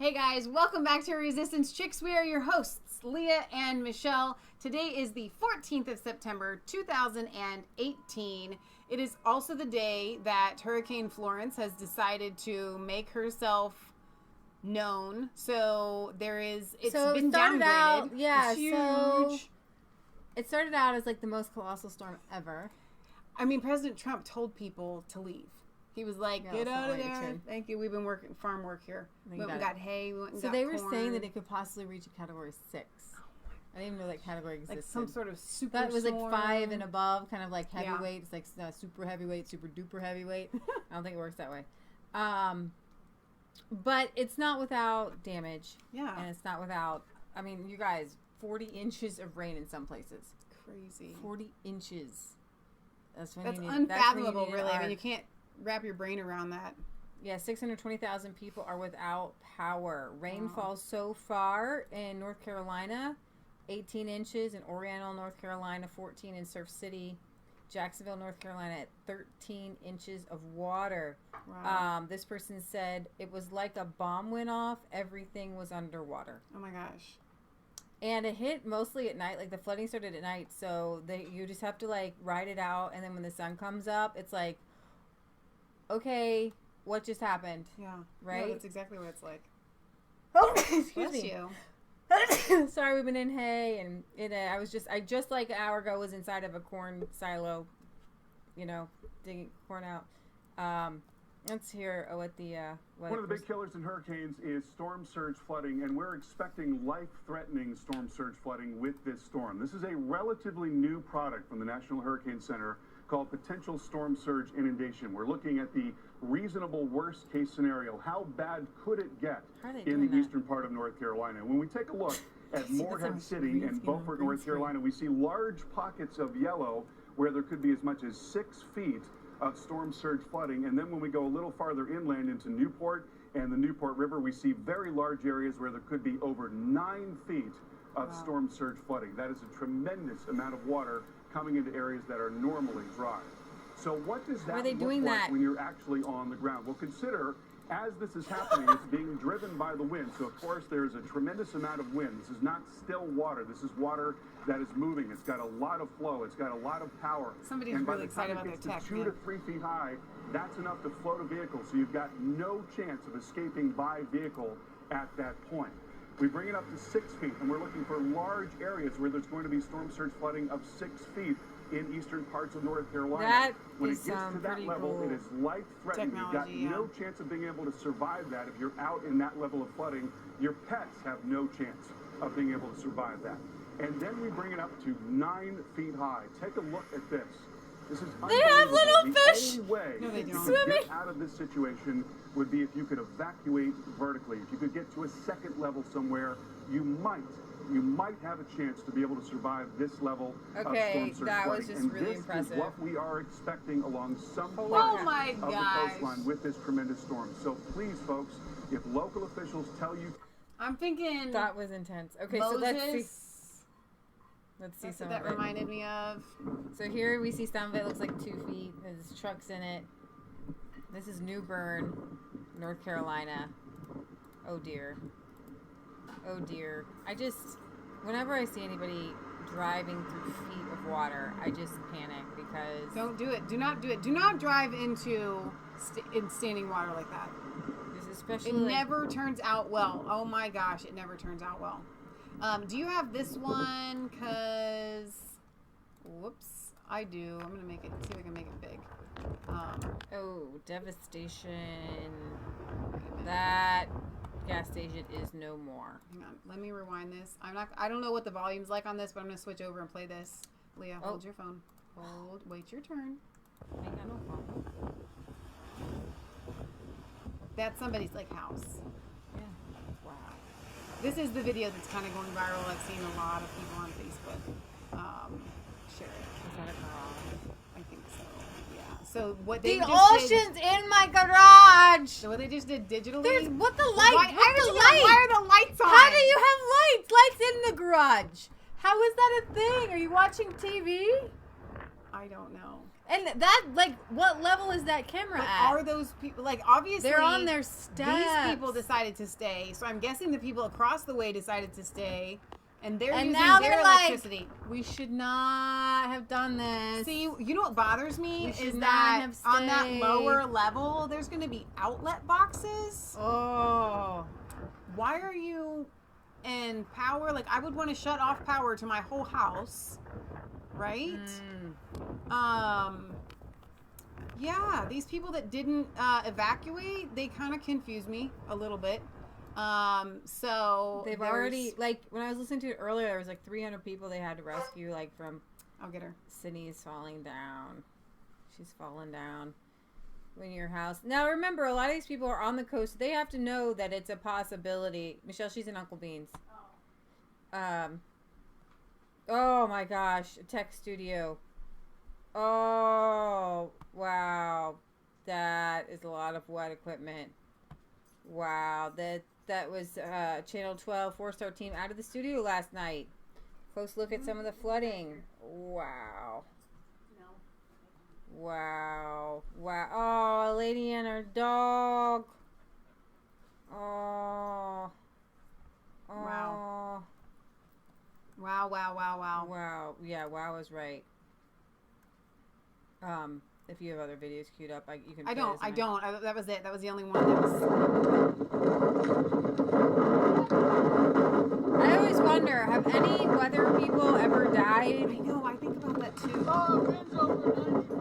Hey guys, welcome back to Resistance Chicks. We are your hosts, Leah and Michelle. Today is the 14th of September, 2018. It is also the day that Hurricane Florence has decided to make herself known. So it's been downgraded. Out, yeah, it's huge. So it started out as like the most colossal storm ever. I mean, President Trump told people to leave. He was like, get out of there. Thank you. We've been working farm work here. We went and got hay. We went and got they were corn. saying that it could possibly reach a category 6. I didn't even know that category existed. Like some sort of super That was storm. like 5 and above, kind of like heavyweight. It's like super heavyweight, super duper heavyweight. I don't think it works that way. But it's not without damage. Yeah. And it's not without, I mean, you guys, 40 inches of rain in some places. Crazy. 40 inches. That's unfathomable, really. I mean, you can't wrap your brain around that. Yeah, 620,000 people are without power. Rainfall so far in North Carolina, 18 inches. In Oriental, North Carolina, 14 in Surf City. Jacksonville, North Carolina, at 13 inches of water. Wow. This person said it was like a bomb went off. Everything was underwater. Oh, my gosh. And it hit mostly at night. Like, the flooding started at night, so you just have to, like, ride it out. And then when the sun comes up, it's like, okay, what just happened? Yeah. Right? No, that's exactly what it's like. Oh, excuse me. You. Sorry, we've been in hay, and I just like an hour ago was inside of a corn silo, digging corn out. Let's hear what the one of the big killers in hurricanes is storm surge flooding, and we're expecting life-threatening storm surge flooding with this storm. This is a relatively new product from the National Hurricane Center called potential storm surge inundation. We're looking at the reasonable worst case scenario. How bad could it get in the eastern part of North Carolina? When we take a look at Morehead City and Beaufort, North Carolina, we see large pockets of yellow where there could be as much as 6 feet of storm surge flooding. And then when we go a little farther inland into Newport and the Newport River, we see very large areas where there could be over 9 feet of storm surge flooding. That is a tremendous amount of water coming into areas that are normally dry. So what does that look like when you're actually on the ground? Well, consider as this is happening, it's being driven by the wind. So, of course, there's a tremendous amount of wind. This is not still water. This is water that is moving. It's got a lot of flow. It's got a lot of power. Somebody's really excited about their tech. 2 to 3 feet high, that's enough to float a vehicle. So you've got no chance of escaping by vehicle at that point. We bring it up to 6 feet, and we're looking for large areas where there's going to be storm surge flooding of 6 feet in eastern parts of North Carolina. When it gets to that level, it is life-threatening. You've got no chance of being able to survive that. If you're out in that level of flooding, your pets have no chance of being able to survive that. And then we bring it up to 9 feet high. Take a look at this. This is unbelievable. They have little fish. The only way to get out of this situation would be if you could evacuate vertically. If you could get to a second level somewhere, you might have a chance to be able to survive this level of storm surge flooding. That was just really impressive. This is what we are expecting along some part of the coastline with this tremendous storm. So please, folks, if local officials tell you... I'm thinking... That was intense. Okay, Moses, so let's see some of it. That reminded me of... So here we see some of it. Looks like 2 feet. There's trucks in it. This is New Bern, North Carolina. Oh, dear. Oh dear. Whenever I see anybody driving through feet of water, I just panic because... Don't do it. Do not do it. Do not drive into in standing water like that. Especially it never turns out well. Oh my gosh, it never turns out well. Do you have this one? Because... Whoops. I do. I'm going to see if I can make it big. Devastation. That... gas station is no more. Hang on, let me rewind this. I don't know what the volume's like on this, but I'm gonna switch over and play this. Leah, hold your phone. Wait your turn. I ain't got no phone. That's somebody's like house. Yeah. Wow. This is the video that's kind of going viral. I've seen a lot of people on Facebook share it. Is that a garage? I think so. Yeah. So what they ocean's in my garage. So what they just did digitally. Why are the lights on? How do you have lights? Lights in the garage. How is that a thing? Are you watching TV? I don't know. And that, like, what level is that camera But at? are those people, like, obviously They're on their steps. These people decided to stay, so I'm guessing the people across the way decided to stay, and they're using now their they're electricity. like, we should not have done this. See, you know what bothers me We should is not that have on that stayed. lower level, there's going to be outlet boxes. Oh. Why are you in power? Like, I would want to shut off power to my whole house, right? Yeah, these people that didn't evacuate, they kind of confuse me a little bit. So They've already, like, when I was listening to it earlier, there was like 300 people they had to rescue, like, from. I'll get her. Sydney's falling down. She's fallen down. In your house. Now, remember, a lot of these people are on the coast. They have to know that it's a possibility. Michelle, she's in Uncle Bean's. Oh my gosh, a tech studio. Oh, wow. That is a lot of wet equipment. Wow, that was Channel 12 4-star team out of the studio last night. Close look at some of the flooding. Wow. Wow. Wow. Oh, a lady and her dog. Oh. Oh. Wow. Wow, wow, wow, wow. Wow. Yeah, wow is right. If you have other videos queued up, you can. I don't. That was it. That was the only one that was. I always wonder, have any weather people ever died? I know. I think about that too.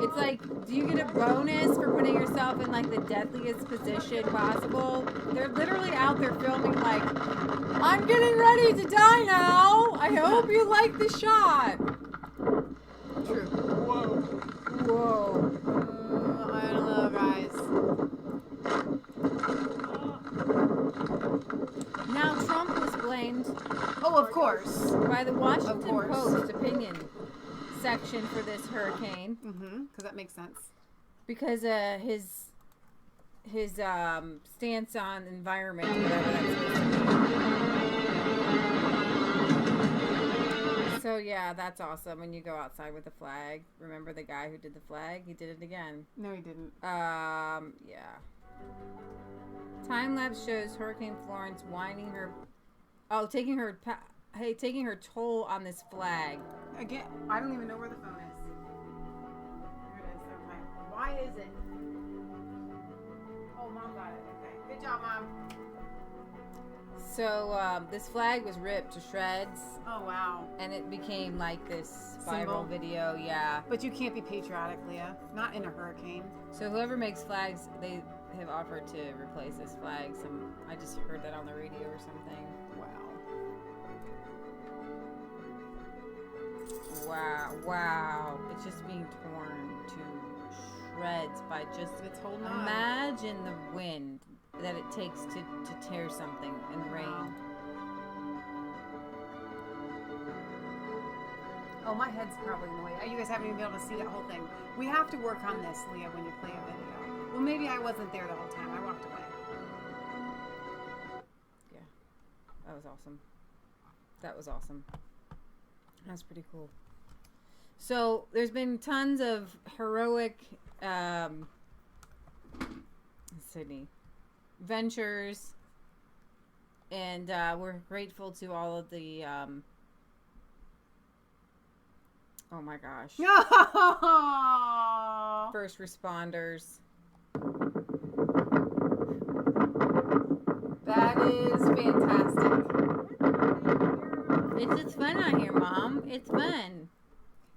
It's like, do you get a bonus for putting yourself in like the deadliest position possible? They're literally out there filming like, I'm getting ready to die now. I hope you like the shot. True. Whoa. I don't know, guys. Now Trump was blamed Oh, of course. by the Washington course. Post opinion section for this hurricane. Because that makes sense. Because his stance on environment, whatever that's supposed to be. So yeah, that's awesome when you go outside with a flag. Remember the guy who did the flag? He did it again. No, he didn't. Yeah. Time lapse shows Hurricane Florence winding her. Oh, taking her toll on this flag. Again, I don't even know where the phone is. There it is. Okay. Why is it? Oh, Mom got it. Okay. Good job, Mom. So this flag was ripped to shreds. Oh, wow. And it became like this viral Symbol. video, yeah. But you can't be patriotic, Leah. Not in a hurricane. So whoever makes flags, they have offered to replace this flag. I just heard that on the radio or something. Wow. It's just being torn to shreds by just... It's holding on. Imagine the wind that it takes to tear something in rain. Oh, my head's probably in the way. You guys haven't even been able to see that whole thing. We have to work on this, Leah, when you play a video. Well, maybe I wasn't there the whole time. I walked away. Yeah. That was awesome. That's pretty cool. So, there's been tons of heroic Sydney ventures, and we're grateful to all of the oh my gosh, first responders. That is fantastic. It's just fun out here, Mom. It's fun.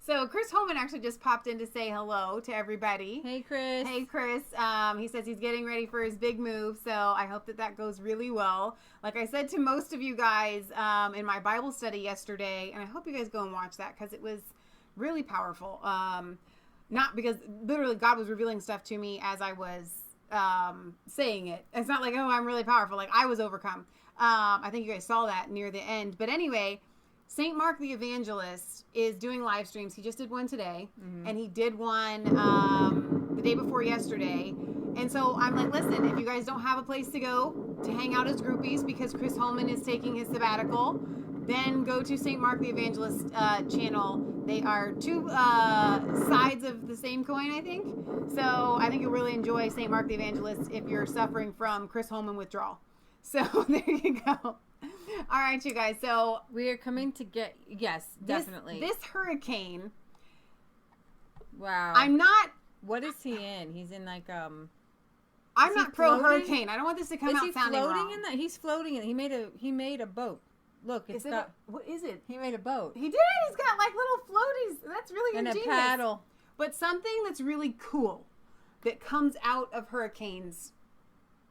So Chris Holman actually just popped in to say hello to everybody. Hey, Chris. Hey, Chris. He says he's getting ready for his big move, so I hope that goes really well. Like I said to most of you guys in my Bible study yesterday, and I hope you guys go and watch that because it was really powerful. Not because literally God was revealing stuff to me as I was saying it. It's not like, oh, I'm really powerful. Like I was overcome. I think you guys saw that near the end. But anyway, St. Mark the Evangelist is doing live streams. He just did one today, and he did one the day before yesterday. And so I'm like, listen, if you guys don't have a place to go to hang out as groupies because Chris Holman is taking his sabbatical, then go to St. Mark the Evangelist channel. They are two sides of the same coin, I think. So I think you'll really enjoy St. Mark the Evangelist if you're suffering from Chris Holman withdrawal. So there you go. All right, you guys. So we are coming to get, yes, definitely. This hurricane. Wow. I'm not. What is he in? He's in like I'm not pro hurricane. I don't want this to come out sounding wrong. Is he floating in that? He's floating in. He made a boat. Look, it's got. What is it? He made a boat. He did. He's got like little floaties. That's really ingenious. And a paddle. But something that's really cool that comes out of hurricanes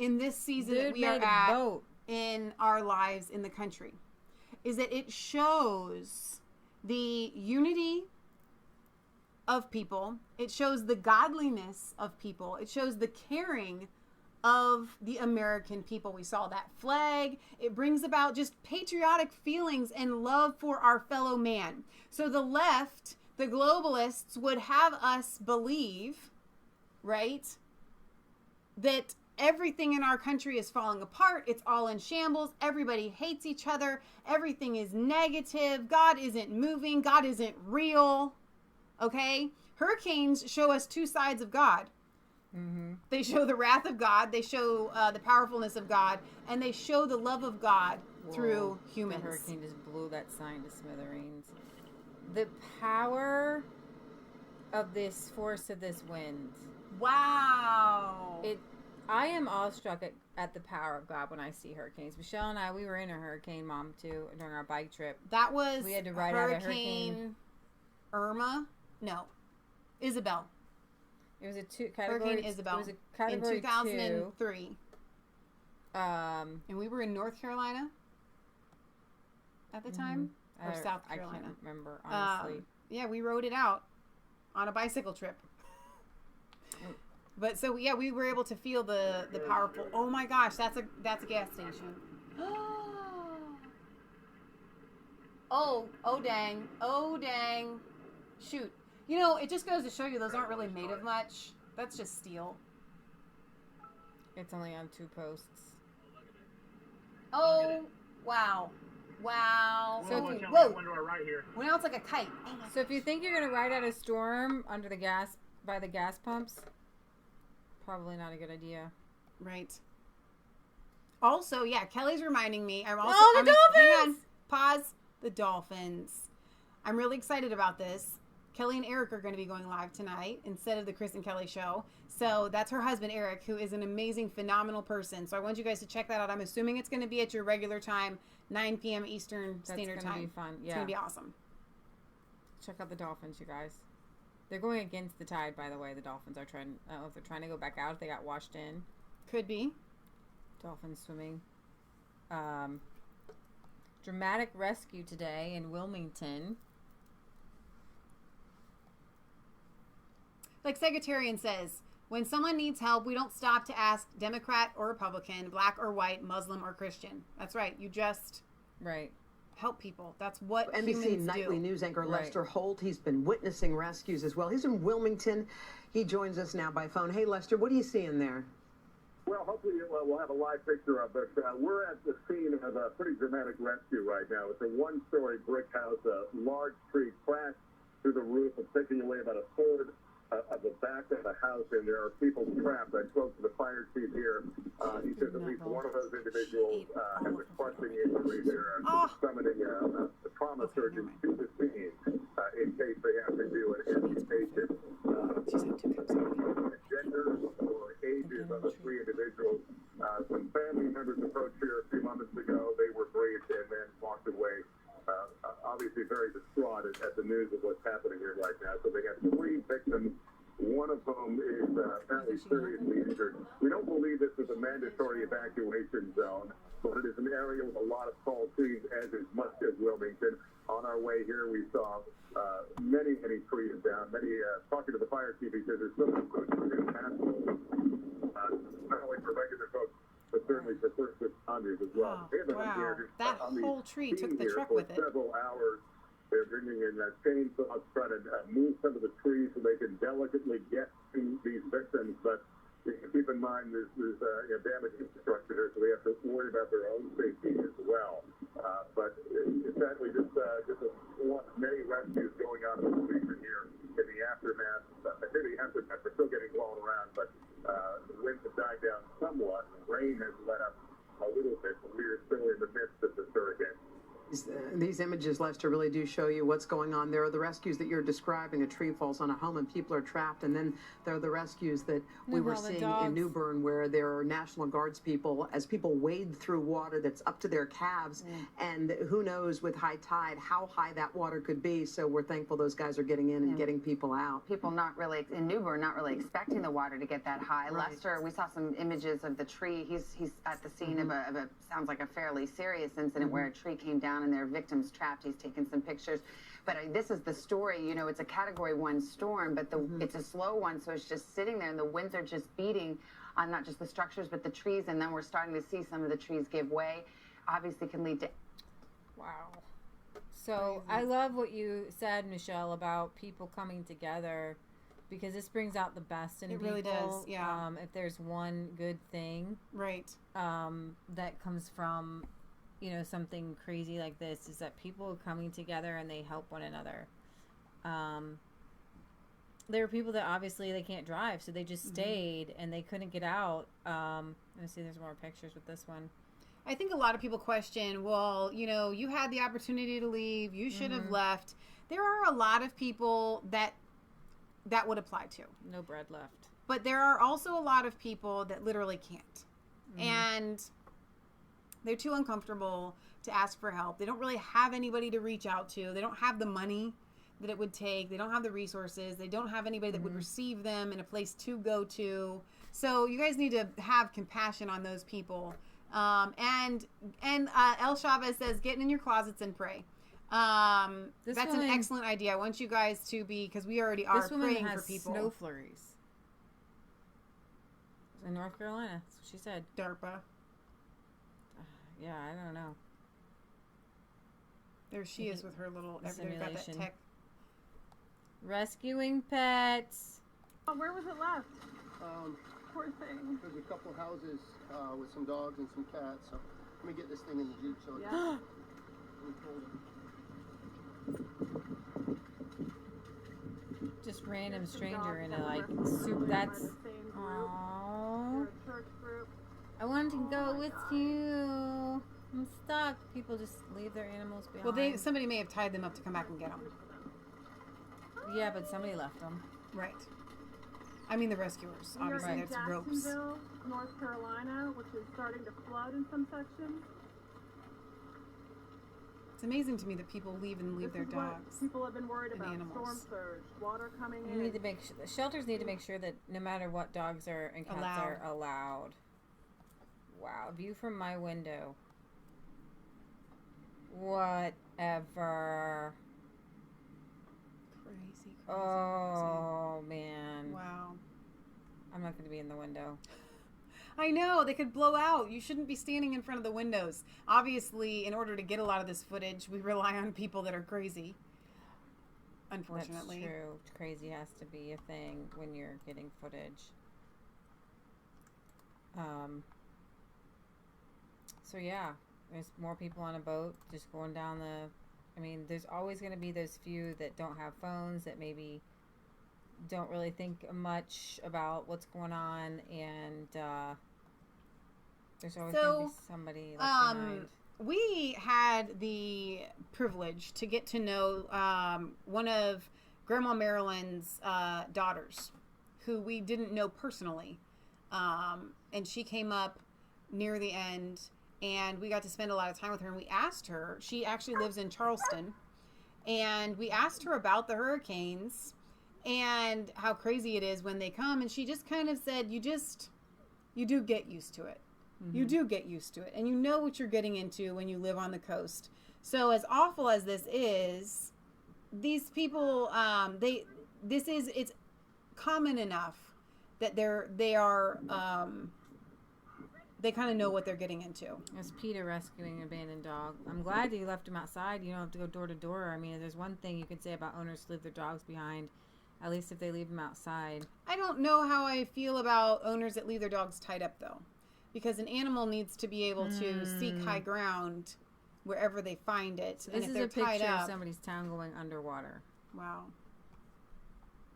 in this season that we are at in our lives in the country is that it shows the unity of people. It shows the godliness of people. It shows the caring of the American people. We saw that flag. It brings about just patriotic feelings and love for our fellow man. So the left, the globalists, would have us believe, right, that everything in our country is falling apart. It's all in shambles. Everybody hates each other. Everything is negative. God isn't moving. God isn't real. Okay? Hurricanes show us two sides of God. Mm-hmm. They show the wrath of God. They show the powerfulness of God. And they show the love of God through humans. The hurricane just blew that sign to smithereens. The power of this force of this wind. Wow. I am awestruck at the power of God when I see hurricanes. Michelle and I, we were in a hurricane, Mom, too, during our bike trip. That was we had to ride out a hurricane. Irma? No. Isabel. It was a category. Hurricane Isabel. It was a category in 2003. 2. And we were in North Carolina at the time, or South Carolina. I can't remember, honestly. Yeah, we rode it out on a bicycle trip. But so yeah, we were able to feel the powerful. Oh my gosh, that's a gas station. Oh dang. Shoot. You know, it just goes to show you those aren't really made of much. That's just steel. It's only on 2 posts. Oh, wow. So whoa. Right here. Well, now it's like a kite. So if you think you're gonna ride out a storm under the gas by the gas pumps, probably not a good idea. Right. Also, yeah, Kelly's reminding me. Dolphins! Hang on. Pause. The Dolphins. I'm really excited about this. Kelly and Eric are going to be going live tonight instead of the Chris and Kelly show. So that's her husband, Eric, who is an amazing, phenomenal person. So I want you guys to check that out. I'm assuming it's going to be at your regular time, 9 p.m. Eastern Standard Time. That's going to be fun. Yeah. It's going to be awesome. Check out the Dolphins, you guys. They're going against the tide, by the way. The Dolphins are trying. I don't know if they're trying to go back out. If they got washed in. Could be. Dolphins swimming. Dramatic rescue today in Wilmington. Like Secretarian says, when someone needs help, we don't stop to ask Democrat or Republican, black or white, Muslim or Christian. That's right. You just help people. That's what NBC Nightly News anchor Lester Holt. He's been witnessing rescues as well. He's in Wilmington. He joins us now by phone. Hey, Lester, what are you seeing there? Well, hopefully we'll have a live picture of it. We're at the scene of a pretty dramatic rescue right now. It's a one-story brick house. A large tree crashed through the roof and taking away about a third of the back of the house, and there are people trapped. I spoke to the fire chief here. He says at least one of those individuals has a crushing injury. They're summoning a trauma surgeon to the scene in case they have to do an amputation. Genders or ages of the 3 individuals. Some family members approached here a few moments ago. They were briefed and then walked away. Obviously very distraught at the news of what's happening here right now. So they have 3 victims, one of whom is apparently seriously injured. We don't believe this is a mandatory evacuation zone, but it is an area with a lot of tall trees, as is much as Wilmington. On our way here, we saw many trees down. Talking to the fire chief, he says there's so much food for new national, not only for regular folks, but certainly for first responders as well. Wow. That whole tree took the truck with it. Several hours. They're bringing in chainsaws, trying to move some of the trees so they can delicately get to these victims. But keep in mind there's damaged infrastructure here, so they have to worry about their own safety as well. But sadly, just one of many rescues going on this week here in the aftermath. I say the aftermath, we're still getting blown around, but the winds have died down somewhat. Rain has let up a little bit, but we are still in the midst of this hurricane. These images, Lester, really do show you what's going on. There are the rescues that you're describing. A tree falls on a home and people are trapped. And then there are the rescues that we were seeing in New Bern, where there are National Guards people, as people wade through water that's up to their calves. And who knows with high tide how high that water could be. So we're thankful those guys are getting in and getting people out. People not really, in New Bern, not really expecting the water to get that high. Right. Lester, we saw some images of the tree. He's at the scene of a sounds like a fairly serious incident where a tree came down and their victims trapped. He's taken some pictures, but this is the story. You know, it's a Category 1 storm, but it's a slow one, so it's just sitting there, and the winds are just beating on not just the structures but the trees, and then we're starting to see some of the trees give way. Obviously, can lead to. Wow. So I love what you said, Michelle, about people coming together, because this brings out the best in people. It really does. Yeah. If there's one good thing, Right. that comes from, something crazy like this, is that people coming together and they help one another. There are people that obviously they can't drive, so they just stayed and they couldn't get out. Let's see, there's more pictures with this one. I think a lot of people question, well, you had the opportunity to leave. You should have left. There are a lot of people that would apply to. No bread left. But there are also a lot of people that literally can't. And they're too uncomfortable to ask for help. They don't really have anybody to reach out to. They don't have the money that it would take. They don't have the resources. They don't have anybody that would receive them in a place to go to. So you guys need to have compassion on those people. And El Chavez says, get in your closets and pray. That's an excellent idea. I want you guys to be, because we already are praying for people. Snow flurries. In North Carolina, that's what she said. DARPA. Yeah, I don't know. There she is with her little everything got that tech. Rescuing pets. Oh, where was it left? Poor thing. There's a couple houses with some dogs and some cats. So let me get this thing in the Jeep. So Yeah. Just random stranger Dogs in that a were like left soup. by That's the same group. aww. They're a church group. I wanted to go my with God. you. I'm stuck. People just leave their animals behind. Well, somebody may have tied them up to come back and get them. Yeah, but somebody left them. Right. I mean the rescuers. We are Obviously, in that's ropes. Jacksonville, North Carolina, which is starting to flood in some sections. It's amazing to me that people leave This their is what dogs. people have been worried and about. animals. Storm surge, water coming You in. need to make the shelters need to make sure that no matter what, dogs are and cats are allowed. Wow, view from my window. Whatever. Crazy. Oh man. Wow. I'm not going to be in the window. I know, they could blow out. You shouldn't be standing in front of the windows. Obviously, in order to get a lot of this footage, we rely on people that are crazy. Unfortunately. That's true. Crazy has to be a thing when you're getting footage. So yeah, there's more people on a boat just going down there's always going to be those few that don't have phones, that maybe don't really think much about what's going on, and there's always going to be somebody left behind. We had the privilege to get to know one of Grandma Marilyn's daughters, who we didn't know personally, and she came up near the end, and we got to spend a lot of time with her, and we asked her, she actually lives in Charleston, and we asked her about the hurricanes and how crazy it is when they come, and she just kind of said, you do get used to it. You do get used to it, and you know what you're getting into when you live on the coast. So as awful as this is, these people, it's common enough that they kind of know what they're getting into. It's PETA rescuing an abandoned dog. I'm glad that you left him outside. You don't have to go door to door. I mean, if there's one thing you can say about owners who leave their dogs behind, At least if they leave them outside. I don't know how I feel about owners that leave their dogs tied up, though. Because an animal needs to be able to seek high ground wherever they find it. So this is a picture of somebody's town going underwater. Wow.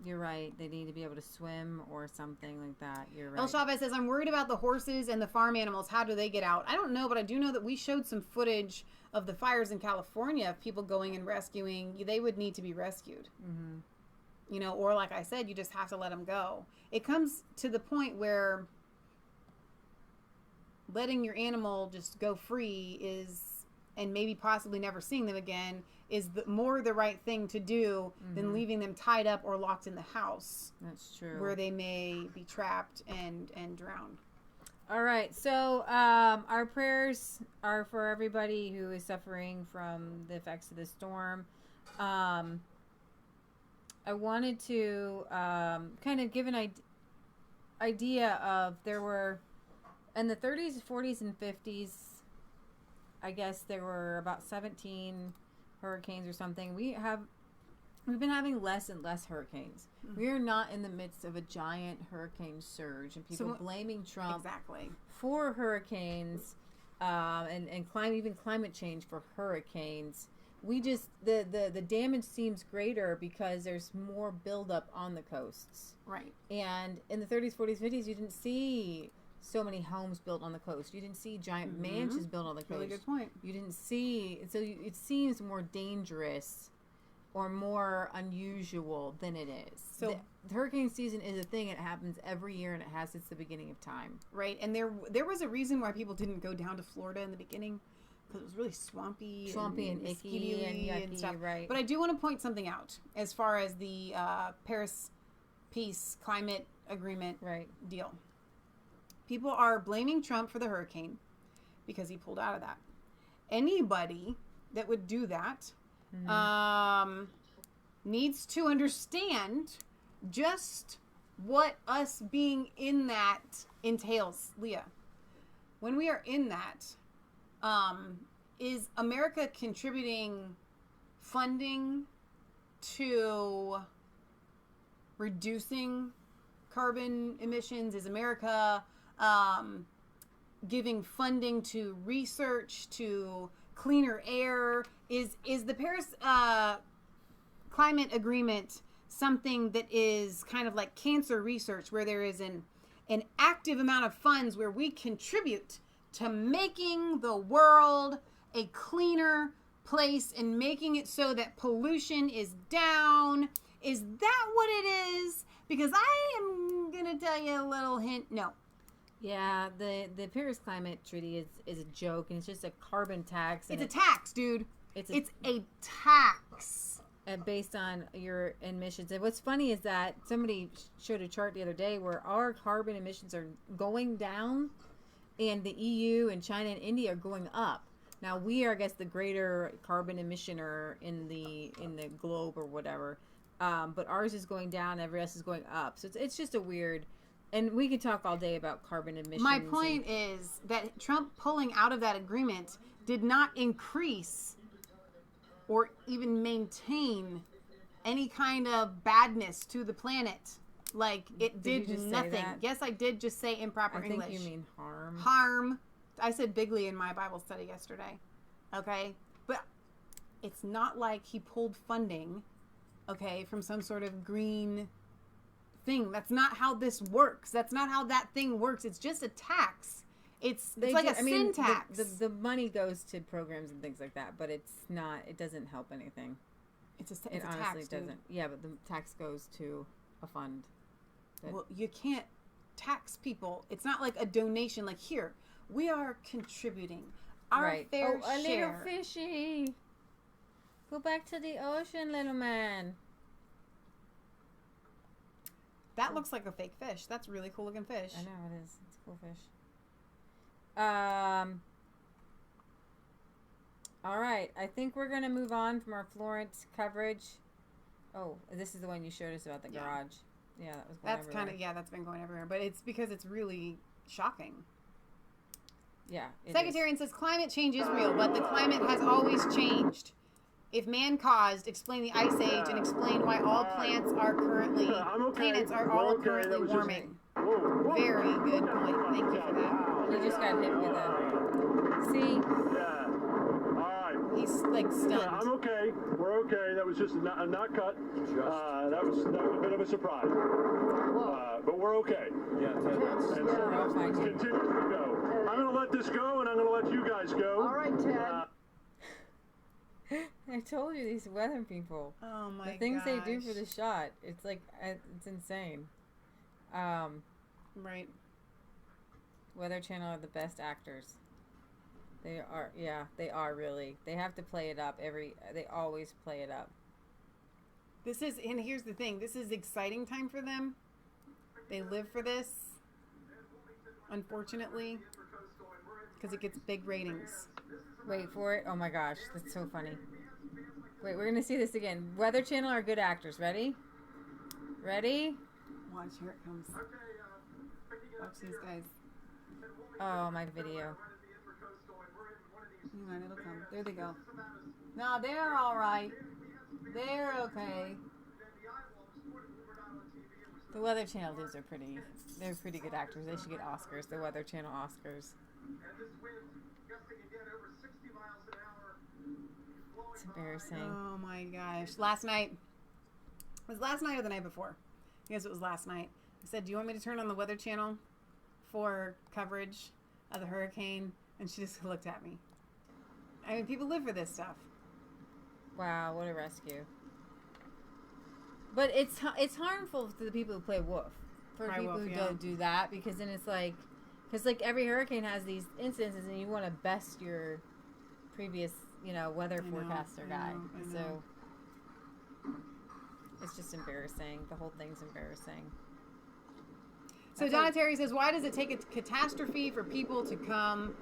You're right. They need to be able to swim or something like that. You're right. El Chavez says, I'm worried about the horses and the farm animals. How do they get out? I don't know, but I do know that we showed some footage of the fires in California of people going and rescuing. They would need to be rescued. Mm-hmm. You know, or like I said, you just have to let them go. It comes to the point where letting your animal just go free is, and maybe possibly never seeing them again, is more the right thing to do than leaving them tied up or locked in the house. That's true. Where they may be trapped and drowned. All right. So our prayers are for everybody who is suffering from the effects of the storm. I wanted to kind of give an idea of, there were, in the 30s, 40s, and 50s, I guess there were about 17 hurricanes or something. We've been having less and less hurricanes. Mm-hmm. We are not in the midst of a giant hurricane surge, and people blaming Trump for hurricanes and even climate change for hurricanes. We just the damage seems greater because there's more buildup on the coasts. Right. And in the 30s, 40s, 50s, you didn't see so many homes built on the coast. You didn't see giant mansions built on the coast. Really good point. You didn't see, so it seems more dangerous or more unusual than it is. So the hurricane season is a thing. It happens every year, and it has since the beginning of time. Right, and there was a reason why people didn't go down to Florida in the beginning, because it was really swampy and icky and yucky, and stuff. Right. But I do want to point something out as far as the Paris Peace Climate Agreement deal. People are blaming Trump for the hurricane because he pulled out of that. Anybody that would do that needs to understand just what us being in that entails, Leah. When we are in that, is America contributing funding to reducing carbon emissions? Is America giving funding to research, to cleaner air? Is the Paris Climate Agreement something that is kind of like cancer research, where there is an active amount of funds where we contribute to making the world a cleaner place and making it so that pollution is down? Is that what it is? Because I am going to tell you a little hint. No. Yeah, the Paris Climate Treaty is a joke, and it's just a carbon tax. It's a tax, dude. It's a tax. Based on your emissions. And what's funny is that somebody showed a chart the other day where our carbon emissions are going down, and the EU and China and India are going up. Now, we are, I guess, the greater carbon emissioner in the globe or whatever. But ours is going down, everybody else is going up. So it's just a weird... And we could talk all day about carbon emissions. My point is that Trump pulling out of that agreement did not increase or even maintain any kind of badness to the planet. Like, it did nothing. Yes, I did just say improper English. I think you mean harm. Harm. I said bigly in my Bible study yesterday. Okay? But it's not like he pulled funding, okay, from some sort of green thing. That's not how this works. That's not how that thing works. It's just a tax. It's like a sin tax. The money goes to programs and things like that, but it's not. It doesn't help anything. It's a honestly tax, doesn't. Dude. Yeah, but the tax goes to a fund. Well, you can't tax people. It's not like a donation. Like, here, we are contributing our fair share. A little fishy. Go back to the ocean, little man. That looks like a fake fish. That's a really cool looking fish. I know it is. It's a cool fish. All right. I think we're gonna move on from our Florence coverage. Oh, this is the one you showed us about the garage. Yeah, that was going everywhere. That's been going everywhere. But it's because it's really shocking. Yeah. Secretarian says climate change is real, but the climate has always changed. if man caused, explain the ice age, and explain why all plants are currently planets are all currently warming. Very good point. Thank you for that. He just got hit with a. See? Yeah. All right. He's like stunned. Yeah, I'm okay. We're okay. That was just a not cut. That was a bit of a surprise. But we're okay. Yeah, Ted. And so let's continue to go. I'm going to let this go, and I'm going to let you guys go. All right, Ted. I told you, these weather people. Oh my god. The things they do for the shot. It's like, it's insane. Right. Weather Channel are the best actors. They are, yeah, they are really. They have to play it up they always play it up. This is, and here's the thing, this is exciting time for them. They live for this, unfortunately, because it gets big ratings. Wait for it. Oh my gosh, that's so funny. Wait, we're going to see this again. Weather Channel are good actors. Ready? Ready? Watch, here it comes. Watch these guys. Oh, my video. Hang on, it'll come. There they go. No, they're all right. They're okay. The Weather Channel dudes are they're pretty good actors. They should get Oscars, the Weather Channel Oscars. It's embarrassing. Oh my gosh. Last night, was last night or the night before? I guess it was last night. I said, do you want me to turn on the Weather Channel for coverage of the hurricane? And she just looked at me. I mean, people live for this stuff. Wow, what a rescue. But it's harmful to the people who play wolf. For Cry people wolf, who yeah. don't do that, because then it's like, because like every hurricane has these instances, and you want to best your previous, weather forecaster guy. I know. So it's just embarrassing. The whole thing's embarrassing. So Donna Terry says, why does it take a catastrophe for people to come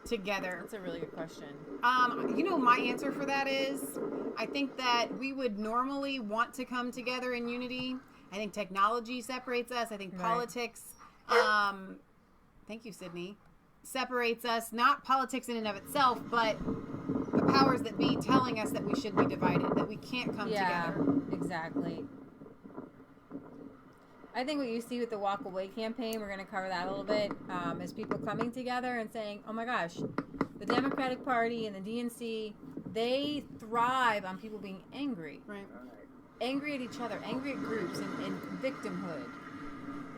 together? That's a really good question. My answer for that is, I think that we would normally want to come together in unity. I think technology separates us. I think politics, thank you, Sydney, separates us. Not politics in and of itself, but the powers that be telling us that we should be divided, that we can't come together. Yeah, exactly. I think what you see with the Walk Away campaign, we're going to cover that a little bit, is people coming together and saying, oh my gosh, the Democratic Party and the DNC, they thrive on people being angry. Right. Angry at each other, angry at groups and victimhood.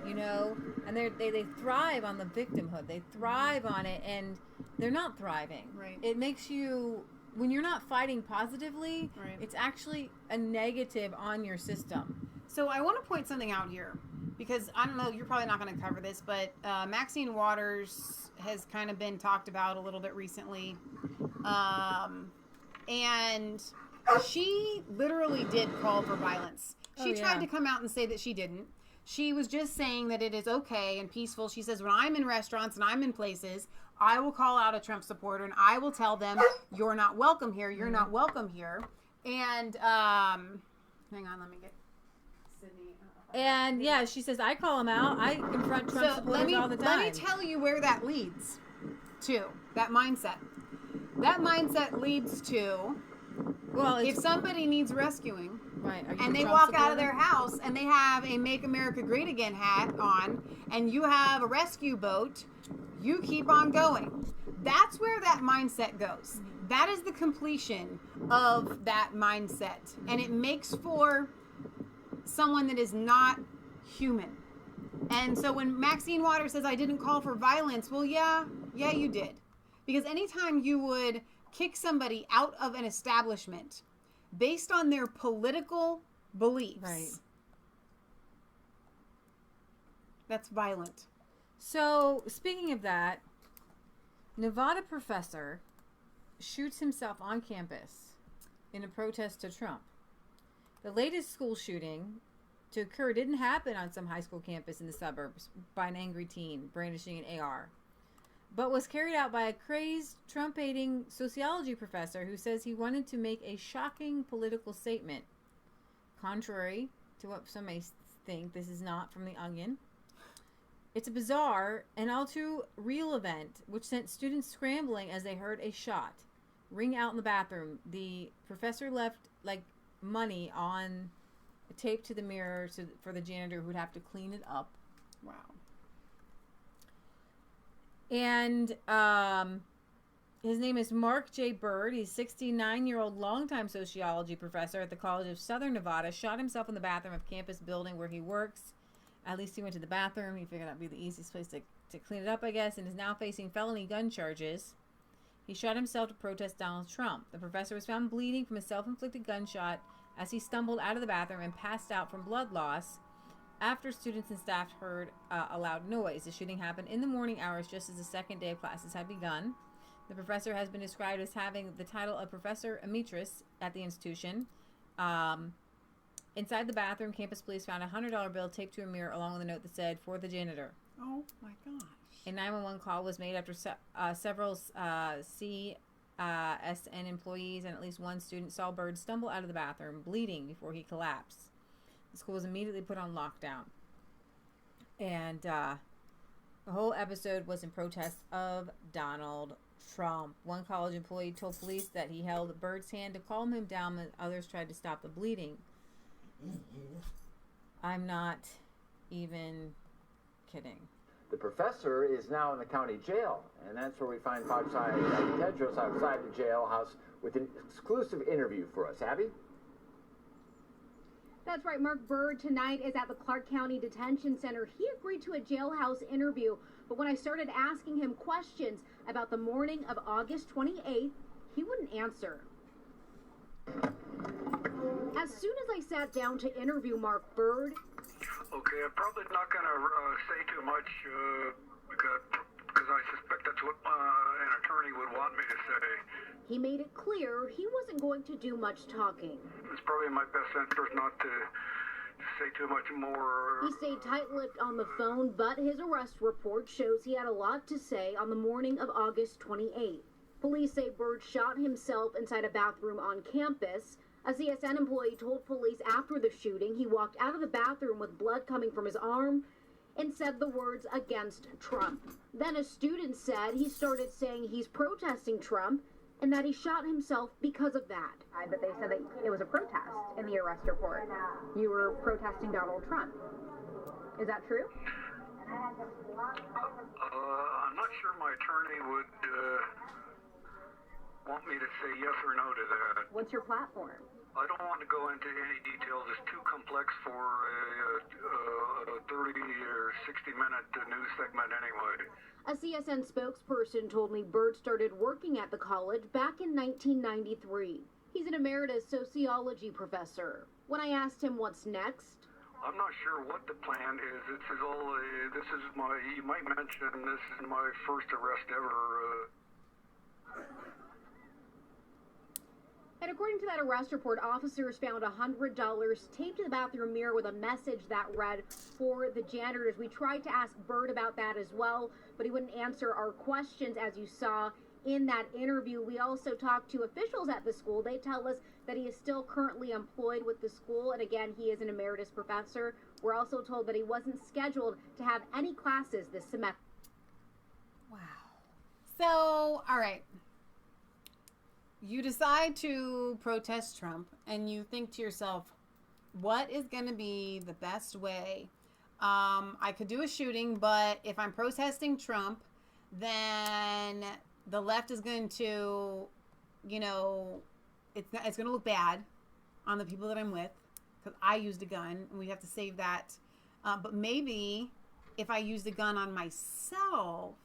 And they thrive on the victimhood. They thrive on it, and they're not thriving. Right. It makes you, when you're not fighting positively, Right. it's actually a negative on your system. So I want to point something out here, because I don't know, you're probably not going to cover this, but Maxine Waters has kind of been talked about a little bit recently. And she literally did call for violence. She tried to come out and say that she didn't. She was just saying that it is okay and peaceful. She says, when I'm in restaurants and I'm in places, I will call out a Trump supporter and I will tell them, you're not welcome here. You're not welcome here. And hang on, let me get Sydney. And yeah, she says, I call them out. I confront Trump supporters all the time. Let me tell you where that leads to, that mindset. That mindset leads to, well, if somebody needs rescuing, right, and they walk out of their house and they have a Make America Great Again hat on, and you have a rescue boat, you keep on going. That's where that mindset goes. That is the completion of that mindset. And it makes for someone that is not human. And so when Maxine Waters says, I didn't call for violence, well, yeah, you did. Because anytime you would kick somebody out of an establishment based on their political beliefs, right, that's violent. So, speaking of that, Nevada professor shoots himself on campus in a protest to Trump. The latest school shooting to occur didn't happen on some high school campus in the suburbs by an angry teen brandishing an AR, but was carried out by a crazed, Trump-hating sociology professor who says he wanted to make a shocking political statement. Contrary to what some may think, this is not from The Onion. It's a bizarre and all too real event which sent students scrambling as they heard a shot, ring out in the bathroom. The professor left like money on taped to the mirror for the janitor who'd have to clean it up. Wow. And his name is Mark J. Bird. He's a 69-year-old longtime sociology professor at the College of Southern Nevada. Shot himself in the bathroom of campus building where he works. At least he went to the bathroom. He figured that would be the easiest place to clean it up, I guess, and is now facing felony gun charges. He shot himself to protest Donald Trump. The professor was found bleeding from a self-inflicted gunshot as he stumbled out of the bathroom and passed out from blood loss after students and staff heard a loud noise. The shooting happened in the morning hours just as the second day of classes had begun. The professor has been described as having the title of Professor Emeritus at the institution. Inside the bathroom, campus police found a $100 bill taped to a mirror along with a note that said, "For the janitor." Oh my gosh. A 911 call was made after several CSN employees and at least one student saw Bird stumble out of the bathroom, bleeding before he collapsed. The school was immediately put on lockdown. And the whole episode was in protest of Donald Trump. One college employee told police that he held Bird's hand to calm him down when others tried to stop the bleeding. I'm not even kidding. The professor is now in the county jail, and that's where we find Fox-Eye Abby Tedros outside the jailhouse with an exclusive interview for us. Abby? That's right. Mark Bird tonight is at the Clark County Detention Center. He agreed to a jailhouse interview, but when I started asking him questions about the morning of August 28th, he wouldn't answer. As soon as I sat down to interview Mark Bird, okay, I'm probably not going to say too much because I suspect that's what an attorney would want me to say. He made it clear he wasn't going to do much talking. It's probably in my best interest not to say too much more. He stayed tight-lipped on the phone, but his arrest report shows he had a lot to say on the morning of August 28th. Police say Bird shot himself inside a bathroom on campus. A CSN employee told police after the shooting he walked out of the bathroom with blood coming from his arm and said the words "against Trump." Then a student said he started saying he's protesting Trump and that he shot himself because of that. But they said that it was a protest in the arrest report. You were protesting Donald Trump. Is that true? I'm not sure my attorney would want me to say yes or no to that. What's your platform? I don't want to go into any details. It's too complex for a 30 or 60-minute news segment anyway. A CSN spokesperson told me Bird started working at the college back in 1993. He's an emeritus sociology professor. When I asked him what's next, I'm not sure what the plan is. You might mention this is my first arrest ever. And according to that arrest report, officers found $100 taped to the bathroom mirror with a message that read, "For the janitors." We tried to ask Bird about that as well, but he wouldn't answer our questions, as you saw in that interview. We also talked to officials at the school. They tell us that he is still currently employed with the school, and again, he is an emeritus professor. We're also told that he wasn't scheduled to have any classes this semester. Wow. So, all right. You decide to protest Trump, and you think to yourself, what is going to be the best way? I could do a shooting, but if I'm protesting Trump, then the left is going to, it's going to look bad on the people that I'm with, because I used a gun, and we have to save that. But maybe if I used a gun on myself,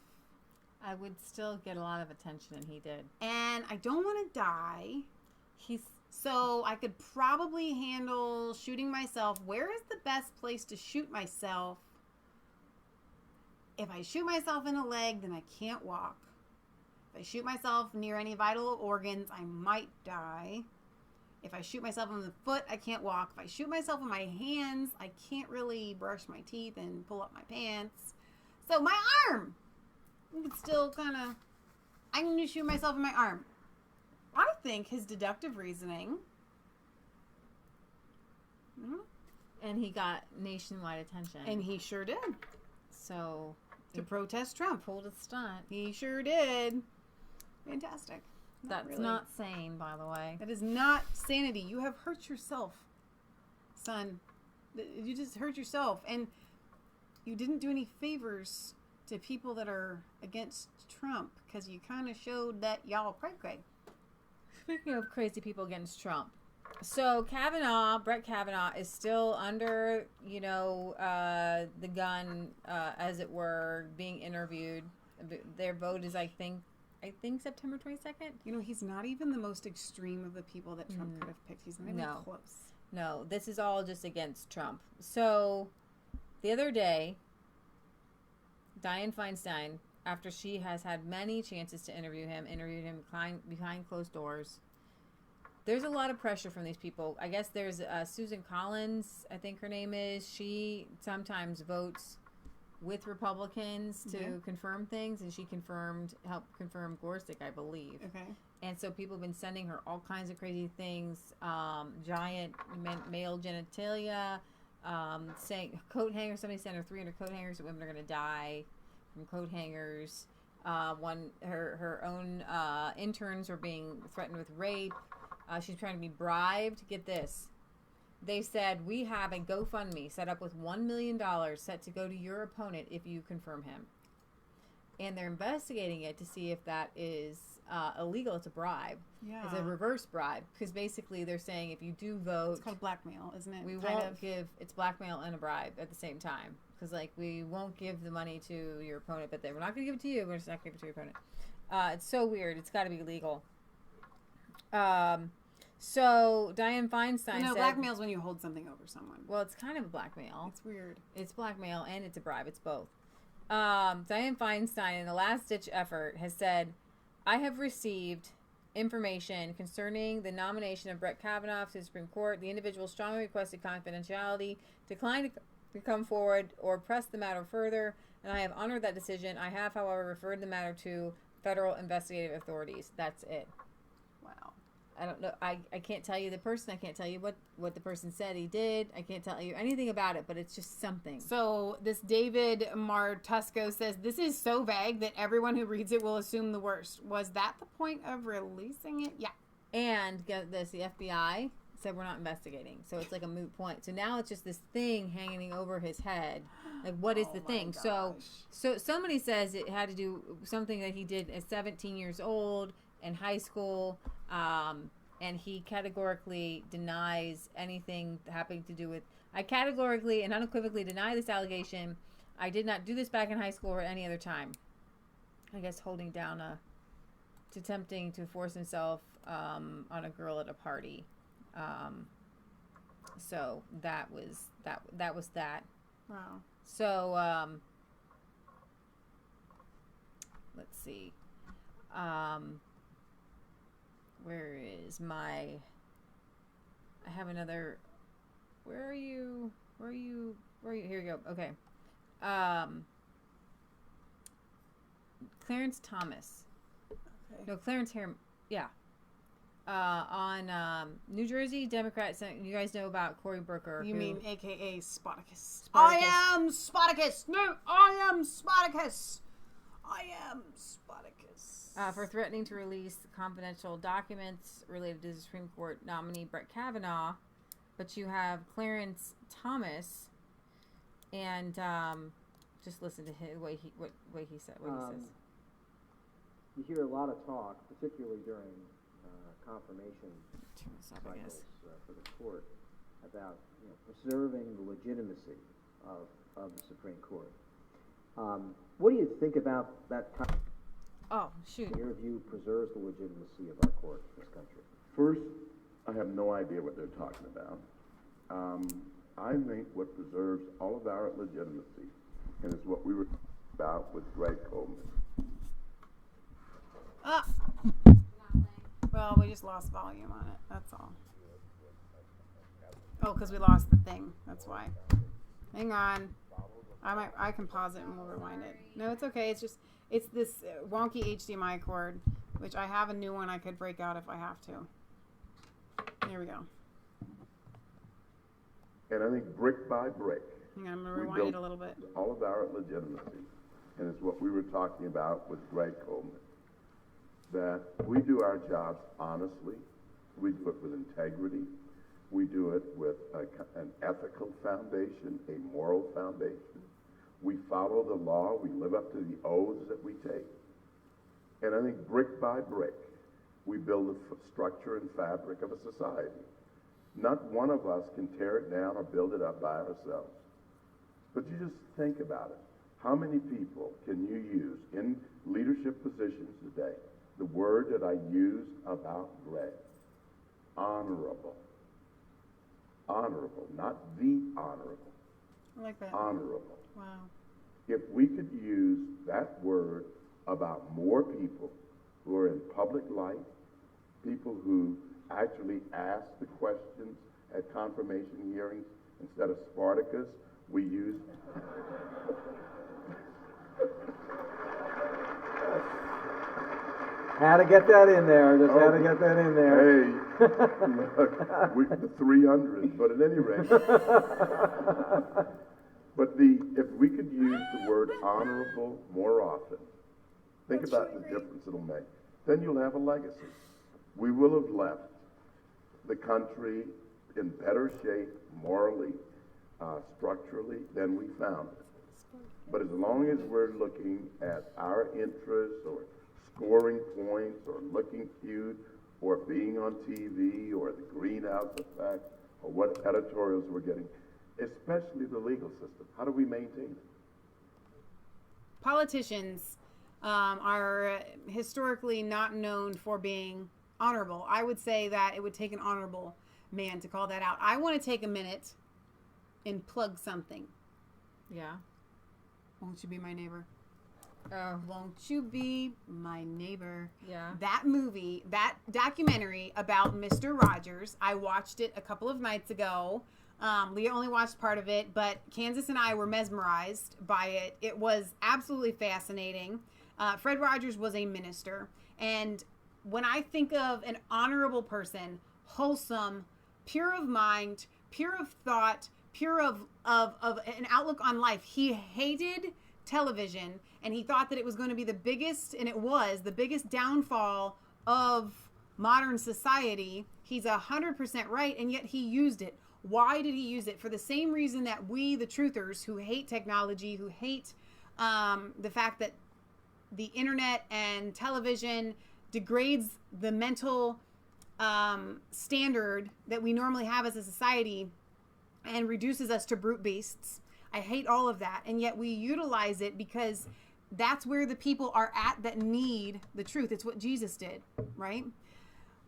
I would still get a lot of attention, and he did. And I don't want to die. So I could probably handle shooting myself. Where is the best place to shoot myself? If I shoot myself in the leg, then I can't walk. If I shoot myself near any vital organs, I might die. If I shoot myself in the foot, I can't walk. If I shoot myself in my hands, I can't really brush my teeth and pull up my pants. So my arm! It's still I'm going to shoot myself in my arm. I think his deductive reasoning. And he got nationwide attention. And he sure did. So. To protest Trump. Pulled a stunt. He sure did. Fantastic. That's really. not sane, by the way. That is not sanity. You have hurt yourself, son. You just hurt yourself. And you didn't do any favors to people that are against Trump because you kind of showed that y'all cray-cray. Speaking of crazy people against Trump. So Brett Kavanaugh is still under, the gun, as it were, being interviewed. Their vote is, I think September 22nd. He's not even the most extreme of the people that Trump could have picked. He's not even close. No, this is all just against Trump. So the other day, Dianne Feinstein, after she has had many chances to interviewed him behind closed doors. There's a lot of pressure from these people. I guess there's Susan Collins, I think her name is. She sometimes votes with Republicans to confirm things, and she helped confirm Gorsuch, I believe. Okay. And so people have been sending her all kinds of crazy things, giant male genitalia, saying coat hangers. Somebody sent her 300 coat hangers that women are going to die from coat hangers. Her own interns are being threatened with rape. She's trying to be bribed. Get this. They said, we have a GoFundMe set up with $1 million set to go to your opponent if you confirm him. And they're investigating it to see if that is illegal. It's a bribe. Yeah. It's a reverse bribe. Because basically they're saying if you do vote... It's called blackmail, isn't it? We won't give... It's blackmail and a bribe at the same time. Because, we won't give the money to your opponent, but we're not going to give it to you. We're just not going to give it to your opponent. It's so weird. It's got to be legal. So Dianne Feinstein said... blackmail's when you hold something over someone. Well, it's kind of a blackmail. It's weird. It's blackmail and it's a bribe. It's both. Dianne Feinstein, in the last-ditch effort, has said, I have received information concerning the nomination of Brett Kavanaugh to the Supreme Court. The individual strongly requested confidentiality, declined to come forward or press the matter further, and I have honored that decision. I have, however, referred the matter to federal investigative authorities. That's it. Wow. I don't know. I can't tell you the person. I can't tell you what the person said he did. I can't tell you anything about it, but it's just something. So this David Martusco says, this is so vague that everyone who reads it will assume the worst. Was that the point of releasing it? Yeah. And get this, the FBI said we're not investigating. So it's like a moot point. So now it's just this thing hanging over his head. Like, what is the thing? Gosh. So somebody says it had to do something that he did at 17 years old in high school. And he categorically denies anything having to do with... I categorically and unequivocally deny this allegation. I did not do this back in high school or any other time. I guess holding down attempting to force himself on a girl at a party. So that was that. Wow. So let's see. Where is my... I have another... Where are you? Here you go. Okay. Clarence Thomas. Okay. No, Clarence Harris. Yeah. On New Jersey Democrat. You guys know about Cory Booker. You mean AKA Spartacus. Spartacus. I am Spartacus. No, I am Spartacus. I am Spartacus. For threatening to release confidential documents related to the Supreme Court nominee Brett Kavanaugh. But you have Clarence Thomas, and just listen to his way he said what he says. You hear a lot of talk, particularly during confirmation cycles for the court, about preserving the legitimacy of the Supreme Court. What do you think about that? Oh, shoot. In your view, preserves the legitimacy of our court in this country? First, I have no idea what they're talking about. I think what preserves all of our legitimacy, and is what we were about with Greg Coleman. Well, we just lost volume on it. That's all. Oh, because we lost the thing. That's why. Hang on. I can pause it and we'll rewind it. No, it's okay. It's this wonky HDMI cord, which I have a new one I could break out if I have to. Here we go. And I think brick by brick, Hang on, I'm going to rewind it a little bit. all of our legitimacy, and it's what we were talking about with Greg Coleman. that we do our jobs honestly, we do it with integrity, we do it with an ethical foundation, a moral foundation. We follow the law, we live up to the oaths that we take. And I think brick by brick, we build the structure and fabric of a society. Not one of us can tear it down or build it up by ourselves. But you just think about it. How many people can you use in leadership positions today? The word that I used about Greg, honorable. Honorable, not the honorable. I like that. Honorable. Wow. If we could use that word about more people who are in public life, people who actually ask the questions at confirmation hearings instead of Spartacus, we use... Had to get that in there. Just had to get that in there. Hey, look, the 300, but at any rate. But if we could use the word honorable more often, think about the difference it'll make. Then you'll have a legacy. We will have left the country in better shape morally, structurally, than we found it. But as long as we're looking at our interests or scoring points or looking cute or being on TV or the greenhouse effect or what editorials we're getting, especially the legal system, how do we maintain it? Politicians are historically not known for being honorable. I would say that it would take an honorable man to call that out. I want to take a minute and plug something. Yeah. Won't you be my neighbor? Oh. Won't you be my neighbor? Yeah. That movie, that documentary about Mr. Rodgers, I watched it a couple of nights ago. Leah only watched part of it, but Kansas and I were mesmerized by it. It was absolutely fascinating. Fred Rodgers was a minister. And when I think of an honorable person, wholesome, pure of mind, pure of thought, pure of an outlook on life, he hated television, and he thought that it was going to be the biggest, and it was the biggest downfall of modern society. He's 100% right, and yet he used it. Why did he use it? For the same reason that we, the truthers, who hate technology, who hate the fact that the internet and television degrades the mental standard that we normally have as a society and reduces us to brute beasts. I hate all of that. And yet we utilize it because that's where the people are at that need the truth. It's what Jesus did, right?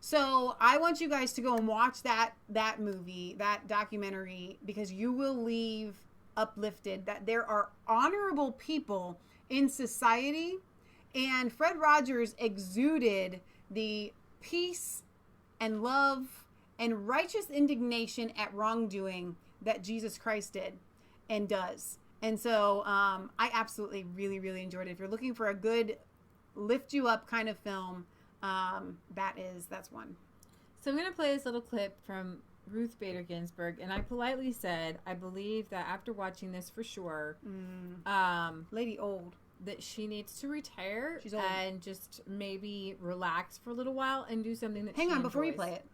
So I want you guys to go and watch that movie, that documentary, because you will leave uplifted that there are honorable people in society. And Fred Rodgers exuded the peace and love and righteous indignation at wrongdoing that Jesus Christ did and does. And so I absolutely really, really enjoyed it. If you're looking for a good lift you up kind of film, that's one. So I'm going to play this little clip from Ruth Bader Ginsburg, and I politely said I believe that after watching this for sure, Lady old, that she needs to retire. She's old. And just maybe relax for a little while and do something that Hang she on, before you enjoys. play it.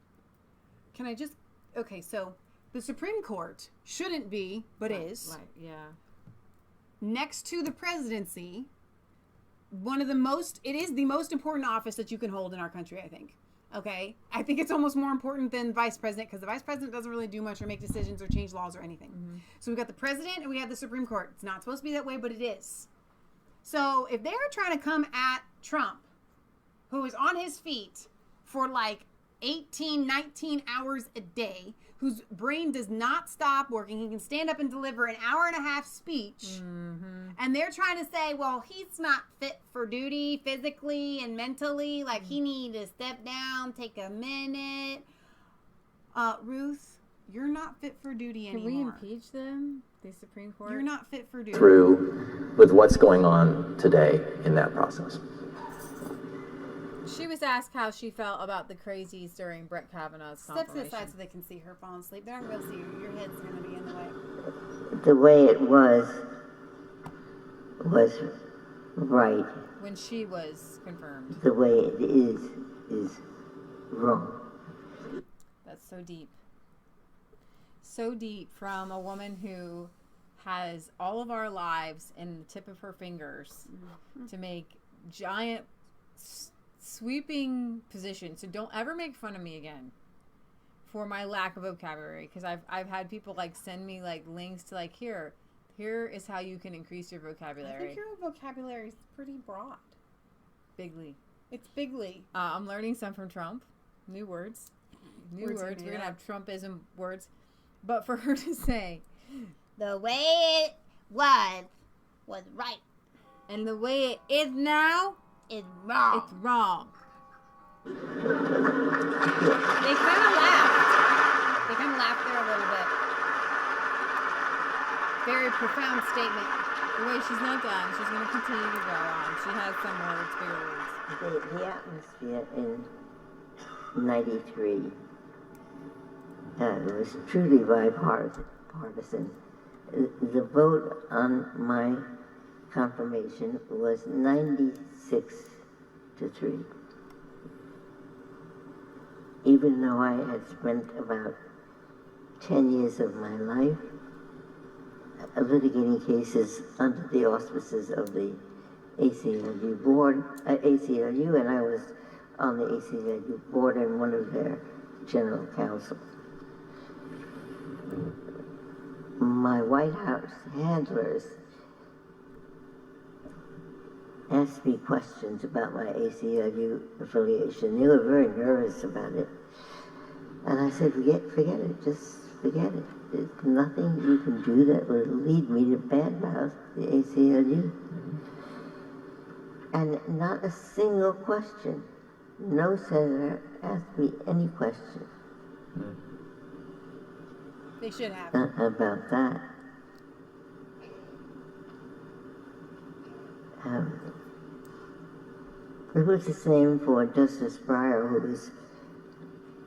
Can I just... Okay, so the Supreme Court shouldn't be, but is. Right, yeah. Next to the presidency, it is the most important office that you can hold in our country, I think. Okay? I think it's almost more important than vice president, because the vice president doesn't really do much or make decisions or change laws or anything. Mm-hmm. So we've got the president and we have the Supreme Court. It's not supposed to be that way, but it is. So if they're trying to come at Trump, who is on his feet for like 18, 19 hours a day, whose brain does not stop working, he can stand up and deliver an hour-and-a-half speech, and they're trying to say, well, he's not fit for duty physically and mentally, like he need to step down, take a minute. Ruth, you're not fit for duty anymore. Can we impeach them, the Supreme Court? You're not fit for duty. Through with what's going on today in that process. She was asked how she felt about the crazies during Brett Kavanaugh's confirmation. Step to the side so they can see her falling asleep. They're not going to see you. Your head's going to be in the way. The way it was right. When she was confirmed. The way it is wrong. That's so deep. So deep from a woman who has all of our lives in the tip of her fingers to make giant sweeping positions. So don't ever make fun of me again for my lack of vocabulary, because I've had people like send me like links to like here is how you can increase your vocabulary. I think your vocabulary is pretty broad. Bigly. It's bigly. I'm learning some from Trump. New words. We're going to have Trumpism words. But for her to say, the way it was right. And the way it is now is wrong. It's wrong. They kind of laughed. They kind of laughed there a little bit. Very profound statement. Wait, she's not done. She's going to continue to go on. She has some words, bigger words. The atmosphere in 93 was truly bipartisan. The vote on my confirmation was 96-3. Even though I had spent about 10 years of my life litigating cases under the auspices of the ACLU board, ACLU, and I was on the ACLU board and one of their general counsel. My White House handlers asked me questions about my ACLU affiliation. They were very nervous about it. And I said, forget it, just forget it. There's nothing you can do that would lead me to badmouth the ACLU. And not a single question. No senator asked me any question. They should have. About that. It was the same for Justice Breyer, who was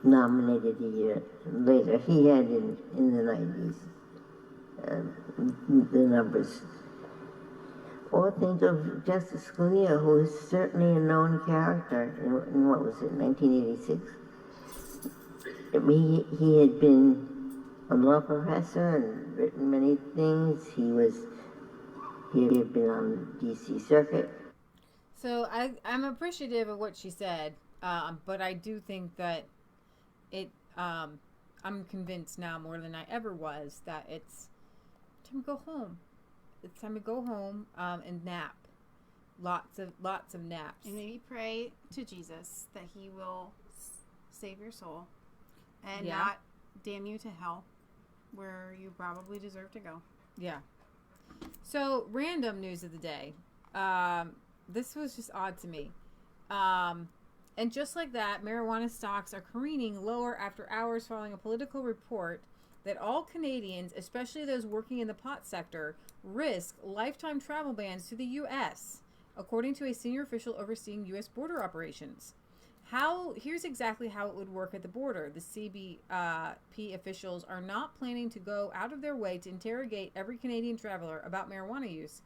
nominated a year later. He had in the 90s the numbers. Or think of Justice Scalia, who is certainly a known character in what was it, 1986. He had been a law professor and written many things. He had been on the D.C. Circuit. So I'm appreciative of what she said, but I do think that I'm convinced now more than I ever was that it's time to go home. It's time to go home and nap. Lots of naps. And maybe pray to Jesus that he will save your soul and not damn you to hell, where you probably deserve to go. Yeah. So, random news of the day. This was just odd to me. And just like that, marijuana stocks are careening lower after hours following a political report that all Canadians, especially those working in the pot sector, risk lifetime travel bans to the U.S., according to a senior official overseeing U.S. border operations. Here's exactly how it would work at the border. The CBP officials are not planning to go out of their way to interrogate every Canadian traveler about marijuana use.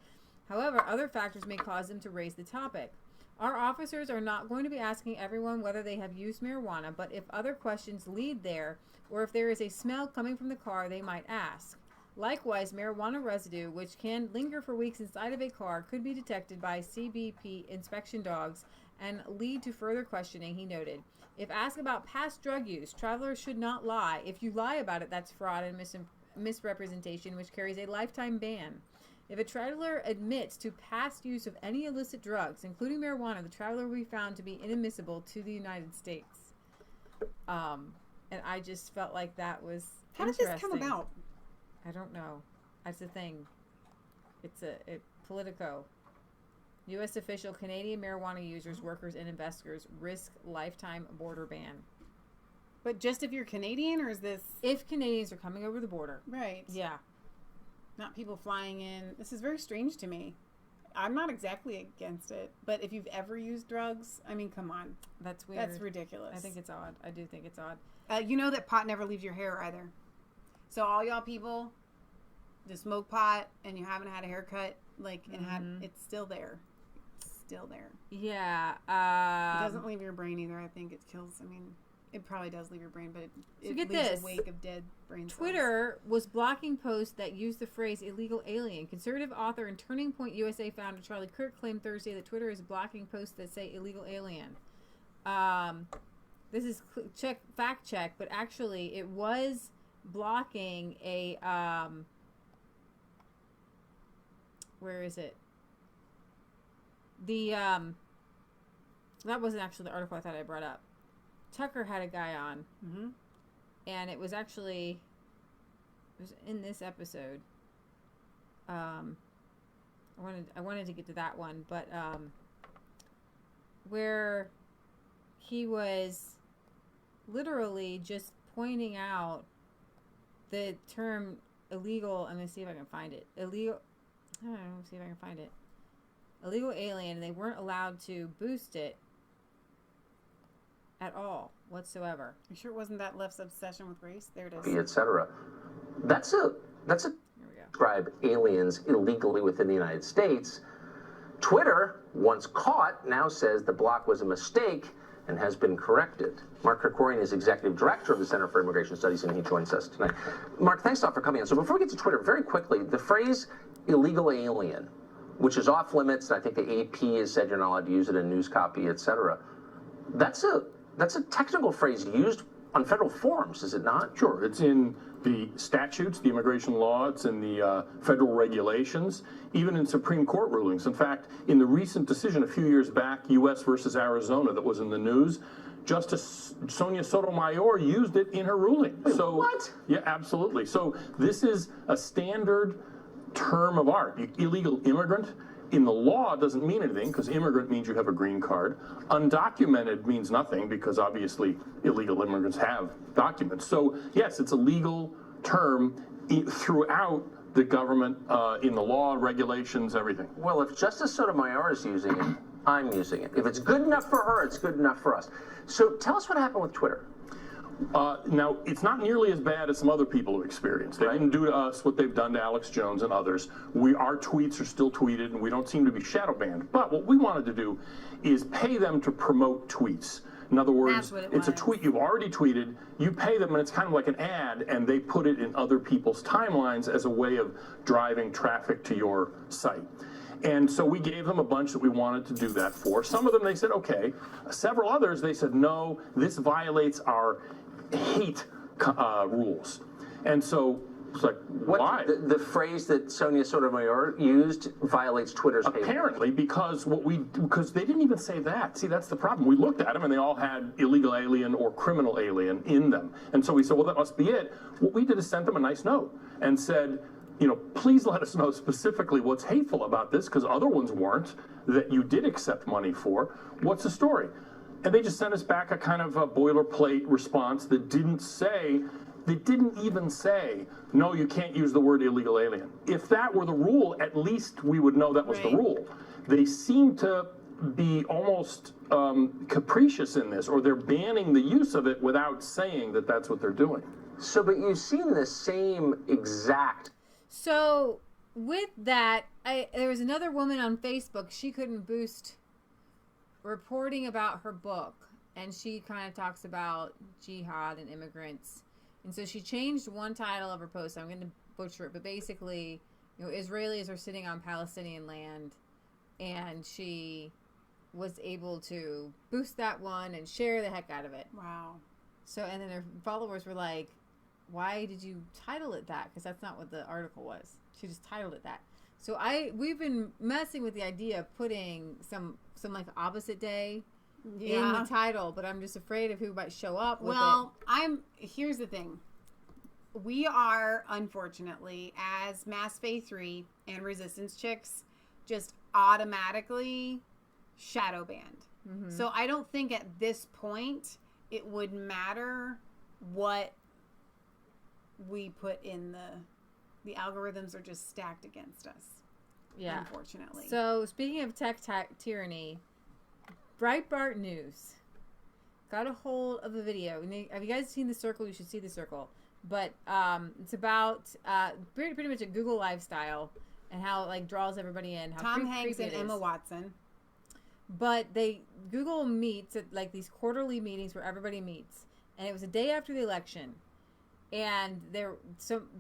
However, other factors may cause them to raise the topic. Our officers are not going to be asking everyone whether they have used marijuana, but if other questions lead there, or if there is a smell coming from the car, they might ask. Likewise, marijuana residue, which can linger for weeks inside of a car, could be detected by CBP inspection dogs and lead to further questioning, he noted. If asked about past drug use, travelers should not lie. If you lie about it, that's fraud and misrepresentation, which carries a lifetime ban. If a traveler admits to past use of any illicit drugs, including marijuana, the traveler will be found to be inadmissible to the United States. And I just felt like that was How did this come about? I don't know. That's the thing. It's Politico. U.S. official, Canadian marijuana users, workers, and investors risk lifetime border ban. But just if you're Canadian, or is this... If Canadians are coming over the border. Right. Yeah. Not people flying in. This is very strange to me. I'm not exactly against it, but if you've ever used drugs, I mean, come on. That's weird. That's ridiculous. I think it's odd. I do think it's odd. You know that pot never leaves your hair either. So all y'all people that smoke pot and you haven't had a haircut, like, and it's still there. still there. Yeah. It doesn't leave your brain either. I think it kills. I mean, it probably does leave your brain, but it get leaves this. a wake of dead brain cells. Twitter was blocking posts that used the phrase illegal alien. Conservative author and Turning Point USA founder Charlie Kirk claimed Thursday that Twitter is blocking posts that say illegal alien. This is fact check, but actually it was blocking a where is it? That wasn't actually the article I thought I brought up. Tucker had a guy on, and it was in this episode. I wanted to get to that one, but where he was literally just pointing out the term illegal. I'm gonna see if I can find it. Illegal. I don't know. See if I can find it. Illegal alien. And they weren't allowed to boost it at all whatsoever. You sure it wasn't that left's obsession with race? There it is. Etc. That's a describe aliens illegally within the United States. Twitter, once caught, now says the block was a mistake and has been corrected. Mark Krikorian is executive director of the Center for Immigration Studies, and he joins us tonight. Mark, thanks a lot for coming in. So before we get to Twitter, very quickly, the phrase illegal alien, which is off limits, and I think the AP has said you're not allowed to use it in news copy, etc. That's a technical phrase used on federal forms, is it not? Sure. It's in the statutes, the immigration law, it's in the federal regulations, even in Supreme Court rulings. In fact, in the recent decision a few years back, U.S. versus Arizona, that was in the news, Justice Sonia Sotomayor used it in her ruling. Wait, what? Yeah, absolutely. So this is a standard term of art. Illegal immigrant. In the law, it doesn't mean anything because immigrant means you have a green card. Undocumented means nothing because obviously illegal immigrants have documents. So yes, it's a legal term throughout the government, in the law, regulations, everything. Well, if Justice Sotomayor is using it, I'm using it. If it's good enough for her, it's good enough for us. So tell us what happened with Twitter. Now, it's not nearly as bad as some other people have experienced. They didn't do to us what they've done to Alex Jones and others. Our tweets are still tweeted, and we don't seem to be shadow banned. But what we wanted to do is pay them to promote tweets. In other words, it's a tweet you've already tweeted, you pay them, and it's kind of like an ad, and they put it in other people's timelines as a way of driving traffic to your site. And so we gave them a bunch that we wanted to do that for. Some of them, they said, okay. Several others, they said, no, this violates our hate rules. And so it's like, why? The phrase that Sonia Sotomayor used violates Twitter's hate. Apparently, because they didn't even say that. See, that's the problem. We looked at them, and they all had illegal alien or criminal alien in them. And so we said, well, that must be it. What we did is sent them a nice note and said, please let us know specifically what's hateful about this, because other ones weren't, that you did accept money for. What's the story? And they just sent us back a kind of a boilerplate response that didn't even say, no, you can't use the word illegal alien. If that were the rule, at least we would know that was the rule. They seem to be almost capricious in this, or they're banning the use of it without saying that that's what they're doing. So, but you've seen the same exact... So, with that, there was another woman on Facebook, she couldn't boost reporting about her book, and she kind of talks about jihad and immigrants, and so she changed one title of her post. I'm going to butcher it, but basically, Israelis are sitting on Palestinian land, and she was able to boost that one and share the heck out of it. Wow. So, and then her followers were like, why did you title it that? Because that's not what the article was. She just titled it that. So we've been messing with the idea of putting some like opposite day in the title, but I'm just afraid of who might show up with it. Here's the thing. We are, unfortunately, as Mass Fae 3 and Resistance Chicks, just automatically shadow banned. Mm-hmm. So I don't think at this point it would matter what we put in the algorithms are just stacked against us. Yeah. Unfortunately. So speaking of tech tyranny, Breitbart News got a hold of a video. Have you guys seen The Circle? You should see The Circle. But it's about pretty much a Google lifestyle and how it draws everybody in. How Tom Hanks and Emma Watson. But Google meets at like these quarterly meetings where everybody meets, and it was a day after the election, and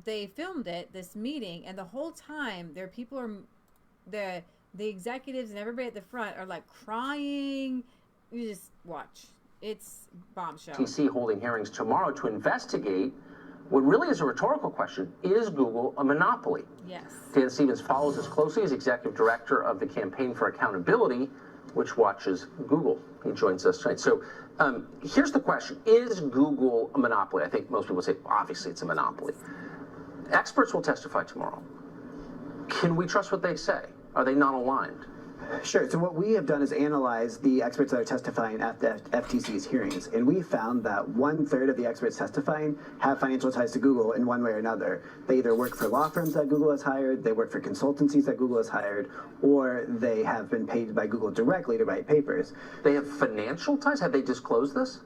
they filmed this meeting, and the whole time the executives and everybody at the front are like crying. You just watch. It's bombshell. FTC holding hearings tomorrow to investigate what really is a rhetorical question. Is Google a monopoly? Yes. Dan Stevens follows this closely as executive director of the Campaign for Accountability, which watches Google. He joins us tonight. So here's the question. Is Google a monopoly? I think most people say, obviously it's a monopoly. Experts will testify tomorrow. Can we trust what they say? Are they not aligned? Sure. So what we have done is analyze the experts that are testifying at the FTC's hearings, and we found that 1/3 of the experts testifying have financial ties to Google in one way or another. They either work for law firms that Google has hired, they work for consultancies that Google has hired, or they have been paid by Google directly to write papers. They have financial ties? Have they disclosed this?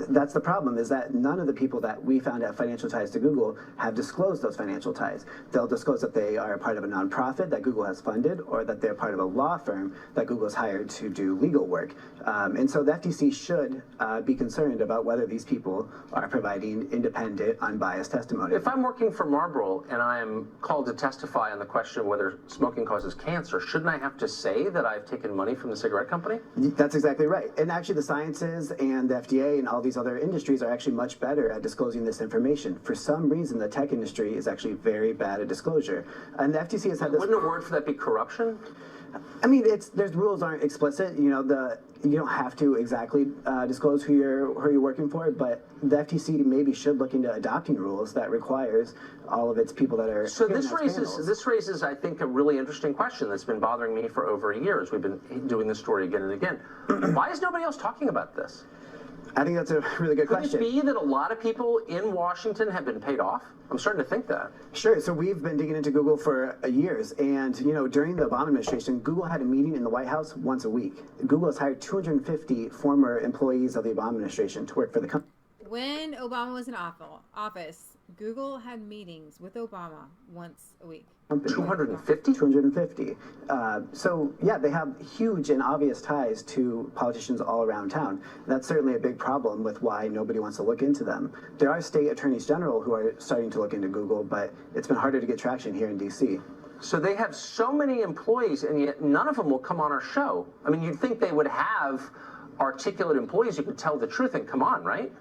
That's the problem, is that none of the people that we found have financial ties to Google have disclosed those financial ties. They'll disclose that they are part of a nonprofit that Google has funded, or that they're part of a law firm that Google has hired to do legal work. And so the FTC should be concerned about whether these people are providing independent, unbiased testimony. If I'm working for Marlboro and I am called to testify on the question of whether smoking causes cancer, shouldn't I have to say that I've taken money from the cigarette company? That's exactly right. And actually the sciences and the FDA and all these other industries are actually much better at disclosing this information. For some reason, the tech industry is actually very bad at disclosure. And the FTC has had this... Wouldn't a word for that be corruption? I mean, there's rules aren't explicit. You know, you don't have to exactly disclose who you're working for, but the FTC maybe should look into adopting rules that requires all of its people that are. So this raises, I think, a really interesting question that's been bothering me for over a year as we've been doing this story again and again. Why is nobody else talking about this? I think that's a really good question. Could it be that a lot of people in Washington have been paid off? I'm starting to think that. Sure. So we've been digging into Google for years. And, you know, during the Obama administration, Google had a meeting in the White House once a week. Google has hired 250 former employees of the Obama administration to work for the company. When Obama was in office, Google had meetings with Obama once a week. 250? 250. So, yeah, they have huge and obvious ties to politicians all around town. That's certainly a big problem with why nobody wants to look into them. There are state attorneys general who are starting to look into Google, but it's been harder to get traction here in D.C. So they have so many employees, and yet none of them will come on our show. I mean, you'd think they would have articulate employees who could tell the truth and come on, right?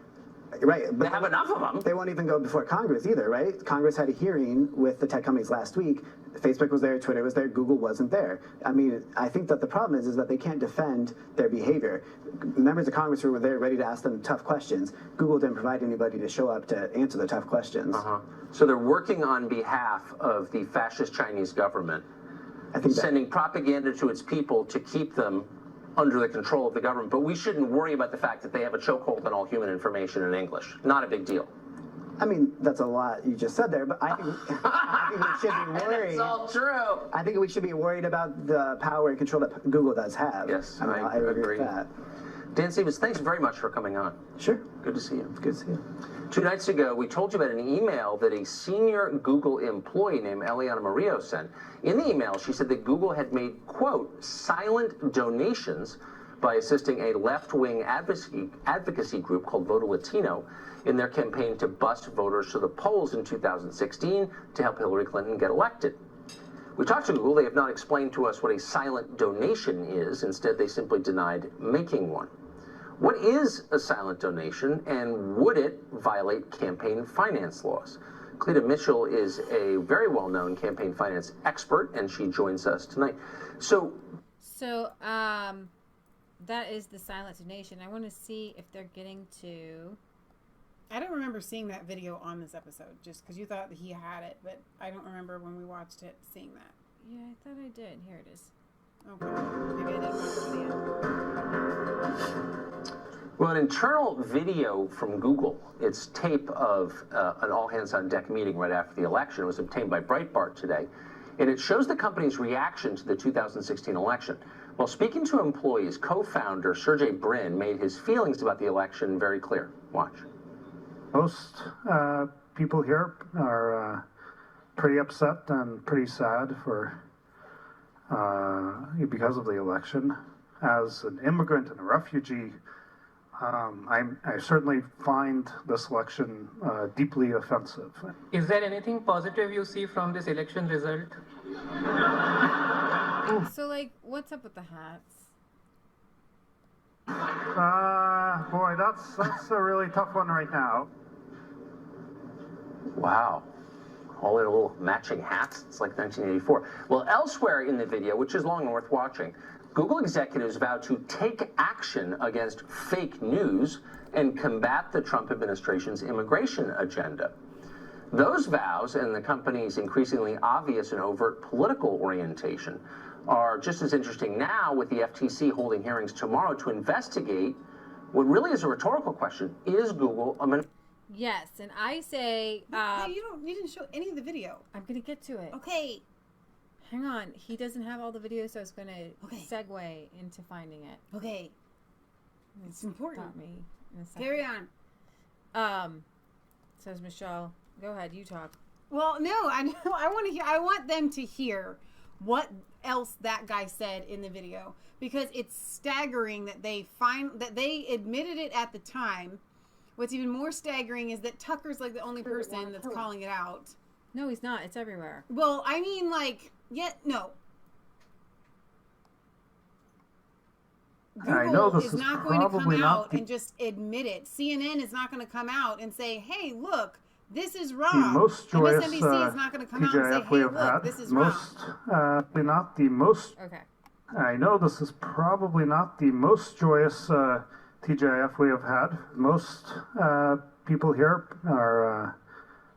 Right. But they have enough of them. They won't even go before Congress either, right? Congress had a hearing with the tech companies last week. Facebook was there, Twitter was there, Google wasn't there. I mean, I think that the problem is that they can't defend their behavior. Members of Congress were there ready to ask them tough questions. Google didn't provide anybody to show up to answer the tough questions. So they're working on behalf of the fascist Chinese government, sending propaganda to its people to keep them under the control of the government, but we shouldn't worry about the fact that they have a chokehold on all human information in English. Not a big deal. I mean, that's a lot you just said there, but I think we should be worried. It's all true. I think we should be worried about the power and control that Google does have. Yes, I agree with that. Dan Stevens, thanks very much for coming on. Sure. Good to see you. Good to see you. 2 nights ago, we told you about an email that a senior Google employee named Eliana Murillo sent. In the email, she said that Google had made, quote, silent donations by assisting a left-wing advocacy group called Voto Latino in their campaign to bust voters to the polls in 2016 to help Hillary Clinton get elected. We talked to Google. They have not explained to us what a silent donation is. Instead, they simply denied making one. What is a silent donation, and would it violate campaign finance laws? Cleta Mitchell is a very well-known campaign finance expert, and she joins us tonight. So that is the silent donation. I want to see if they're getting to... I don't remember seeing that video on this episode, just because you thought that he had it, but I don't remember when we watched it seeing that. Yeah, I thought I did. Here it is. Okay. Maybe I didn't watch the video. Well, an internal video from Google, it's tape of an all-hands-on-deck meeting right after the election. It was obtained by Breitbart today, and it shows the company's reaction to the 2016 election. While speaking to employees, co-founder Sergey Brin made his feelings about the election very clear. Watch. Most people here are pretty upset and pretty sad for because of the election. as an immigrant and a refugee, I certainly find this election deeply offensive. Is there anything positive you see from this election result? So, like, what's up with the hats? Boy, that's a really tough one right now. Wow. All in little matching hats. It's like 1984. Well, elsewhere in the video, which is long and worth watching, Google executives vow to take action against fake news and combat the Trump administration's immigration agenda. Those vows and the company's increasingly obvious and overt political orientation are just as interesting now, with the FTC holding hearings tomorrow to investigate what really is a rhetorical question. Is Google a Yes, and I say... hey, you didn't show any of the video. I'm going to get to it. Okay. Hang on. He doesn't have all the videos, so I was going to segue into finding it. Okay. It's important. Stop me in a second. Carry on. Says Michelle. Go ahead. You talk. Well, no, I know. I want them to hear what else that guy said in the video, because it's staggering that they admitted it at the time. What's even more staggering is that Tucker's like the only person that's calling it out. No, he's not. It's everywhere. Well, I mean, like, no. Google I know this is not going to come probably out and just admit it. CNN is not going to come out and say, hey, look, this is wrong. The most joyous MSNBC is not going to come out and say, TGIF we hey, have look, had. this is Most, wrong. not the most. Okay. I know this is probably not the most joyous TGIF we have had. Most people here are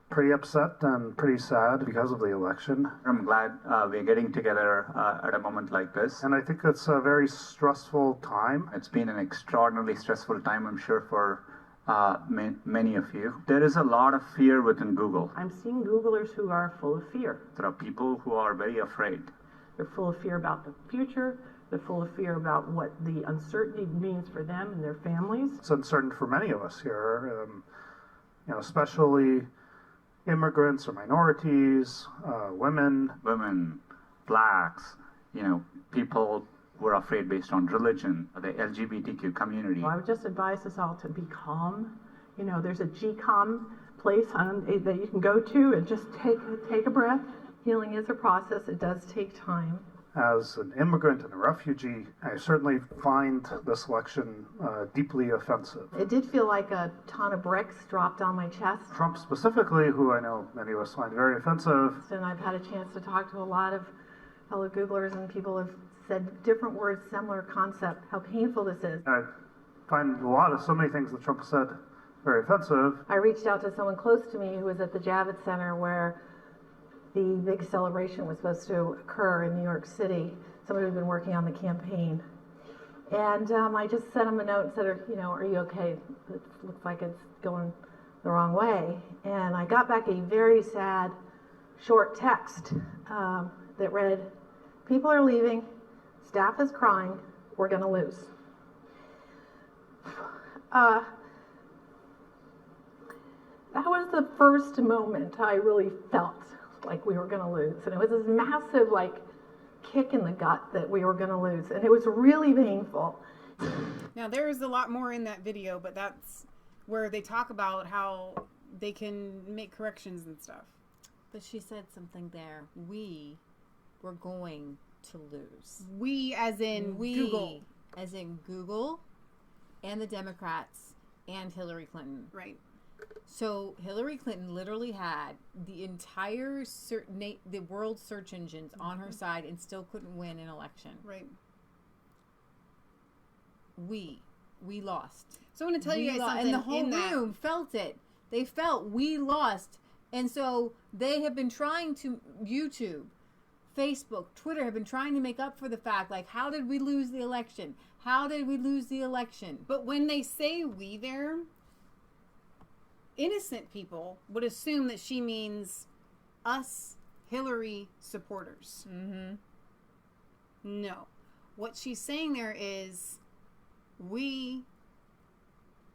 pretty upset and pretty sad because of the election. I'm glad we're getting together at a moment like this. And I think it's a very stressful time. It's been an extraordinarily stressful time, I'm sure, for many of you. There is a lot of fear within Google. I'm seeing Googlers who are full of fear. There are people who are very afraid. They're full of fear about the future. They're full of fear about what the uncertainty means for them and their families. It's uncertain for many of us here, especially immigrants or minorities, women, blacks, people who are afraid based on religion, the LGBTQ community. Well, I would just advise us all to be calm. There's a GCOM place that you can go to and just take a breath. Healing is a process. It does take time. As an immigrant and a refugee, I certainly find this election deeply offensive. It did feel like a ton of bricks dropped on my chest. Trump specifically, who I know many of us find very offensive. And I've had a chance to talk to a lot of fellow Googlers, and people have said different words, similar concept, how painful this is. I find so many things that Trump said very offensive. I reached out to someone close to me who was at the Javits Center where the big celebration was supposed to occur in New York City. Someone who'd been working on the campaign. And I just sent him a note and said, are you okay? It looks like it's going the wrong way. And I got back a very sad, short text that read, people are leaving, staff is crying, we're going to lose. That was the first moment I really felt like we were going to lose. And it was this massive, kick in the gut that we were going to lose. And it was really painful. Now, there is a lot more in that video, but that's where they talk about how they can make corrections and stuff. But she said something there. We were going to lose. We as in Google. As in Google and the Democrats and Hillary Clinton. Right. So Hillary Clinton literally had the entire the world search engines on her side and still couldn't win an election. Right. We lost. So I want to tell you guys something. And the whole room felt it. They felt we lost. And so they have been trying to, YouTube, Facebook, Twitter have been trying to make up for the fact, how did we lose the election? How did we lose the election? But when they say we there, innocent people would assume that she means us Hillary supporters. Mm-hmm. No. What she's saying there is we,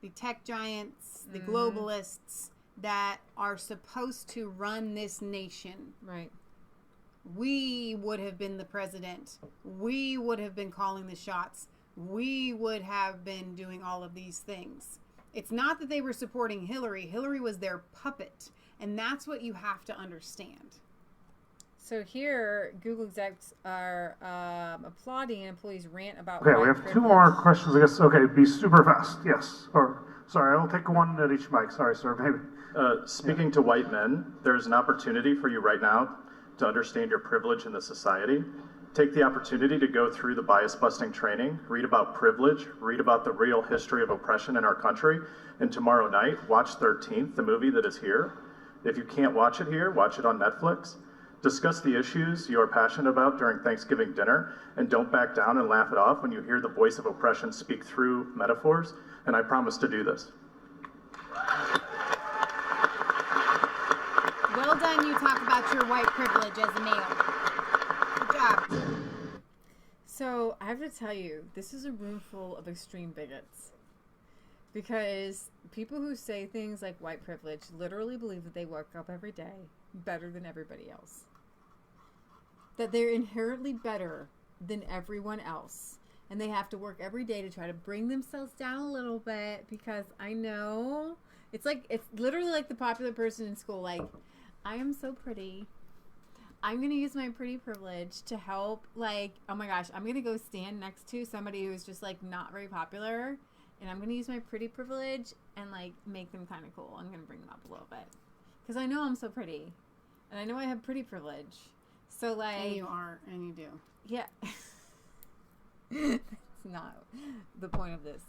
the tech giants, the globalists that are supposed to run this nation. Right. We would have been the president. We would have been calling the shots. we would have been doing all of these things. It's not that they were supporting Hillary. Hillary was their puppet. And that's what you have to understand. So here, Google execs are applauding an employee's rant about Okay, we have two more questions, I guess. Okay, be super fast. Yes. Or, sorry, I'll take one at each mic. Sorry, sir, maybe. Speaking to white men, there's an opportunity for you right now to understand your privilege in the society. Take the opportunity to go through the bias-busting training, read about privilege, read about the real history of oppression in our country, and tomorrow night, watch 13th, the movie that is here. If you can't watch it here, watch it on Netflix. Discuss the issues you are passionate about during Thanksgiving dinner, and don't back down and laugh it off when you hear the voice of oppression speak through metaphors, and I promise to do this. Well done, you talk about your white privilege as a male. Good job. So I have to tell you, this is a room full of extreme bigots. Because people who say things like white privilege literally believe that they wake up every day better than everybody else. That they're inherently better than everyone else. And they have to work every day to try to bring themselves down a little bit, because I know it's literally like the popular person in school, like, I am so pretty. I'm going to use my pretty privilege to help, like, oh my gosh, I'm going to go stand next to somebody who's just, like, not very popular, and I'm going to use my pretty privilege and, like, make them kind of cool. I'm going to bring them up a little bit. Because I know I'm so pretty. And I know I have pretty privilege. So, like... And you are, and you do. Yeah. That's not the point of this.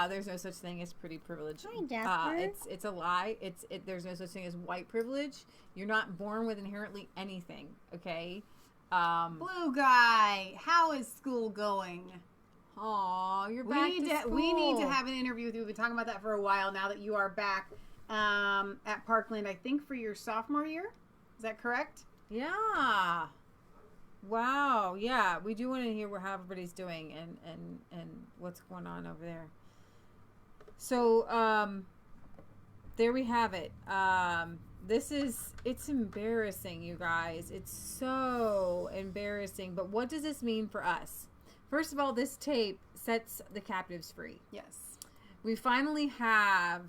There's no such thing as pretty privilege. Hi, Jasper. It's a lie. There's no such thing as white privilege. You're not born with inherently anything, okay? Blue guy, how is school going? Aw, you're back to school. We need to have an interview with you. We've been talking about that for a while now that you are back at Parkland, I think, for your sophomore year. Is that correct? Yeah. Wow. Yeah, we do want to hear how everybody's doing and what's going on over there. So, there we have it. It's embarrassing, you guys. It's so embarrassing. But what does this mean for us? First of all, this tape sets the captives free. Yes. We finally have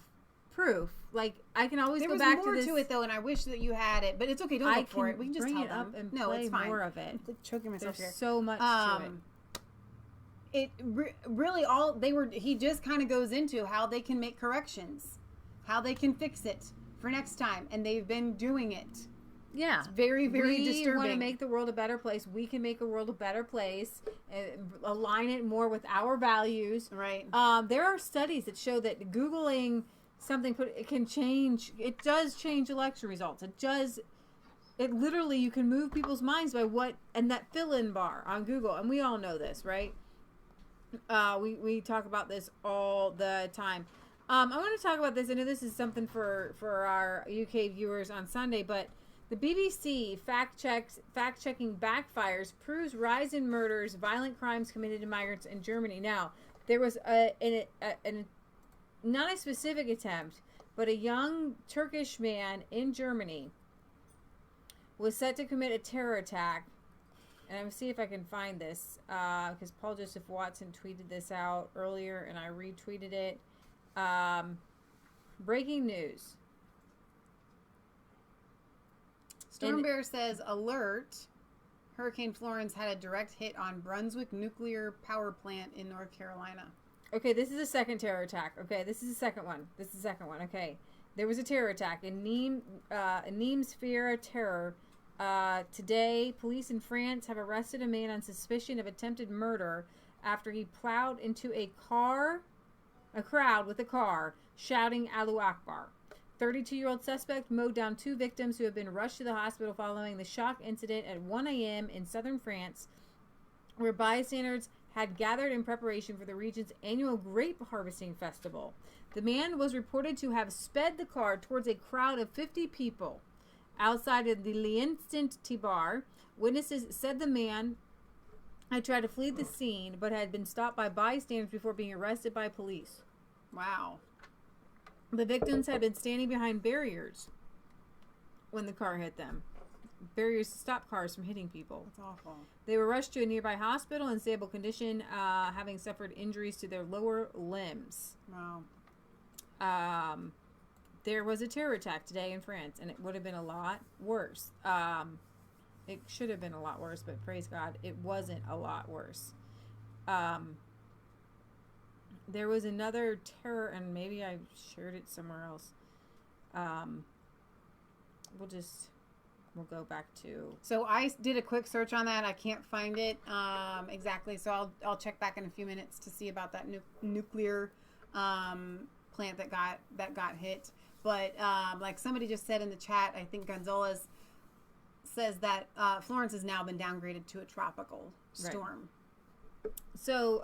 proof. Like, I can always go back to this. There was more to it, though, and I wish that you had it. But it's okay. Don't look for it. We can just bring tell it them. up and no, play it's fine. more of it. I'm choking myself There's here. so much to it. Really he just kind of goes into how they can make corrections, how they can fix it for next time, and they've been doing it. Yeah. It's very, very disturbing. We want to make the world a better place. We can make the world a better place, align it more with our values. Right. There are studies that show that Googling something it can change. It does change election results. It literally, you can move people's minds by and that fill-in bar on Google, and we all know this, right? We talk about this all the time. I want to talk about this. I know this is something for our UK viewers on Sunday, but the BBC fact-checking backfires, proves rise in murders, violent crimes committed to migrants in Germany. Now, there was not a specific attempt, but a young Turkish man in Germany was set to commit a terror attack. And I'm going to see if I can find this, because Paul Joseph Watson tweeted this out earlier, and I retweeted it. Breaking news. Storm Bear says, alert, Hurricane Florence had a direct hit on Brunswick Nuclear Power Plant in North Carolina. Okay, this is the second terror attack. Okay, this is the second one. Okay, there was a terror attack in Nîmes Fear Terror. Today, police in France have arrested a man on suspicion of attempted murder after he plowed into a crowd with a car, shouting Allahu Akbar. 32-year-old suspect mowed down two victims who have been rushed to the hospital following the shock incident at 1 a.m. in southern France, where bystanders had gathered in preparation for the region's annual grape harvesting festival. The man was reported to have sped the car towards a crowd of 50 people outside of the L'Instant bar. Witnesses said the man had tried to flee the scene, but had been stopped by bystanders before being arrested by police. Wow. The victims had been standing behind barriers when the car hit them. barriers to stop cars from hitting people. That's awful. They were rushed to a nearby hospital in stable condition, having suffered injuries to their lower limbs. Wow. There was a terror attack today in France, and it would have been a lot worse. It should have been a lot worse, but praise God, it wasn't a lot worse. There was another terror, and maybe I shared it somewhere else. We'll go back to. So I did a quick search on that. I can't find it exactly, so I'll check back in a few minutes to see about that nuclear plant that got hit. But like somebody just said in the chat, I think Gonzalez says that Florence has now been downgraded to a tropical storm. Right. So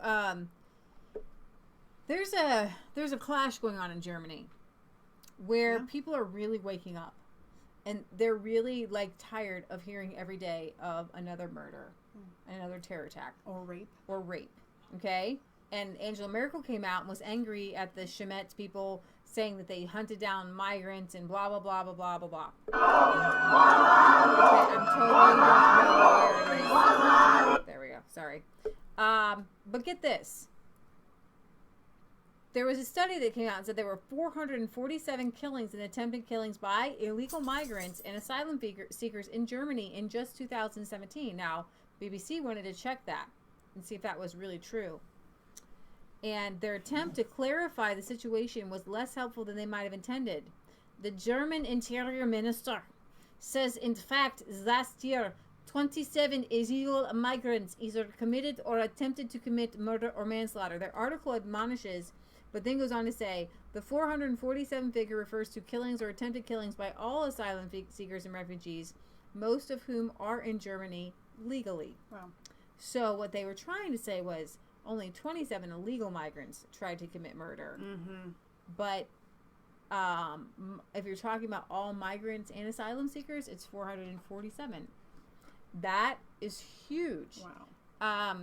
there's a clash going on in Germany where people are really waking up, and they're really like tired of hearing every day of another murder, another terror attack, or rape. Okay. And Angela Merkel came out and was angry at the Schmetz people, saying that they hunted down migrants and blah, blah, blah, blah, blah, blah, blah. Okay, I'm totally don't know where it is. There we go. Sorry. But get this. There was a study that came out and said there were 447 killings and attempted killings by illegal migrants and asylum seekers in Germany in just 2017. Now, BBC wanted to check that and see if that was really true. And their attempt to clarify the situation was less helpful than they might have intended. The German Interior Minister says, in fact, last year, 27 illegal migrants either committed or attempted to commit murder or manslaughter. Their article admonishes, but then goes on to say, the 447 figure refers to killings or attempted killings by all asylum seekers and refugees, most of whom are in Germany legally. Wow. So what they were trying to say was, only 27 illegal migrants tried to commit murder. Mm-hmm. But if you're talking about all migrants and asylum seekers, it's 447. That is huge. Wow.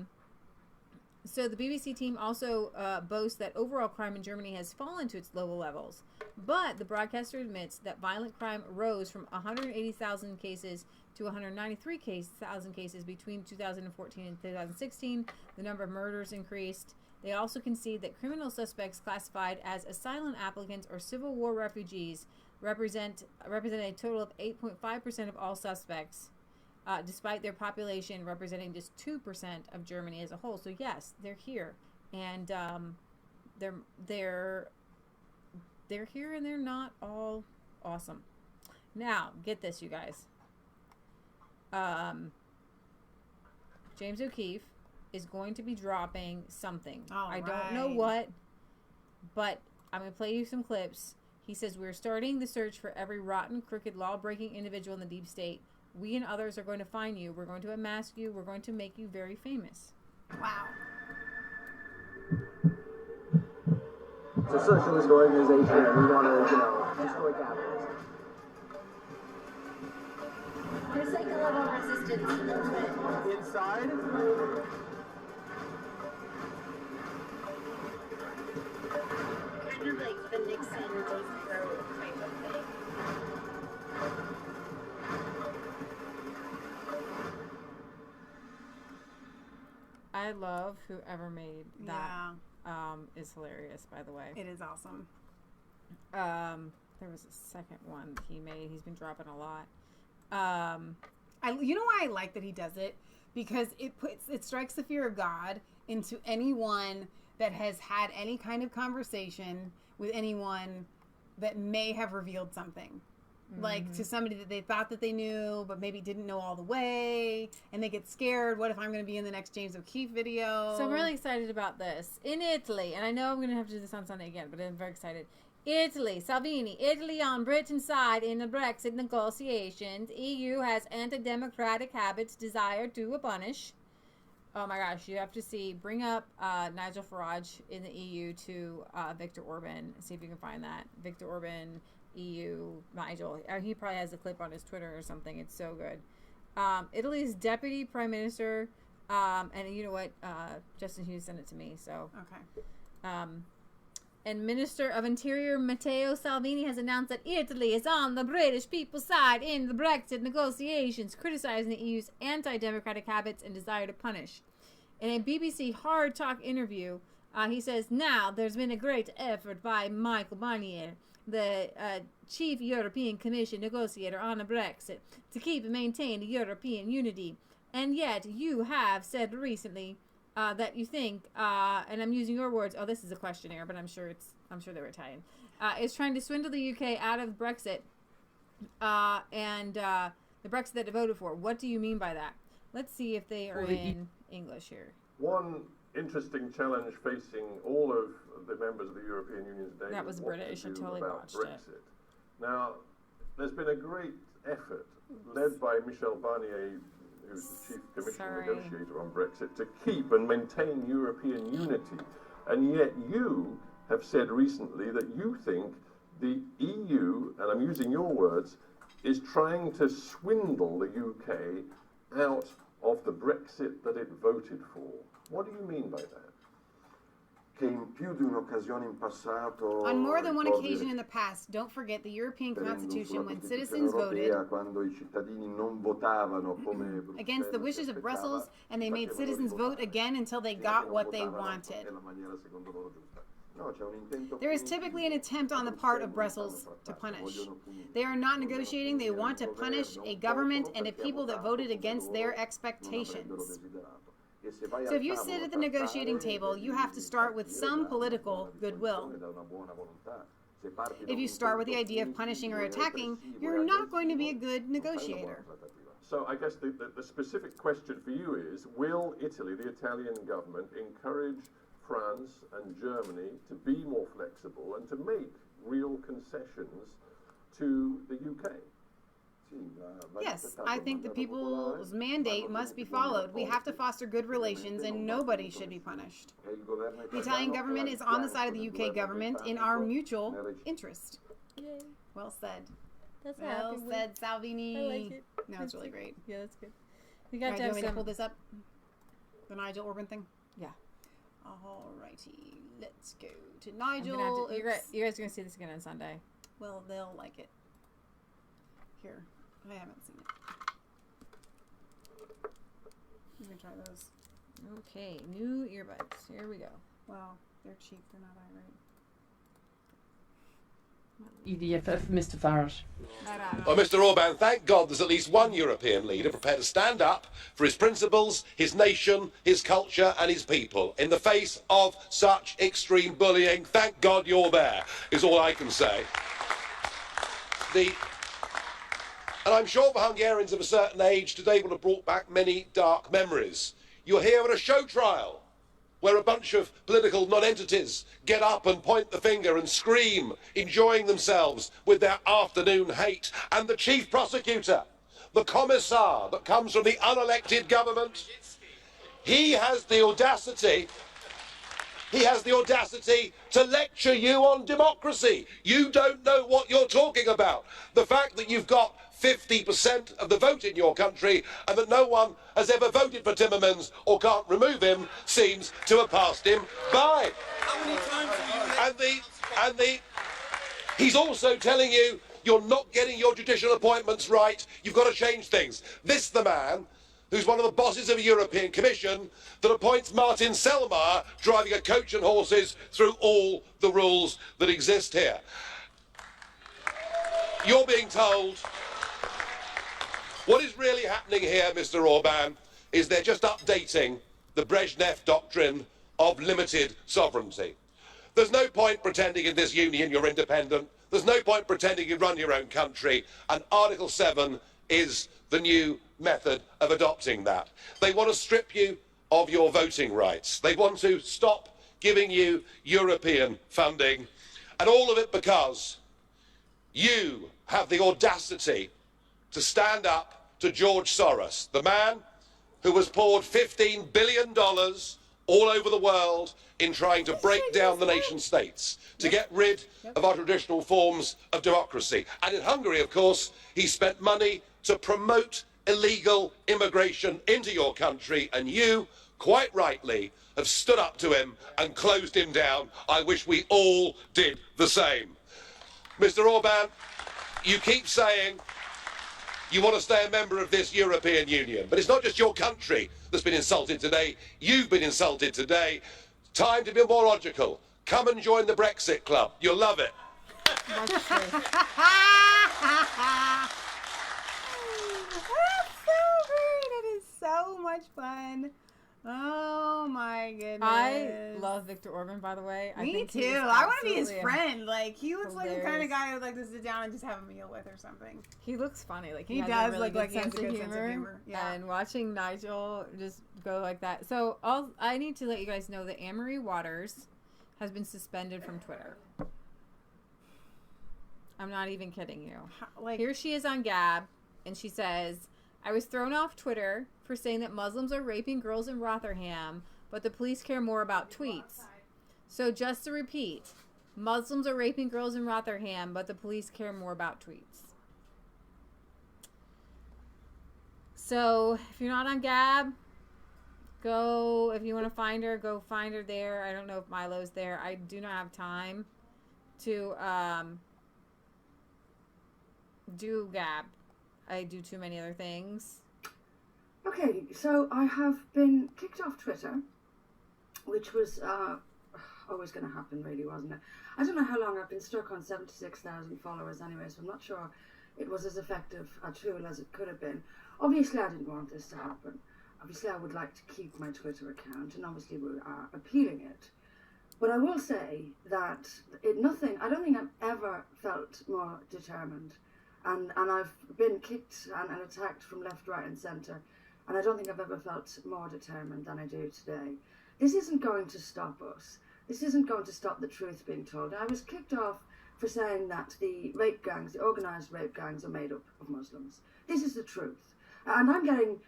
So the BBC team also boasts that overall crime in Germany has fallen to its lower levels. But the broadcaster admits that violent crime rose from 180,000 cases to 193,000 cases between 2014 and 2016. The number of murders increased. They also concede that criminal suspects classified as asylum applicants or Civil War refugees represent a total of 8.5% of all suspects, despite their population representing just 2% of Germany as a whole. So yes, they're here, and they're here, and they're not all awesome. Now, get this, you guys. James O'Keefe is going to be dropping something. I don't know what, but I'm going to play you some clips. He says, we're starting the search for every rotten, crooked, law-breaking individual in the deep state. We and others are going to find you. We're going to unmask you. We're going to make you very famous. Wow. It's a socialist organization, and we want to, destroy capitalism. There's like a little resistance to it. Inside? Kind of like the Nixon goes through type of thing. I love whoever made that. Is hilarious, by the way. It is awesome. There was a second one that he made. He's been dropping a lot. You know why I like that he does it? Because it strikes the fear of God into anyone that has had any kind of conversation with anyone that may have revealed something. Like to somebody that they thought that they knew, but maybe didn't know all the way, and they get scared. What if I'm going to be in the next James O'Keefe video? So I'm really excited about this. In Italy, and I know I'm going to have to do this on Sunday again, but I'm very excited. Italy, Salvini, Italy on Britain's side in the Brexit negotiations. EU has anti-democratic habits desired to punish. Oh my gosh, you have to see. Bring up Nigel Farage in the EU to Viktor Orban. See if you can find that. Viktor Orban, EU, Nigel. He probably has a clip on his Twitter or something. It's so good. Italy's deputy prime minister, and you know what? Justin Hughes sent it to me. So okay. And Minister of Interior Matteo Salvini has announced that Italy is on the British people's side in the Brexit negotiations, criticizing the EU's anti-democratic habits and desire to punish. In a BBC Hard Talk interview, he says, now there's been a great effort by Michael Barnier, the chief European Commission negotiator on the Brexit, to keep and maintain European unity. And yet you have said recently that you think, and I'm using your words. Oh, this is a questionnaire, but I'm sure they were Italian. Is trying to swindle the UK out of Brexit, and the Brexit that they voted for. What do you mean by that? Let's see if they are in English here. One interesting challenge facing all of the members of the European Union today. That was British. I totally botched it. Now, there's been a great effort led by Michel Barnier, who's the chief commission negotiator on Brexit, to keep and maintain European unity. And yet you have said recently that you think the EU, and I'm using your words, is trying to swindle the UK out of the Brexit that it voted for. What do you mean by that? On more than one occasion in the past, don't forget the European Constitution when citizens voted against the wishes of Brussels, and they made citizens vote again until they got what they wanted. There is typically an attempt on the part of Brussels to punish. They are not negotiating, they want to punish a government and a people that voted against their expectations. So if you sit at the negotiating table, you have to start with some political goodwill. If you start with the idea of punishing or attacking, you're not going to be a good negotiator. So I guess the specific question for you is, will Italy, the Italian government, encourage France and Germany to be more flexible and to make real concessions to the UK? Yes, I think the people's mandate must be followed. We have to foster good relations and nobody should be punished. The Italian government is on the side of the UK government in our mutual interest. Yay. Well said. That's well said, Salvini. I like it. No, it's really great. Yeah, that's good. We got to have have some... pull this up? The Nigel Orban thing? Yeah. Alrighty, let's go to Nigel. You guys are going to see this again on Sunday. Well, they'll like it. Here, I haven't seen it. You can try those. Okay, new earbuds. Here we go. Well, they're cheap. They're not irate. EDFF, Mr. Farage. Well, Mr. Orban, thank God there's at least one European leader prepared to stand up for his principles, his nation, his culture and his people in the face of such extreme bullying. Thank God you're there, is all I can say. And I'm sure for Hungarians of a certain age, today will have brought back many dark memories. You're here at a show trial, where a bunch of political non-entities get up and point the finger and scream, enjoying themselves with their afternoon hate. And the chief prosecutor, the commissar that comes from the unelected government, he has the audacity to lecture you on democracy. You don't know what you're talking about. The fact that you've got 50% of the vote in your country and that no one has ever voted for Timmermans or can't remove him seems to have passed him by. How many times have you he's also telling you you're not getting your judicial appointments right, you've got to change things. This the man who's one of the bosses of a European Commission that appoints Martin Selmayr driving a coach and horses through all the rules that exist here. You're being told what is really happening here, Mr. Orban, is they're just updating the Brezhnev doctrine of limited sovereignty. There's no point pretending in this union you're independent. There's no point pretending you run your own country. And Article 7 is the new method of adopting that. They want to strip you of your voting rights. They want to stop giving you European funding. And all of it because you have the audacity to stand up to George Soros, the man who has poured $15 billion all over the world in trying to break down the nation states, to get rid of our traditional forms of democracy. And in Hungary, of course, he spent money to promote illegal immigration into your country, and you, quite rightly, have stood up to him and closed him down. I wish we all did the same. Mr. Orban, you keep saying you want to stay a member of this European Union, but it's not just your country that's been insulted today. You've been insulted today. Time to be more logical. Come and join the Brexit Club. You'll love it. That's so great. It is so much fun. Oh my goodness. I love Viktor Orban, by the way. Me too. I want to be his friend. Like, he looks like the kind of guy I would like to sit down and just have a meal with or something. He looks funny. Like he has does a really look good like he has sense a of good sense of humor. Yeah. And watching Nigel just go like that. So I need to let you guys know that Anne-Marie Waters has been suspended from Twitter. I'm not even kidding you. Here she is on Gab, and she says, I was thrown off Twitter for saying that Muslims are raping girls in Rotherham, but the police care more about tweets. So just to repeat, Muslims are raping girls in Rotherham, but the police care more about tweets. So if you're not on Gab, go, if you want to find her, go find her there. I don't know if Milo's there. I do not have time to do Gab. I do too many other things. Okay, so I have been kicked off Twitter, which was always going to happen, really, wasn't it? I don't know how long I've been stuck on 76,000 followers anyway, so I'm not sure it was as effective a tool as it could have been. Obviously, I didn't want this to happen. Obviously, I would like to keep my Twitter account, and obviously we are appealing it. But I will say that I don't think I've ever felt more determined. And I've been kicked and attacked from left, right and centre. And I don't think I've ever felt more determined than I do today. This isn't going to stop us. This isn't going to stop the truth being told. I was kicked off for saying that the rape gangs, the organised rape gangs, are made up of Muslims. This is the truth. And I'm getting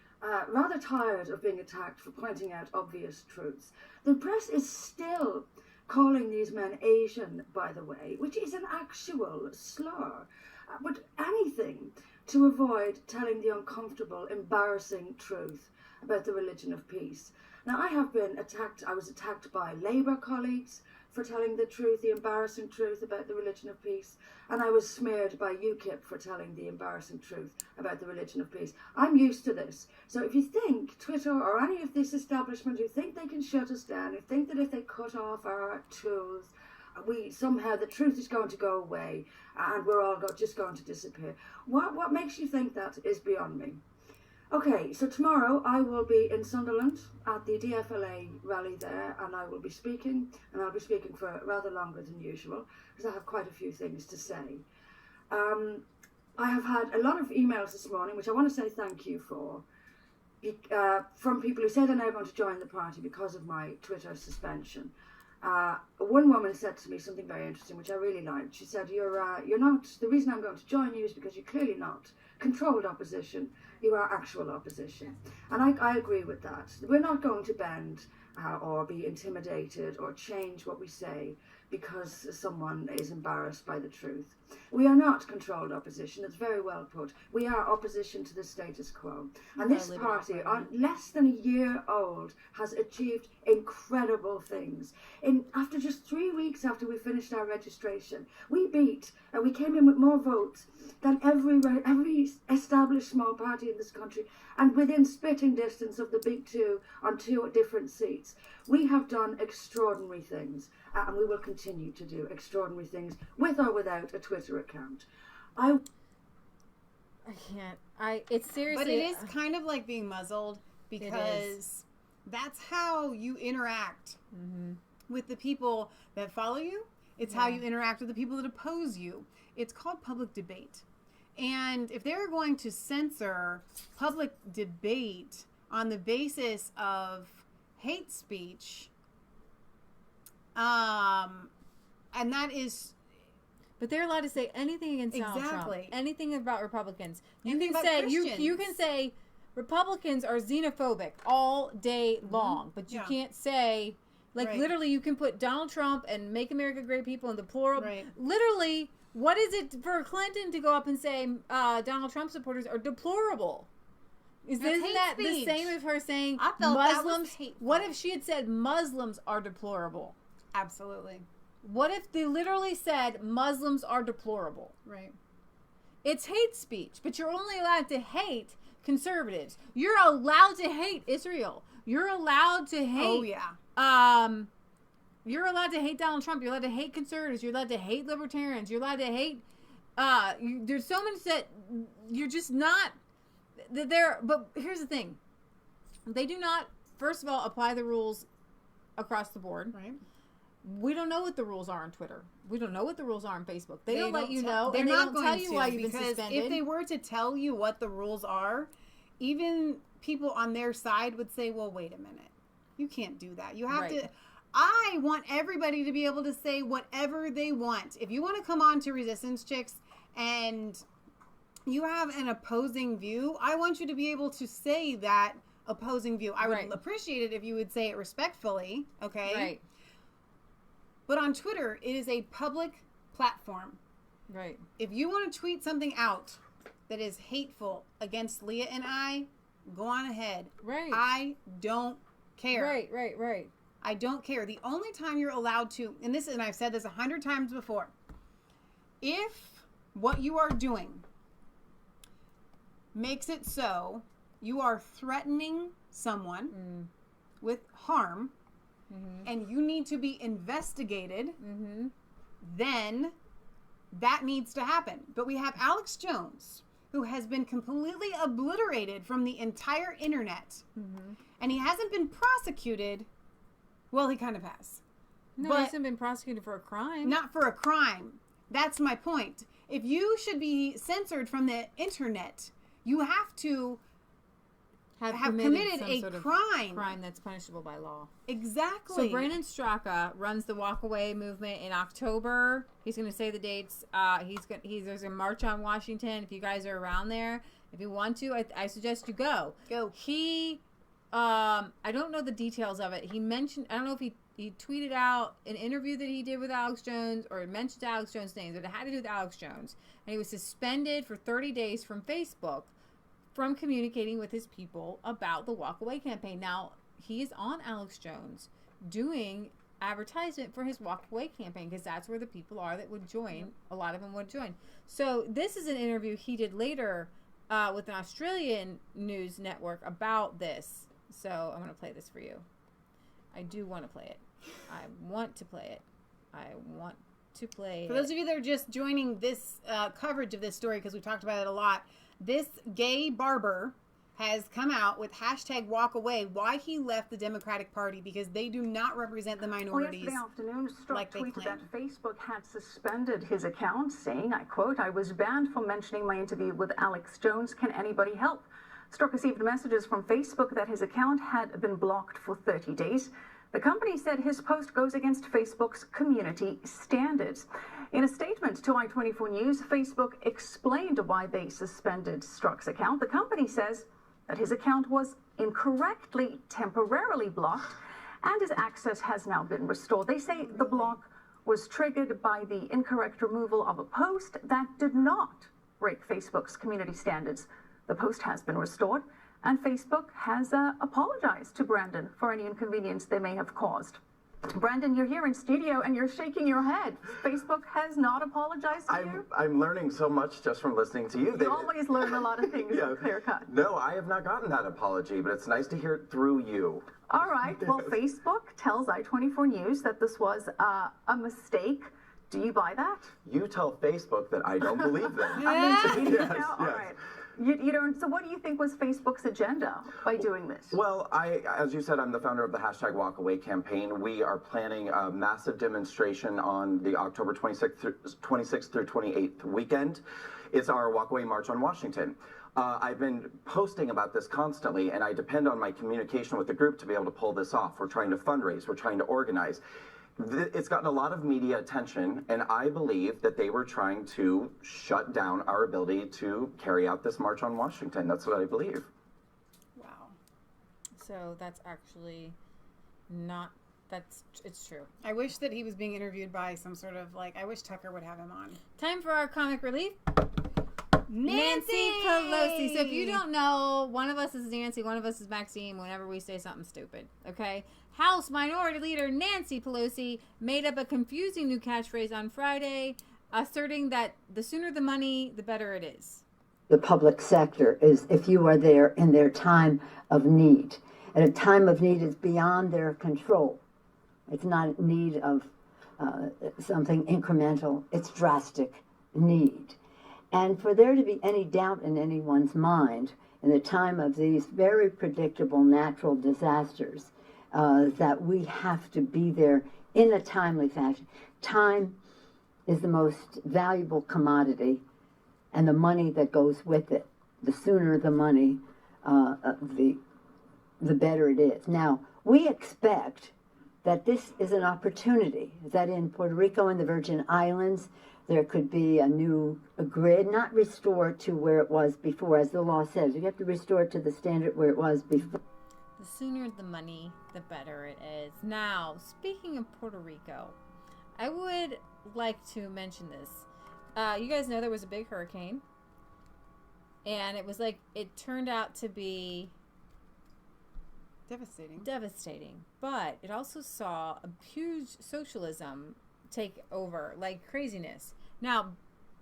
rather tired of being attacked for pointing out obvious truths. The press is still calling these men Asian, by the way, which is an actual slur. But anything to avoid telling the uncomfortable, embarrassing truth about the religion of peace. Now, I have been attacked. I was attacked by Labour colleagues for telling the truth, the embarrassing truth about the religion of peace. And I was smeared by UKIP for telling the embarrassing truth about the religion of peace. I'm used to this. So if you think Twitter or any of this establishment who think they can shut us down, who think that if they cut off our tools, somehow the truth is going to go away and we're all just going to disappear. What makes you think that is beyond me. Okay, so tomorrow I will be in Sunderland at the DFLA rally there, and I will be speaking, and I'll be speaking for rather longer than usual because I have quite a few things to say. I have had a lot of emails this morning, which I want to say thank you for, from people who say they're now going to join the party because of my Twitter suspension. One woman said to me something very interesting, which I really liked. She said, you're not, the reason I'm going to join you is because you're clearly not controlled opposition, you are actual opposition. And I agree with that. We're not going to bend or be intimidated or change what we say because someone is embarrassed by the truth. We are not controlled opposition. It's very well put. We are opposition to the status quo. And this party, less than a year old, has achieved incredible things. After just 3 weeks after we finished our registration, we came in with more votes than every established small party in this country, and within spitting distance of the big two on 2 different seats. We have done extraordinary things, and we will continue to do extraordinary things with or without a Twitter account. I can't. It's seriously. But it is kind of like being muzzled because that's how you interact with the people that follow you. It's how you interact with the people that oppose you. It's called public debate. And if they're going to censor public debate on the basis of hate speech, and that is... But they're allowed to say anything against Donald Trump. Anything about Republicans. You can say Republicans are xenophobic all day long, but you can't say, literally, you can put Donald Trump and Make America Great People and deplorable. Literally, what is it for Clinton to go up and say Donald Trump supporters are deplorable? Isn't that the same as her saying I felt Muslims? that was hateful. What if she had said Muslims are deplorable? Absolutely. What if they literally said Muslims are deplorable? Right. It's hate speech, but you're only allowed to hate conservatives. You're allowed to hate Israel. You're allowed to hate. Oh yeah. You're allowed to hate Donald Trump. You're allowed to hate conservatives. You're allowed to hate libertarians. You're allowed to hate. There's so many that you're just not. But here's the thing. They do not, first of all, apply the rules across the board. Right. We don't know what the rules are on Twitter. We don't know what the rules are on Facebook. They don't let you know. They're and they not don't tell you why you've been suspended. If they were to tell you what the rules are, even people on their side would say, well, wait a minute. You can't do that. You have to. I want everybody to be able to say whatever they want. If you want to come on to Resistance Chicks and you have an opposing view, I want you to be able to say that opposing view. I would appreciate it if you would say it respectfully, okay? Right. But on Twitter, it is a public platform. Right. If you want to tweet something out that is hateful against Leah and I, go on ahead. Right. I don't care. Right. I don't care. The only time you're allowed to, and I've said this 100 times before, if what you are doing makes it so you are threatening someone with harm, and you need to be investigated, then that needs to happen. But we have Alex Jones, who has been completely obliterated from the entire internet, and he hasn't been prosecuted. Well, he kind of has. No, he hasn't been prosecuted for a crime. Not for a crime. That's my point. If you should be censored from the internet, you have to have committed a crime that's punishable by law. Exactly. So Brandon Straka runs the Walkaway movement in October. He's going to say the dates. There's a march on Washington. If you guys are around there, if you want to, I suggest you go. Go. I don't know the details of it. He mentioned, I don't know if he tweeted out an interview that he did with Alex Jones or mentioned Alex Jones' names, but it had to do with Alex Jones. And he was suspended for 30 days from Facebook from communicating with his people about the Walkaway campaign. Now, he is on Alex Jones doing advertisement for his Walkaway campaign because that's where the people are that would join. A lot of them would join. So this is an interview he did later with an Australian news network about this. So I'm going to play this for you. I do want to play it. I want to play it. For those of you that are just joining this coverage of this story, because we've talked about it a lot, this gay barber has come out with #WalkAway why he left the Democratic Party, because they do not represent the minorities. Yesterday afternoon, Strzok like they tweeted claim. that Facebook had suspended his account, saying, I quote, "I was banned from mentioning my interview with Alex Jones. Can anybody help?" Strzok received messages from Facebook that his account had been blocked for 30 days. The company said his post goes against Facebook's community standards. In a statement to i24 News, Facebook explained why they suspended Strzok's account. The company says that his account was incorrectly temporarily blocked and his access has now been restored. They say the block was triggered by the incorrect removal of a post that did not break Facebook's community standards. The post has been restored, and Facebook has apologized to Brandon for any inconvenience they may have caused. Brandon, you're here in studio and you're shaking your head. Facebook has not apologized to you? I'm learning so much just from listening to you. You always learn a lot of things clear cut. No, I have not gotten that apology, but it's nice to hear it through you. All right. Well, Facebook tells i24 News that this was a mistake. Do you buy that? You tell Facebook that I don't believe them. Yes. All right. You don't. So what do you think was Facebook's agenda by doing this? Well, as you said, I'm the founder of the #WalkAway campaign. We are planning a massive demonstration on the October 26th through 28th weekend. It's our Walkaway March on Washington. I've been posting about this constantly, and I depend on my communication with the group to be able to pull this off. We're trying to fundraise. We're trying to organize. It's gotten a lot of media attention, and I believe that they were trying to shut down our ability to carry out this March on Washington. That's what I believe. Wow. So that's actually not, it's true. I wish that he was being interviewed by some sort of, I wish Tucker would have him on. Time for our comic relief. Nancy Pelosi. So if you don't know, one of us is Nancy, one of us is Maxine whenever we say something stupid, okay? House Minority Leader Nancy Pelosi made up a confusing new catchphrase on Friday, asserting that the sooner the money, the better it is. The public sector is if you are there in their time of need. And a time of need is beyond their control. It's not need of something incremental. It's drastic need. And for there to be any doubt in anyone's mind in the time of these very predictable natural disasters, that we have to be there in a timely fashion. Time is the most valuable commodity, and the money that goes with it. The sooner the money, the better it is. Now, we expect that this is an opportunity, that in Puerto Rico and the Virgin Islands, there could be a new grid, not restored to where it was before, as the law says. You have to restore it to the standard where it was before. The sooner the money, the better it is. Now, speaking of Puerto Rico, I would like to mention this. You guys know there was a big hurricane, and it turned out to be devastating, but it also saw a huge socialism take over, like craziness. Now,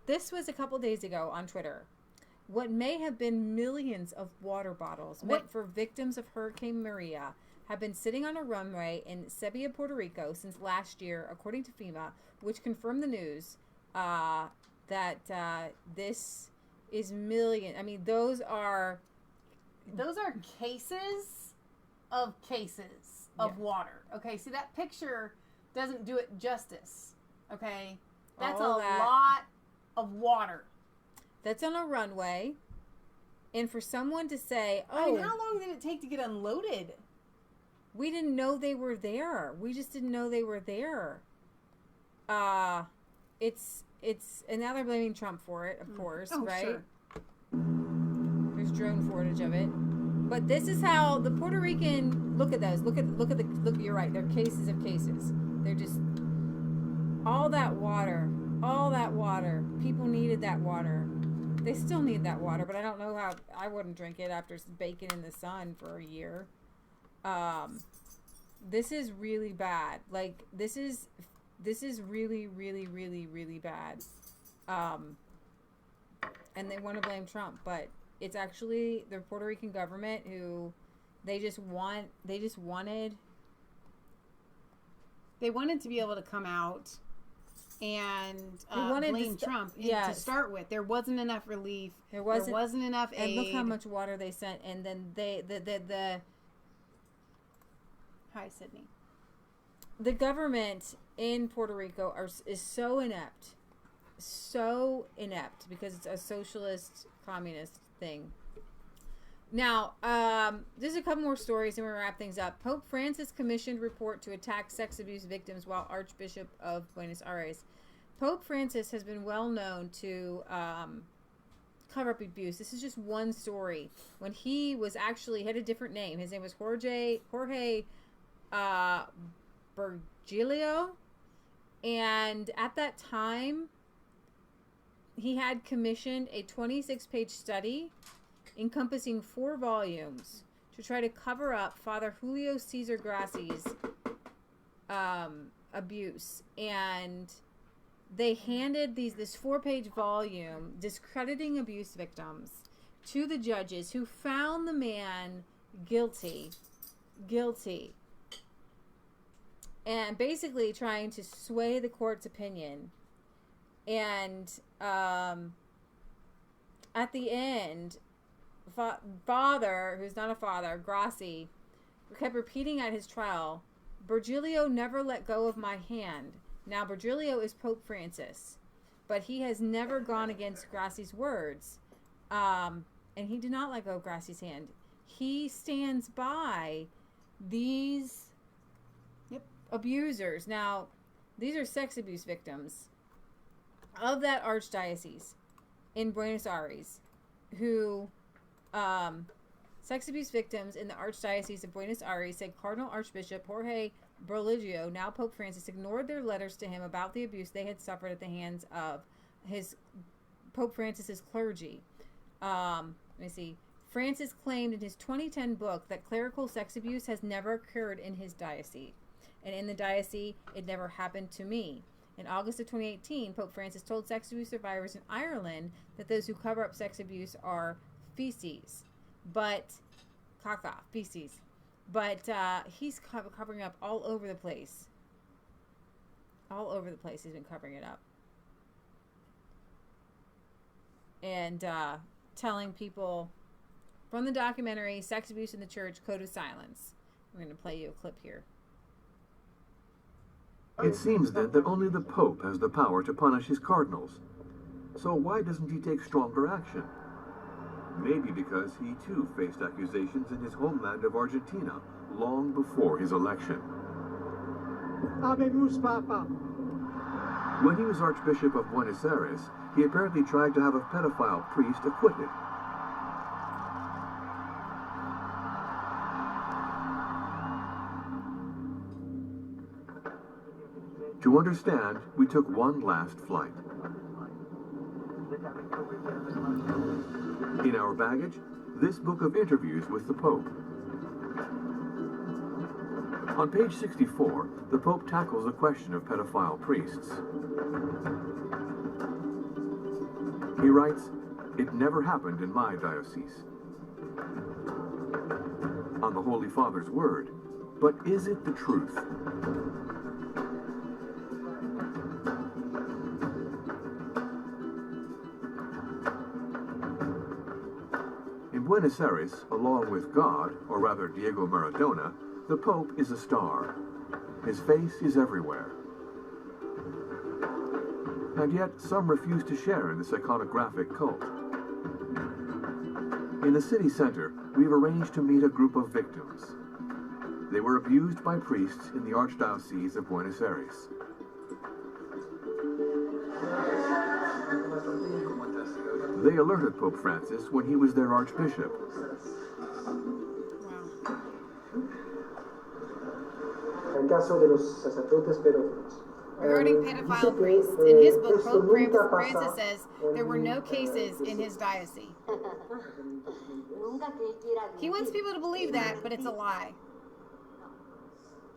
this was a couple days ago on Twitter. What may have been millions of water bottles meant for victims of Hurricane Maria have been sitting on a runway in Sebia, Puerto Rico since last year, according to FEMA, which confirmed the news that this is million. I mean, those are cases of water. Okay, see, that picture doesn't do it justice. Okay, that's lot of water. That's on a runway, and for someone to say, I mean, how long did it take to get unloaded? We didn't know they were there. We just didn't know they were there. It's and now they're blaming Trump for it, of course, right? Sure. There's drone footage of it. But this is how the Puerto Rican look at those. Look, you're right. They're cases of cases. They're just all that water. People needed that water. They still need that water, but I don't know how. I wouldn't drink it after baking in the sun for a year. This is really bad. Like this is really, really, really, really bad. And they want to blame Trump, but it's actually the Puerto Rican government who they wanted to be able to come out and blame Trump to start with. There wasn't enough relief. There wasn't enough aid. And look how much water they sent. And then Hi, Sydney. The government in Puerto Rico is so inept because it's a socialist communist thing. Now, there's a couple more stories and we'll wrap things up. Pope Francis commissioned report to attack sex abuse victims while Archbishop of Buenos Aires. Pope Francis has been well known to cover up abuse. This is just one story. When he had a different name. His name was Jorge Bergoglio, and at that time he had commissioned a 26-page study encompassing 4 volumes to try to cover up Father Julio Cesar Grassi's abuse, and they handed this 4-page volume discrediting abuse victims to the judges, who found the man guilty, and basically trying to sway the court's opinion. And at the end, Father, who's not a father, Grassi, kept repeating at his trial, Bergoglio never let go of my hand. Now, Bergoglio is Pope Francis, but he has never gone against Grassi's words. And he did not let go of Grassi's hand. He stands by these abusers. Now, these are sex abuse victims of that archdiocese in Buenos Aires, who sex abuse victims in the Archdiocese of Buenos Aires said Cardinal Archbishop Jorge Bergoglio, now Pope Francis, ignored their letters to him about the abuse they had suffered at the hands of his Pope Francis's clergy. Let me see. Francis claimed in his 2010 book that clerical sex abuse has never occurred in his diocese. And in the diocese, it never happened to me. In August of 2018, Pope Francis told sex abuse survivors in Ireland that those who cover up sex abuse are feces. But, feces. But he's covering up all over the place. All over the place he's been covering it up. And telling people from the documentary Sex Abuse in the Church, Code of Silence. I'm going to play you a clip here. It seems then that only the Pope has the power to punish his cardinals. So why doesn't he take stronger action? Maybe because he too faced accusations in his homeland of Argentina long before his election. Habemus Papa. When he was Archbishop of Buenos Aires, he apparently tried to have a pedophile priest acquitted. To understand, we took one last flight. In our baggage, this book of interviews with the Pope. On page 64, the Pope tackles the question of pedophile priests. He writes, "It never happened in my diocese." On the Holy Father's word, but is it the truth? In Buenos Aires, along with God, or rather Diego Maradona, the Pope is a star. His face is everywhere. And yet, some refuse to share in this iconographic cult. In the city center, we've arranged to meet a group of victims. They were abused by priests in the Archdiocese of Buenos Aires. They alerted Pope Francis when he was their Archbishop. Regarding pedophile priests, in his book, Pope Francis says there were no cases in his diocese. He wants people to believe that, but it's a lie.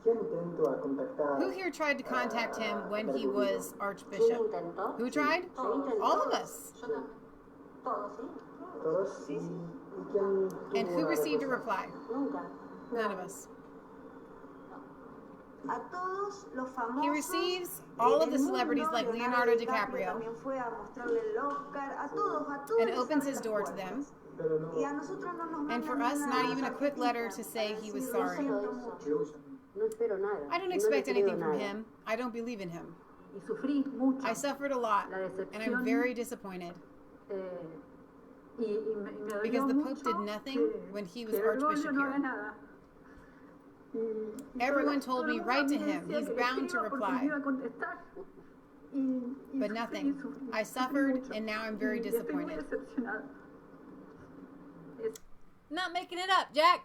Who here tried to contact him when he was Archbishop? Who tried? All of us. And who received a reply? None of us. He receives all of the celebrities like Leonardo DiCaprio and opens his door to them. And for us, not even a quick letter to say he was sorry. I don't expect anything from him. I don't believe in him. I suffered a lot, and I'm very disappointed. Because the Pope did nothing when he was Archbishop here. Everyone told me, write to him. He's bound to reply. But nothing. I suffered, and now I'm very disappointed. Not making it up, Jack.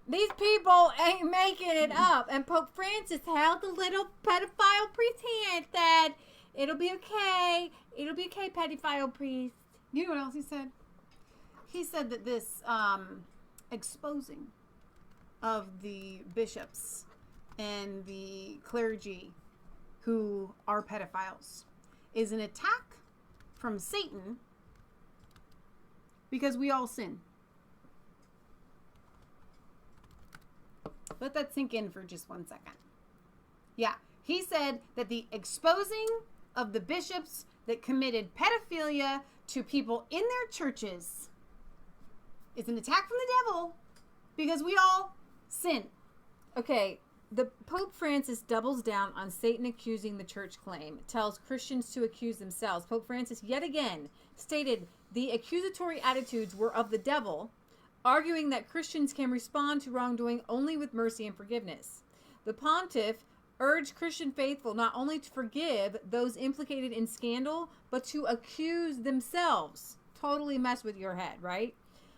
These people ain't making it up. And Pope Francis held the little pedophile priest hand, said, "It'll be okay. It'll be okay, pedophile priest." You know what else he said? He said that this exposing of the bishops and the clergy who are pedophiles is an attack from Satan because we all sin. Let that sink in for just 1 second. Yeah, he said that the exposing of the bishops that committed pedophilia to people in their churches is an attack from the devil because we all sin. Okay, the Pope Francis doubles down on Satan accusing the church claim, tells Christians to accuse themselves. Pope Francis yet again stated the accusatory attitudes were of the devil, arguing that Christians can respond to wrongdoing only with mercy and forgiveness. The pontiff urged Christian faithful not only to forgive those implicated in scandal, but to accuse themselves. Totally mess with your head, right?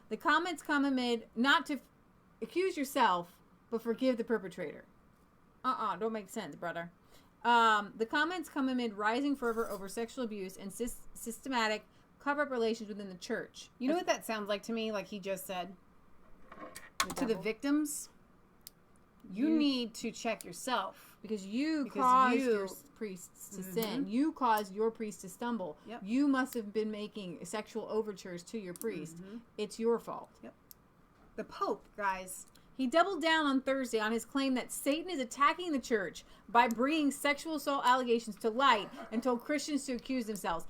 The comments come amid not to accuse yourself, but forgive the perpetrator. Don't make sense, brother. The comments come amid rising fervor over sexual abuse and systematic cover-up relations within the church. You know what that sounds like to me? Like he just said to the victims, you need to check yourself. Because you caused your priests to sin. You caused your priest to stumble. Yep. You must have been making sexual overtures to your priest. It's your fault. Yep. The Pope, guys. He doubled down on Thursday on his claim that Satan is attacking the church by bringing sexual assault allegations to light and told Christians to accuse themselves.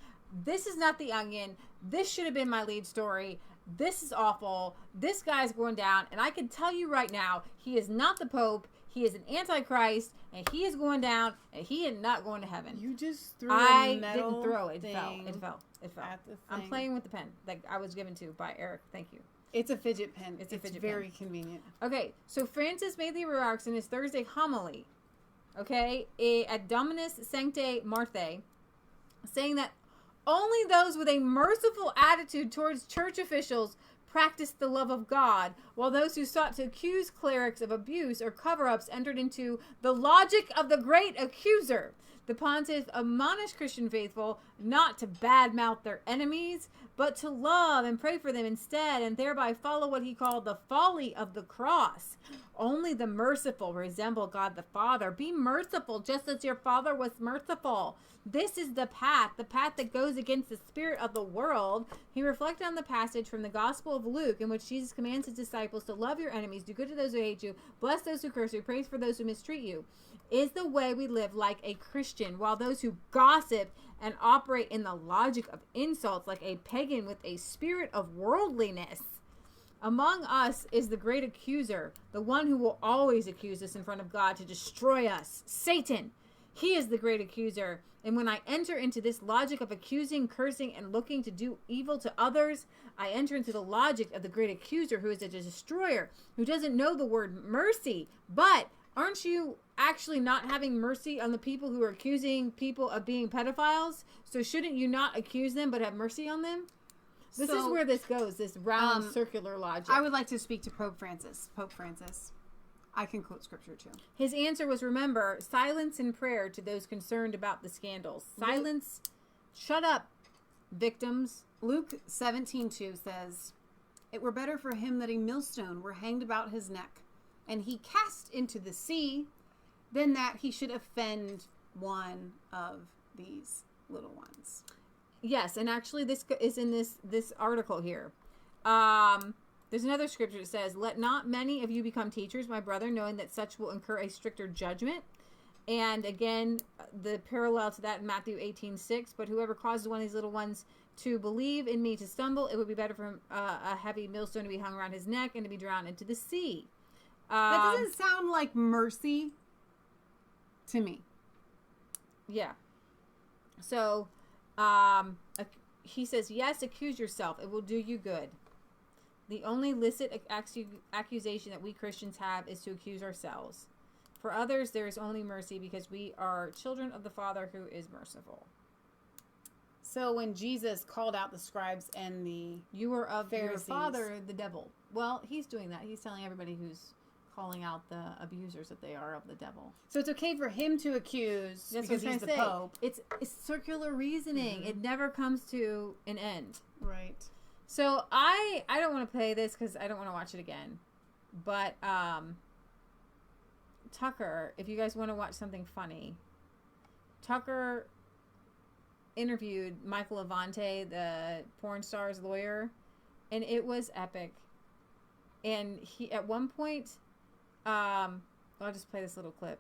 This is not The Onion. This should have been my lead story. This is awful. This guy's going down. And I can tell you right now, he is not the Pope. He is an antichrist, and he is going down, and he is not going to heaven. You just threw I a metal didn't throw it. thing It fell. at the I'm thing. playing with the pen that I was given to by Eric. Thank you. It's a fidget pen. It's a fidget very pen. convenient. Okay, so Francis made the remarks in his Thursday homily, okay, at Dominus Sanctae Marthae, saying that only those with a merciful attitude towards church officials practiced the love of God, while those who sought to accuse clerics of abuse or cover-ups entered into the logic of the great accuser. The pontiff admonished Christian faithful not to badmouth their enemies, but to love and pray for them instead, and thereby follow what he called the folly of the cross. Only the merciful resemble God the Father. Be merciful just as your Father was merciful. This is the path that goes against the spirit of the world. He reflected on the passage from the Gospel of Luke in which Jesus commands his disciples to love your enemies, do good to those who hate you, bless those who curse you, praise for those who mistreat you. Is the way we live like a Christian, while those who gossip and operate in the logic of insults like a pagan with a spirit of worldliness. Among us is the great accuser, the one who will always accuse us in front of God to destroy us, Satan. He is the great accuser. And when I enter into this logic of accusing, cursing, and looking to do evil to others, I enter into the logic of the great accuser, who is a destroyer, who doesn't know the word mercy. But aren't you actually not having mercy on the people who are accusing people of being pedophiles? So shouldn't you not accuse them but have mercy on them? This is where this goes, this round circular logic. I would like to speak to Pope Francis. Pope Francis. I can quote scripture too. His answer was, remember, silence in prayer to those concerned about the scandals. Silence. Shut up, victims. Luke 17:2 says, "It were better for him that a millstone were hanged about his neck, and he cast into the sea, than that he should offend one of these little ones." Yes, and actually this is in this article here. There's another scripture that says, "Let not many of you become teachers, my brother, knowing that such will incur a stricter judgment." And again, the parallel to that in Matthew 18:6, "But whoever causes one of these little ones to believe in me to stumble, it would be better for him a heavy millstone to be hung around his neck and to be drowned into the sea." That doesn't sound like mercy to me. Yeah. So, he says, yes, accuse yourself. It will do you good. The only licit accusation that we Christians have is to accuse ourselves. For others, there is only mercy because we are children of the Father who is merciful. So when Jesus called out the scribes and the You are of Pharisees, your father, the devil. Well, he's doing that. He's telling everybody who's calling out the abusers that they are of the devil. So it's okay for him to accuse because he's the Pope. It's circular reasoning. It never comes to an end. Right. So I don't want to play this because I don't want to watch it again. But Tucker, if you guys want to watch something funny, Tucker interviewed Michael Avante, the porn star's lawyer, and it was epic. And he, at one point, I'll just play this little clip.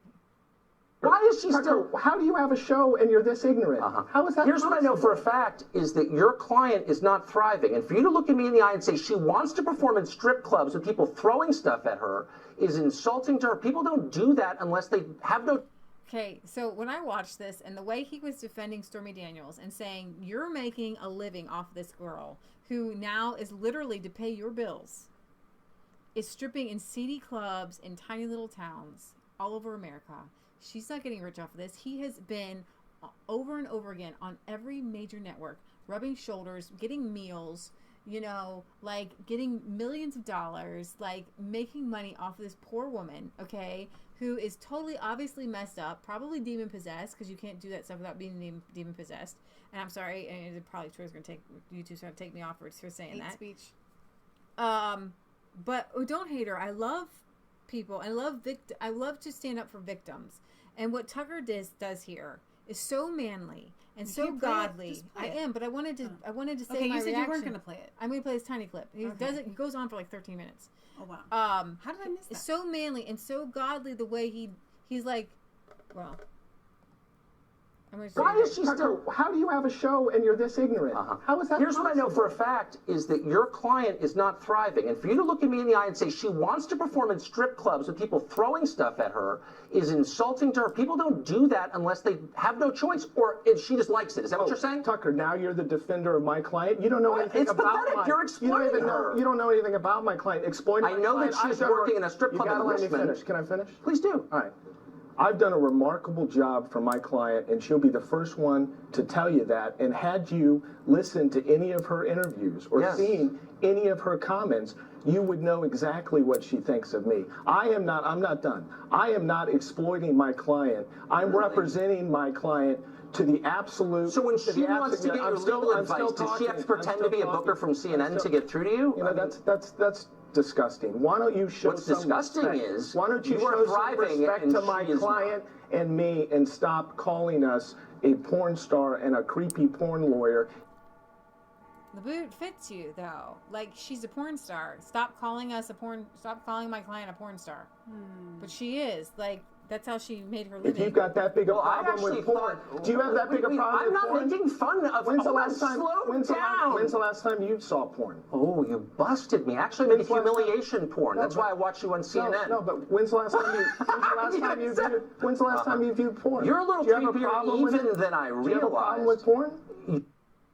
Why is she still? How do you have a show and you're this ignorant? How is that Here's possible? what I know for a fact is that your client is not thriving. And for you to look at me in the eye and say she wants to perform in strip clubs with people throwing stuff at her is insulting to her. People don't do that unless they have no... Okay, so when I watched this and the way he was defending Stormy Daniels and saying, you're making a living off this girl who now is literally to pay your bills, is stripping in seedy clubs in tiny little towns all over America. She's not getting rich off of this. He has been over and over again on every major network, rubbing shoulders, getting meals, you know, like getting millions of dollars, like making money off of this poor woman, okay, who is totally obviously messed up, probably demon possessed, because you can't do that stuff without being demon possessed. And I'm sorry, and probably Troy's gonna take YouTube's gonna take me off for saying Hate that. speech. But don't hate her. I love people. I love to stand up for victims. And what Tucker does here is so manly and so godly. I am, but I wanted to say okay, my you said reaction. you weren't gonna play it. I'm gonna play this tiny clip. He Okay. He goes on for like 13 minutes. Oh wow. How did I miss that? It's so manly and so godly the way he's like, well. Why is she still? How do you have a show and you're this ignorant? How is that Here's possible? what I know for a fact is that your client is not thriving. And for you to look at me in the eye and say she wants to perform in strip clubs with people throwing stuff at her is insulting to her. People don't do that unless they have no choice or if she just likes it. Is that what you're saying? Tucker, now you're the defender of my client. You don't know anything It's about pathetic. my You're exploiting her. You don't know anything about my client. Exploiting I my know client. that she's working in a strip club You gotta in let me Richmond. finish. Can I finish? Please do. All right. I've done a remarkable job for my client, and she'll be the first one to tell you that. And had you listened to any of her interviews or seen any of her comments, you would know exactly what she thinks of me. I'm not done. I am not exploiting my client. I'm representing my client to the absolute. So when she wants to get your legal advice, does she have to pretend to be a booker from CNN to get through to you? You know, that's disgusting. Why don't you show What's some disgusting respect? is Why don't you you are show some thriving respect and to my she is client and me and stop calling us a porn star and a creepy porn lawyer? The boot fits you though. Like she's a porn star. Stop calling my client a porn star. But she is. Like that's how she made her living. If you've got that big a problem with porn, do you have that big a problem I'm with not porn? making fun of. When's the hold on, last time? slow When's down. the last time you saw porn? Oh, you busted me. Actually, maybe humiliation porn. No, That's why I watch you on CNN. No, but when's the last time you? When's the last time you viewed porn? You're a little Do you have a creepier problem with even it? than I Do you have a problem realized. with porn?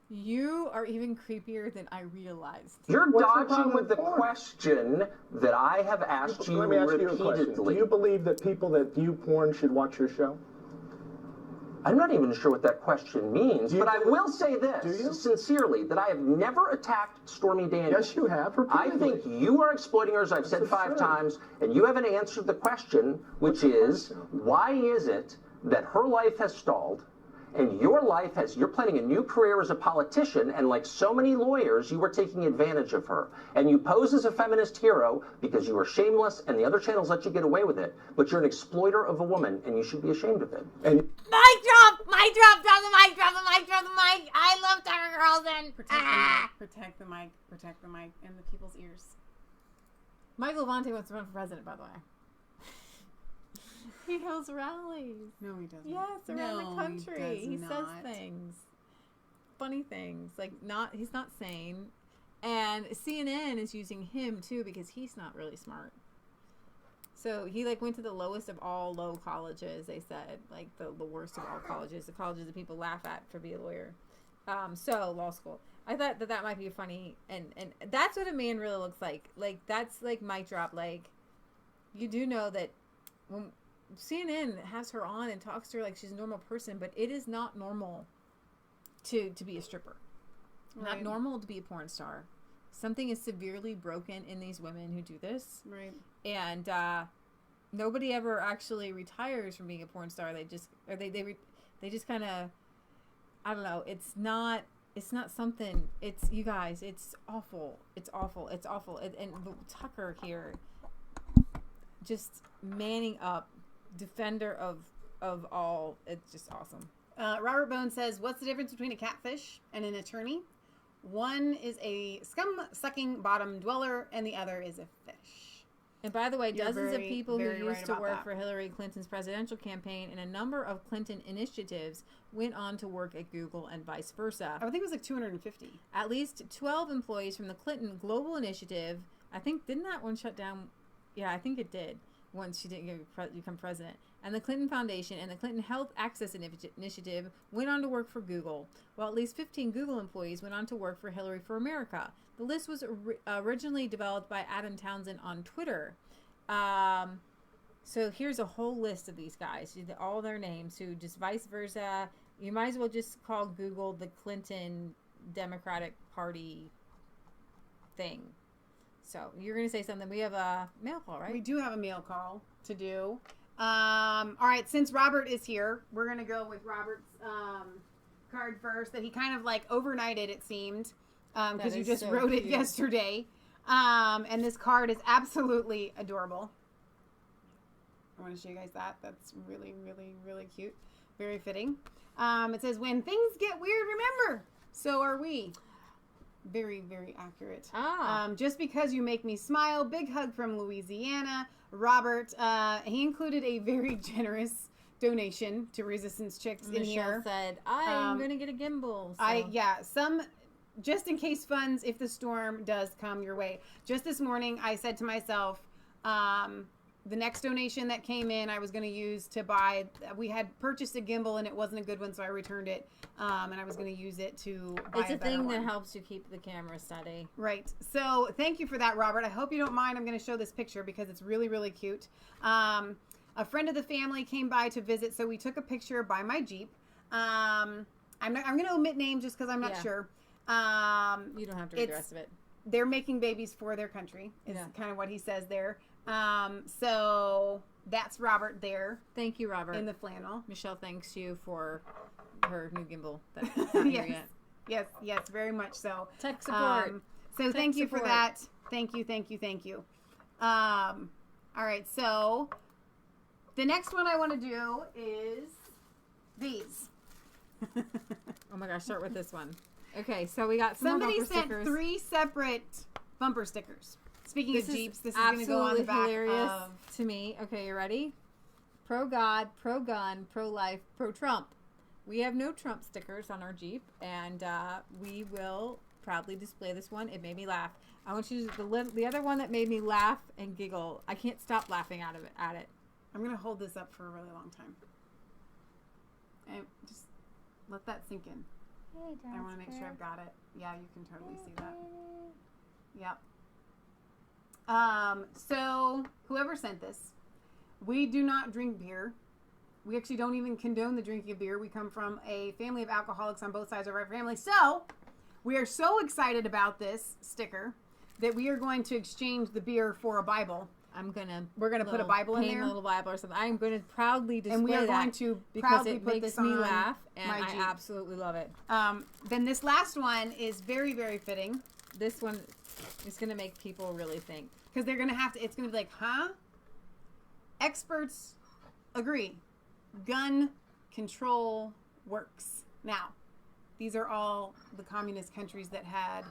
You are even creepier than I realized. You're What's the dodging problem with the with porn? question that I have asked you Let me ask you a question. Do repeatedly. you believe that people that view porn should watch your show? I'm not even sure what that question means, but I will say this, Do you? sincerely, that I have never attacked Stormy Daniels. Yes, you have. I Repeatedly. think you are exploiting her, as I've said 5 times, and you haven't answered the question, which is, why is it that her life has stalled, and your life you're planning a new career as a politician, and like so many lawyers, you were taking advantage of her. And you pose as a feminist hero because you are shameless, and the other channels let you get away with it, but you're an exploiter of a woman, and you should be ashamed of it. And Mic drop! Mic drop! Drop the mic! Drop the mic! Drop the mic! I love Tucker Carlson! Protect the mic and the people's ears. Michael Levante wants to run for president, by the way. He holds rallies. No, he doesn't. Yes, around No, the country. he He does says not. things. Funny things. Like he's not sane. And CNN is using him too because he's not really smart. So he like went to the lowest of all low colleges, they said. Like the worst of all colleges. The colleges that people laugh at for being a lawyer. So law school. I thought that might be funny, and that's what a man really looks like. Like that's like mic drop. Like you do know that when CNN has her on and talks to her like she's a normal person, but it is not normal to be a stripper. Right. Not normal to be a porn star. Something is severely broken in these women who do this. Right. And nobody ever actually retires from being a porn star. They just they just kind of, I don't know. It's not something. It's, you guys. It's awful. It's awful. It's awful. And Tucker here, just manning up, defender of all. It's just awesome. Robert Bone says, what's the difference between a catfish and an attorney? One is a scum-sucking bottom dweller, and the other is a fish. And by the way, You're dozens of very, people who very used right to about work that. for Hillary Clinton's presidential campaign and a number of Clinton initiatives went on to work at Google and vice versa. I think it was like 250. At least 12 employees from the Clinton Global Initiative, I think, didn't that one shut down? Yeah, I think it did once she didn't become president. And the Clinton Foundation and the Clinton Health Access Initiative went on to work for Google, while at least 15 Google employees went on to work for Hillary for America. The list was originally developed by Adam Townsend on Twitter. So here's a whole list of these guys, all their names, who just vice versa. You might as well just call Google the Clinton Democratic Party thing. So you're going to say something. We have a mail call, right? We do have a mail call to do. All right, since Robert is here, we're going to go with Robert's card first that he kind of like overnighted, it seemed, because you just so wrote it yesterday. And this card is absolutely adorable. I want to show you guys that. That's really, really, really cute. Very fitting. It says, when things get weird, remember, so are we. Very, very accurate. Just because you make me smile. Big hug from Louisiana. Robert, he included a very generous donation to Resistance Chicks in here. Michelle said, I'm going to get a gimbal. So. Some just in case funds if the storm does come your way. Just this morning, I said to myself, the next donation that came in, I was going to use to buy. We had purchased a gimbal and it wasn't a good one, so I returned it. And I was going to use it to buy It's a a better thing one. that helps you keep the camera steady. Right. So thank you for that, Robert. I hope you don't mind. I'm going to show this picture because it's really, really cute. A friend of the family came by to visit, so we took a picture by my Jeep. I'm going to omit names just because I'm not sure. You don't have to read the rest of it. They're making babies for their country is kind of what he says there. So that's Robert there. Thank you, Robert. In the flannel. Michelle thanks you for her new gimbal. That's not here yet. Yes, very much so. Tech support. So thank you for that. Thank you. All right, so the next one I want to do is these. Oh my gosh, start with this one. Okay, so we got somebody more bumper sent stickers. 3 separate bumper stickers. Speaking of Jeeps, this is going to absolutely go on the back hilarious of... to me. Okay, you ready? Pro God, pro gun, pro life, pro Trump. We have no Trump stickers on our Jeep, and we will proudly display this one. It made me laugh. I want you to the other one that made me laugh and giggle. I can't stop laughing at it. I'm going to hold this up for a really long time. And just let that sink in. Hey, I want to make sure I've got it. Yeah, you can totally see that. Yep. So whoever sent this, we do not drink beer. We actually don't even condone the drinking of beer. We come from a family of alcoholics on both sides of our family. So we are so excited about this sticker that we are going to exchange the beer for a Bible. We're gonna put a Bible in there, a little Bible or something. I'm going to proudly display and we are that going to because proudly it put makes this me on laugh, and my I Jeep. absolutely love it. Then this last one is very, very fitting. This one is going to make people really think because they're going to have to. It's going to be like, huh? Experts agree. Gun control works. Now, these are all the communist countries that had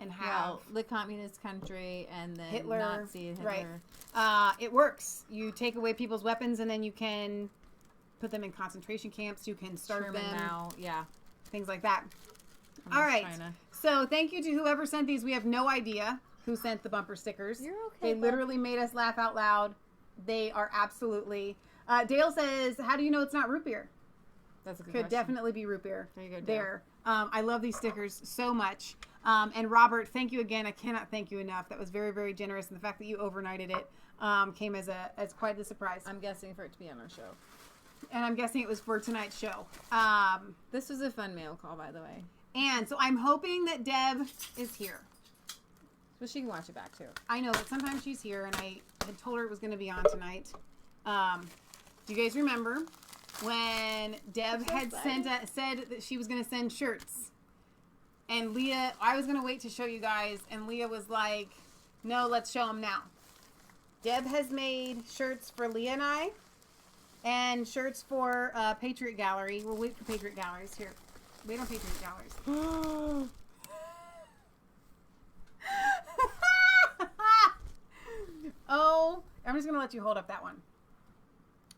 and have the communist country and then Hitler, Nazi Hitler. Right. It works. You take away people's weapons and then you can put them in concentration camps. You can starve them. Now, things like that. All right. So thank you to whoever sent these. We have no idea who sent the bumper stickers. You're okay. They literally made us laugh out loud. They are absolutely. Dale says, "How do you know it's not root beer?" That's a good Could question. definitely be root beer. There you go, Dale. There. I love these stickers so much. And Robert, thank you again. I cannot thank you enough. That was very, very generous. And the fact that you overnighted it came as quite a surprise. I'm guessing for it to be on our show. And I'm guessing it was for tonight's show. This was a fun mail call, by the way. And so I'm hoping that Deb is here. So she can watch it back, too. I know, but sometimes she's here, and I had told her it was going to be on tonight. Do you guys remember when Deb had said that she was going to send shirts? And Leah, I was going to wait to show you guys, and Leah was like, no, let's show them now. Deb has made shirts for Leah and I, and shirts for Patriot Gallery. We'll wait for Patriot Galleries. Here, wait on Patriot Galleries. Oh, I'm just going to let you hold up that one.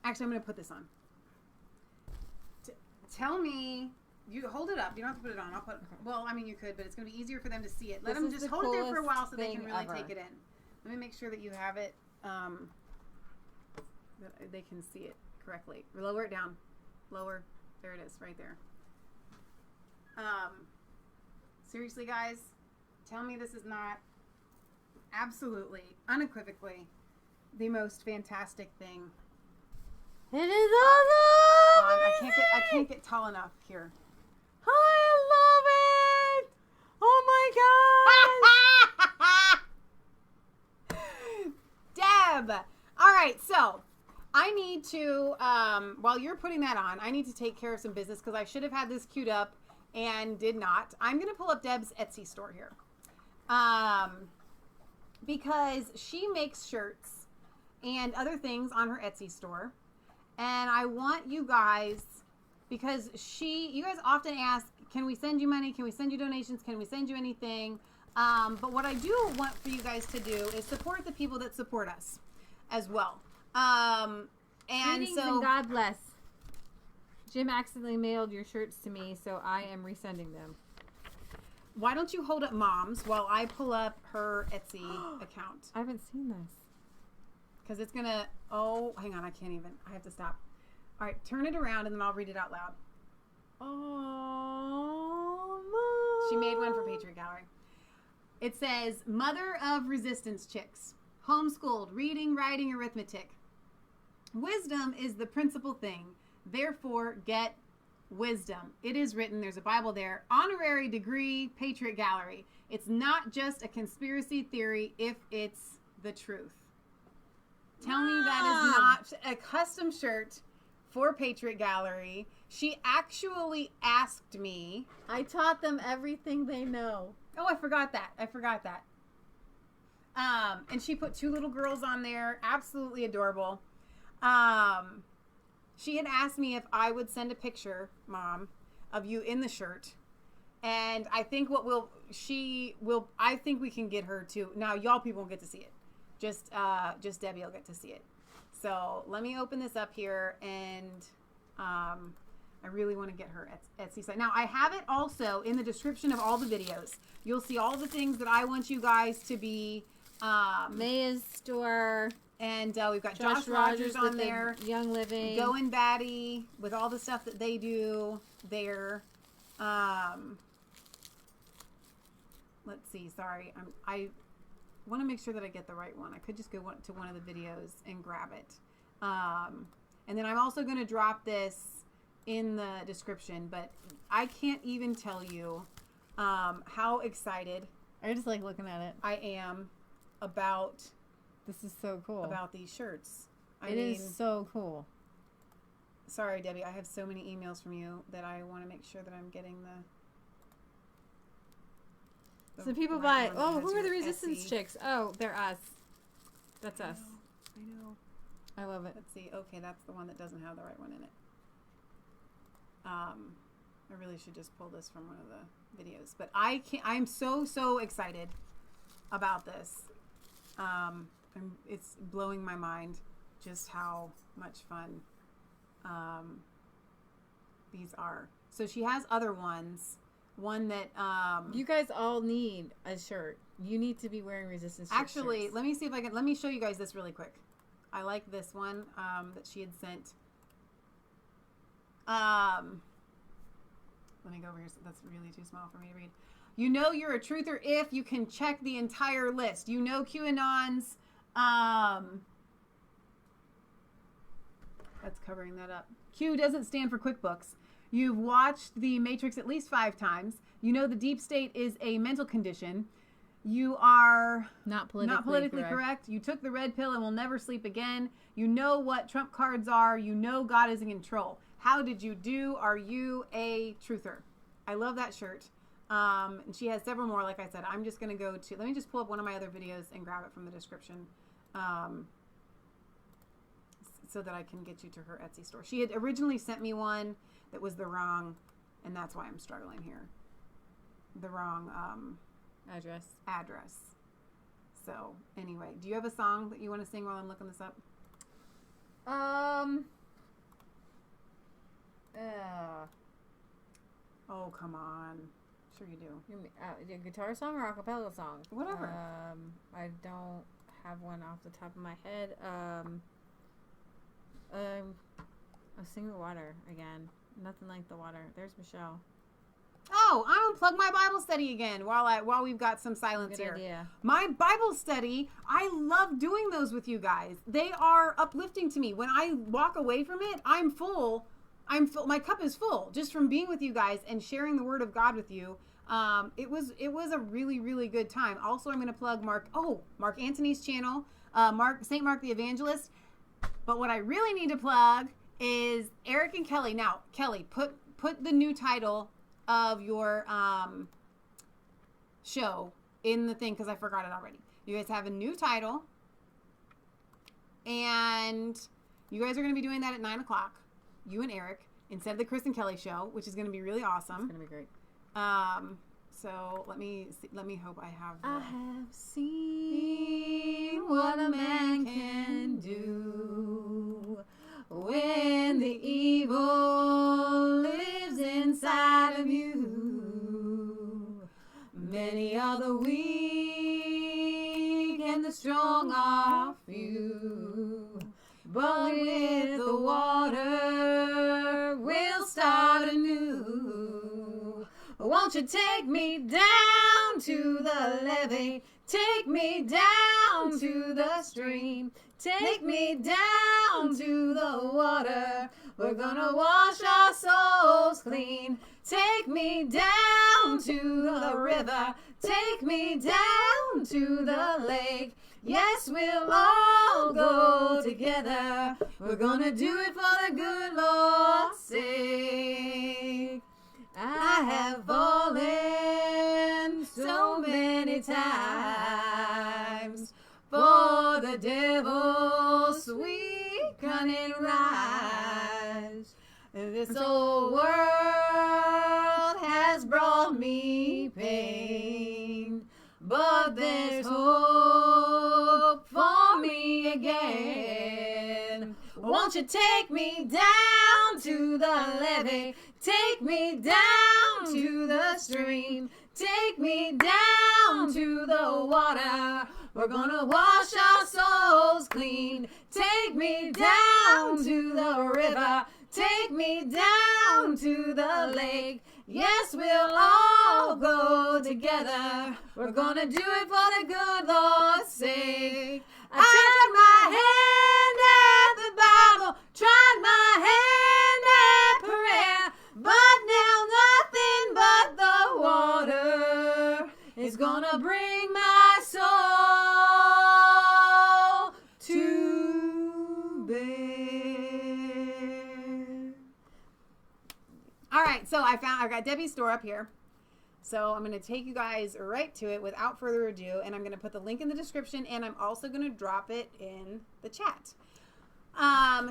Actually, I'm going to put this on. Tell me, you hold it up. You don't have to put it on. I'll put. Well, I mean, you could, but it's going to be easier for them to see it. Let them just hold it there for a while so they can really take it in. Let me make sure that you have it, that they can see it correctly. Lower it down. Lower. There it is, right there. Seriously, guys, tell me this is not absolutely, unequivocally, the most fantastic thing. It is awesome! I can't get tall enough here. I love it! Oh my god! love that. All right, so I need to, while you're putting that on, I need to take care of some business because I should have had this queued up and did not. I'm going to pull up Deb's Etsy store here. Because she makes shirts and other things on her Etsy store. And I want you guys, because you guys often ask, can we send you money? Can we send you donations? Can we send you anything? But what I do want for you guys to do is support the people that support us as well. And Greetings and God bless. Jim accidentally mailed your shirts to me, so I am resending them. Why don't you hold up Mom's while I pull up her Etsy account? I haven't seen this. Because it's going to... Oh, hang on. I can't even. I have to stop. All right. Turn it around, and then I'll read it out loud. Oh, Mom. She made one for Patriot Gallery. It says, Mother of Resistance Chicks. Homeschooled. Reading, writing, arithmetic. Wisdom is the principal thing. Therefore, get wisdom. It is written, there's a Bible there, honorary degree, Patriot Gallery. It's not just a conspiracy theory if it's the truth. Tell me that is not a custom shirt for Patriot Gallery. She actually asked me. I taught them everything they know. Oh, I forgot that. And she put 2 little girls on there. Absolutely adorable. She had asked me if I would send a picture, Mom, of you in the shirt. And I think I think we can get her to. Now, y'all people won't get to see it. Just Debbie will get to see it. So let me open this up here, and I really want to get her Etsy site. Now, I have it also in the description of all the videos. You'll see all the things that I want you guys to be. Maia's store. And we've got Josh Rodgers on there. Young Living. GoinBatty with all the stuff that they do there. Let's see. Sorry. I want to make sure that I get the right one. I could just go to one of the videos and grab it. And then I'm also going to drop this in the description. But I can't even tell you how excited. I just like looking at it. I am about... This is so cool. About these shirts. It is so cool. Sorry, Debbie. I have so many emails from you that I want to make sure that I'm getting the so people buy, who are the Resistance Chicks? Oh, they're us. That's us. I know. I love it. Let's see. Okay, that's the one that doesn't have the right one in it. I really should just pull this from one of the videos. But I'm so excited about this. It's blowing my mind just how much fun these are. So she has other ones. One that you guys all need a shirt. You need to be wearing Resistance Chicks actually shirts. Let me see if I can. Let me show you guys this really quick. I like this one that she had sent. Let me go over here. That's really too small for me to read. You know you're a truther if you can check the entire list. You know QAnon's. That's covering that up. Q doesn't stand for QuickBooks. You've watched The Matrix at least 5 times. You know the deep state is a mental condition. You are not politically correct. You took the red pill and will never sleep again. You know what Trump cards are. You know God is in control. How did you do? Are you a truther? I love that shirt. And she has several more. Like I said, I'm just going to let me just pull up one of my other videos and grab it from the description. So that I can get you to her Etsy store. She had originally sent me one that was the wrong, and that's why I'm struggling here. The wrong address. So anyway, do you have a song that you want to sing while I'm looking this up? Oh, come on. Sure you do. A guitar song or a cappella song? Whatever. I don't have one off the top of my head. I'll sing the water again. Nothing like the water. There's Michelle. Oh, I unplugged my Bible study again while we've got some silence Good here. idea. My Bible study, I love doing those with you guys. They are uplifting to me. When I walk away from it, I'm full. My cup is full just from being with you guys and sharing the Word of God with you. It was a really, really good time. Also, I'm going to plug Mark Anthony's channel. St. Mark the Evangelist. But what I really need to plug is Eric and Kelly. Now, Kelly, put the new title of your show in the thing because I forgot it already. You guys have a new title, and you guys are going to be doing that at 9 o'clock, you and Eric, instead of the Chris and Kelly show, which is going to be really awesome. It's going to be great. So let me hope I have. I have seen what a man can do when the evil lives inside of you. Many are the weak and the strong are few, but with the water we'll start anew. Won't you take me down to the levee? Take me down to the stream. Take me down to the water. We're gonna wash our souls clean. Take me down to the river. Take me down to the lake. Yes, we'll all go together. We're gonna do it for the good Lord's sake. I have fallen so many times for the devil's sweet cunning lies. This old world has brought me pain, but there's hope for me again. Won't you take me down to the levee? Take me down to the stream. Take me down to the water. We're gonna wash our souls clean. Take me down to the river. Take me down to the lake. Yes, we'll all go together. We're gonna do it for the good Lord's sake. I tried my hand at the Bible, tried my hand at prayer, but now nothing but the water is gonna bring my soul to bed. All right, so I've got Debbie's store up here. So I'm going to take you guys right to it without further ado, and I'm going to put the link in the description, and I'm also going to drop it in the chat.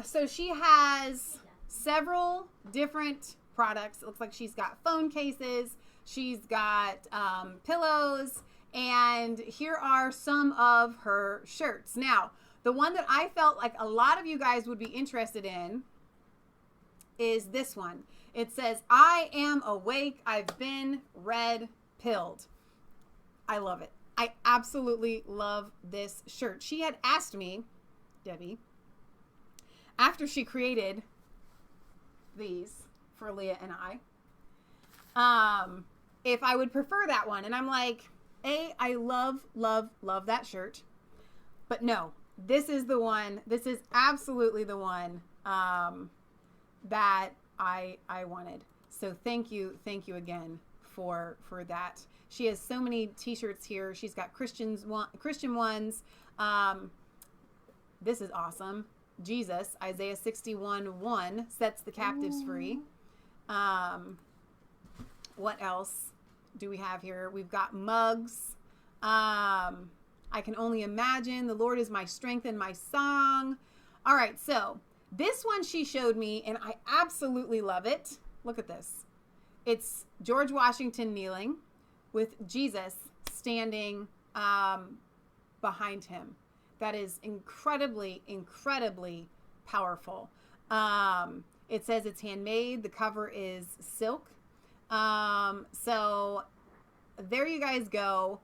So she has several different products. It looks like she's got phone cases, she's got pillows, and here are some of her shirts. Now, the one that I felt like a lot of you guys would be interested in is this one. It says, I am awake, I've been red-pilled. I love it. I absolutely love this shirt. She had asked me, Debbie, after she created these for Leah and I, if I would prefer that one. And I'm like, I love, love, love that shirt. But no, this is the one. This is absolutely the one that I wanted. So thank you again for that. She has so many t-shirts here. She's got Christian ones. This is awesome. Jesus, Isaiah 61:1 sets the captives free. What else do we have here? We've got mugs. I can only imagine. The Lord is my strength and my song. All right, so this one she showed me, and I absolutely love it. Look at this. It's George Washington kneeling with Jesus standing behind him. That is incredibly, incredibly powerful. It says it's handmade. The cover is silk. So there you guys go.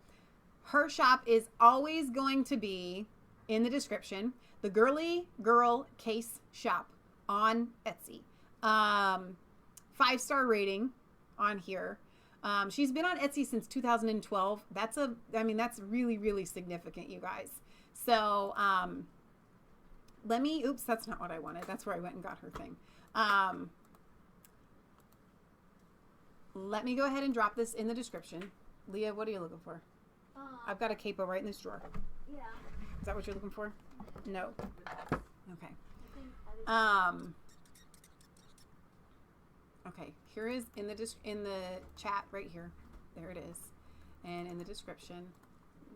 Her shop is always going to be in the description. The Girly Girl Case Shop on Etsy. 5-star rating on here. She's been on Etsy since 2012. That's really, really significant, you guys. So, oops, that's not what I wanted. That's where I went and got her thing. Let me go ahead and drop this in the description. Leah, what are you looking for? I've got a capo right in this drawer. Yeah. Is that what you're looking for? No. Okay. Okay. Here is in the chat right here. There it is, and in the description,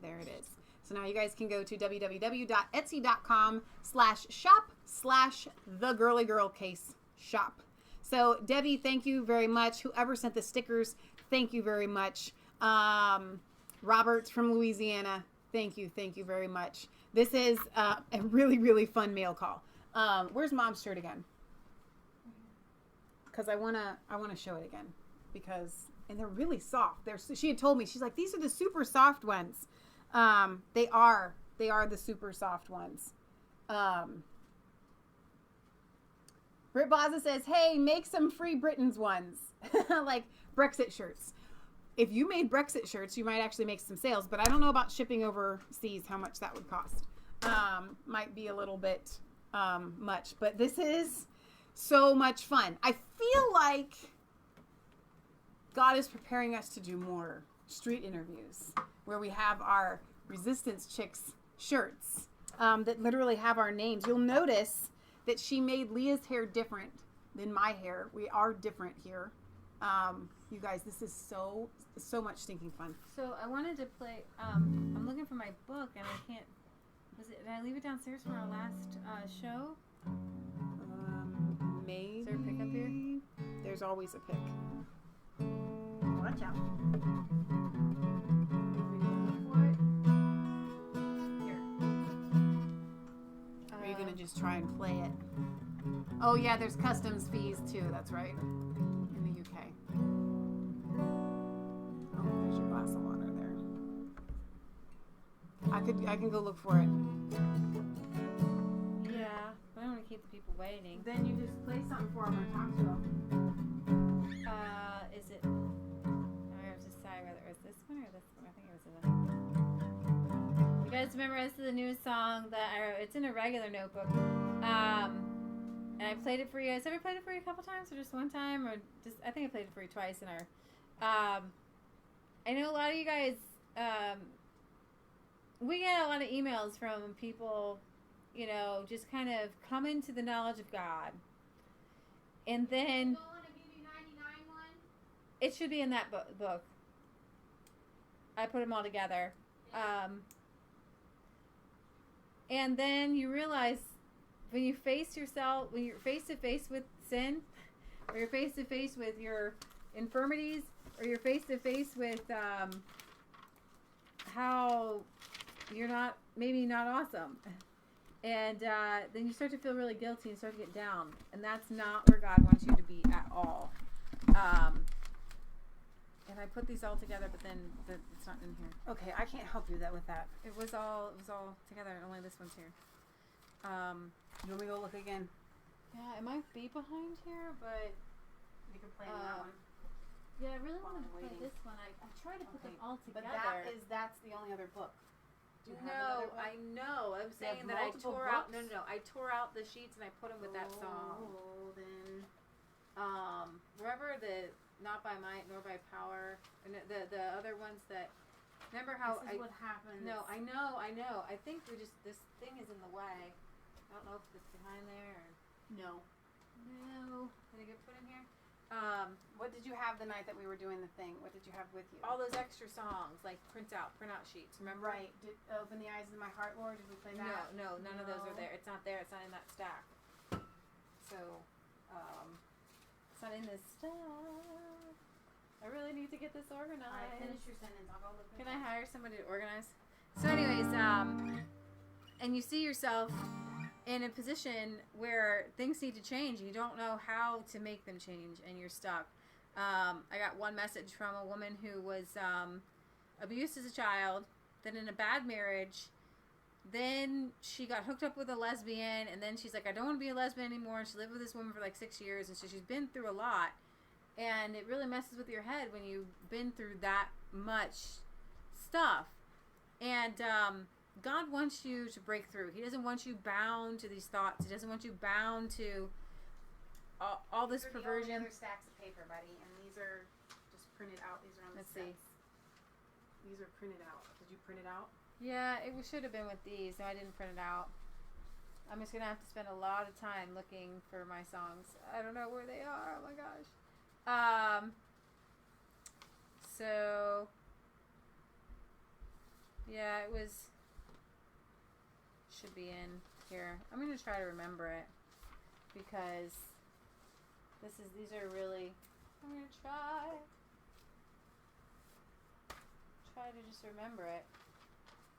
there it is. So now you guys can go to www.etsy.com/shop/thegirlygirlcase-shop. So Debbie, thank you very much. Whoever sent the stickers, thank you very much. Roberts from Louisiana, thank you very much. This is a really, really fun mail call. Where's Mom's shirt again? Because I wanna show it again, and they're really soft. She had told me, she's like, these are the super soft ones. They are the super soft ones. Britt Baza says, hey, make some free Britons ones. Like Brexit shirts. If you made Brexit shirts, you might actually make some sales, but I don't know about shipping overseas, how much that would cost. Might be a little bit much, but this is so much fun. I feel like God is preparing us to do more street interviews where we have our Resistance Chicks shirts that literally have our names. You'll notice that she made Leah's hair different than my hair. We are different here. You guys, this is so much stinking fun. So I wanted to play, I'm looking for my book and I can't, did I leave it downstairs from our last show? Maybe. Is there a pick up here? There's always a pick. Watch out. Are you gonna just try and play it? Oh yeah, there's customs fees too. That's right. In the UK. Oh, there's your glass of water there. I can go look for it. Yeah, but I don't want to keep the people waiting. Then you just play something for them or talk to them. Is it? I was just deciding whether it was this one or this one. I think it was this one. You guys remember this is the newest song that I wrote? It's in a regular notebook. And I played it for you guys. Ever played it for you a couple times or just one time? Or just, I think I played it for you twice in our, I know a lot of you guys, we get a lot of emails from people, you know, just kind of coming to the knowledge of God. And then it should be in that book. I put them all together. And then you realize when you face yourself, when you're face to face with sin, or you're face to face with your infirmities, or you're face to face with how you're maybe not awesome. And then you start to feel really guilty and start to get down. And that's not where God wants you to be at all. And I put these all together, but then it's not in here. Okay, I can't help you with that. It was all together. Only this one's here. You want me to go look again? Yeah, it might be behind here, but you can play that one. Yeah, I really wanted to play this one. I tried to put them all together. But that's the only other book. No, I know. I'm saying that I tore out. No. I tore out the sheets and I put them with that song. Oh, then. Remember the Not by Might nor by Power, and the other ones that. Remember how this is what happens. No, I know. I think this thing is in the way. I don't know if it's behind there. Or, no. Did it get put in here? What did you have the night that we were doing the thing? What did you have with you? All those extra songs, like print out sheets. Remember? Right. Did Open the Eyes of My Heart, Lord? Did we play that? No, none of those are there. It's not there. It's not in that stack. So, it's not in this stack. I really need to get this organized. All right, finish your sentence. I'll go look. Can I hire somebody to organize? So, anyways, and you see yourself in a position where things need to change and you don't know how to make them change and you're stuck. I got one message from a woman who was abused as a child, then in a bad marriage, then she got hooked up with a lesbian, and then she's like, I don't want to be a lesbian anymore, and she lived with this woman for like 6 years, and so she's been through a lot, and it really messes with your head when you've been through that much stuff. And God wants you to break through. He doesn't want you bound to these thoughts. He doesn't want you bound to all this perversion. These are other stacks of paper, buddy, and these are just printed out. These are on the sets. These are printed out. Did you print it out? Yeah, it should have been with these. No, I didn't print it out. I'm just going to have to spend a lot of time looking for my songs. I don't know where they are. Oh, my gosh. So, yeah, it was... Should be in here. I'm going to try to remember it. Because these are really... I'm going to try to just remember it.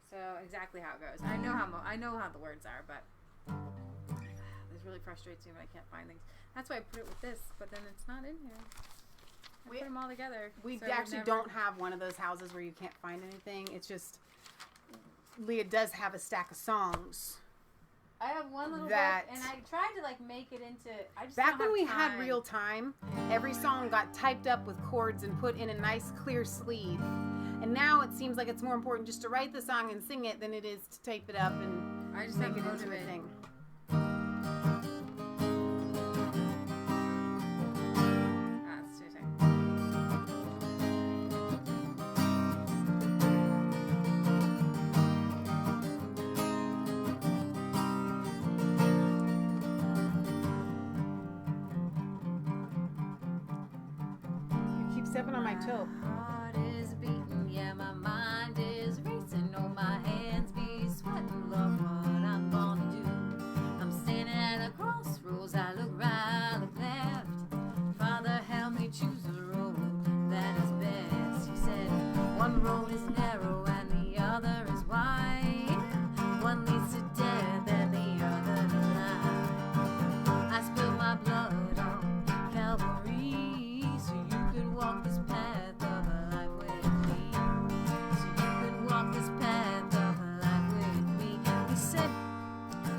So exactly how it goes. I know how the words are, but this really frustrates me when I can't find things. That's why I put it with this, but then it's not in here. I put them all together. We so actually don't have one of those houses where you can't find anything. It's just Leah does have a stack of songs. I have one little that book, and I tried to like make it into. I just back don't when we have had time. real time, every song got typed up with chords and put in a nice clear sleeve. And now it seems like it's more important just to write the song and sing it than it is to tape it up and I just make have it to into a motivate. thing. That's too sick. You keep stepping on my toe. Heart is beating, yeah, my mind is racing. Oh, my hands be sweating, love what I'm gonna do. I'm standing at a crossroads, I look right, I look left. Father, help me choose a road that is best. He said, one road is narrow and the other is wide. One leads to death and the other to life. I spilled my blood on Calvary so you could walk this path of a life with me. So you could walk this path of a life with me. He said,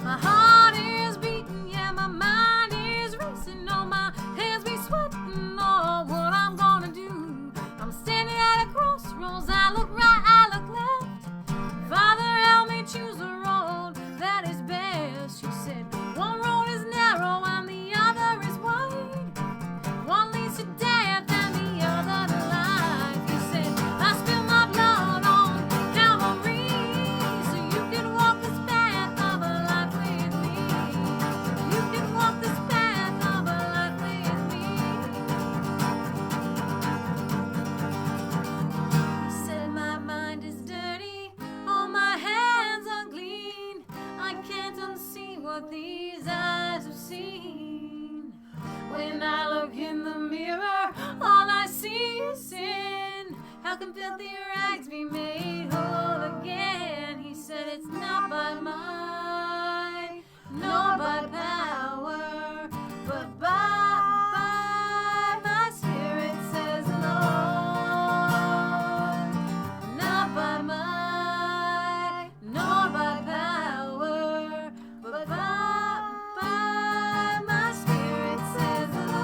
my heart is beating, yeah, my mind is racing. Oh, my hands be sweating, oh, what I'm gonna do. I'm standing at a crossroads, I look right, I look left. Father, help me choose a road that is best. She said, one road is narrow and the other is wide. One leads to death and the other to life. He said, I spill my blood on Calvary so you can walk this path of a life with me. You can walk this path of a life with me. He said, my mind is dirty, all my hands unclean. I can't unsee what these eyes have seen. When I look in the mirror, all I see is sin. How can filthy rags be made whole again? He said it's not by might, nor by power, but by my spirit, says the Lord. Not by might, nor by power, but by my spirit, says the Lord.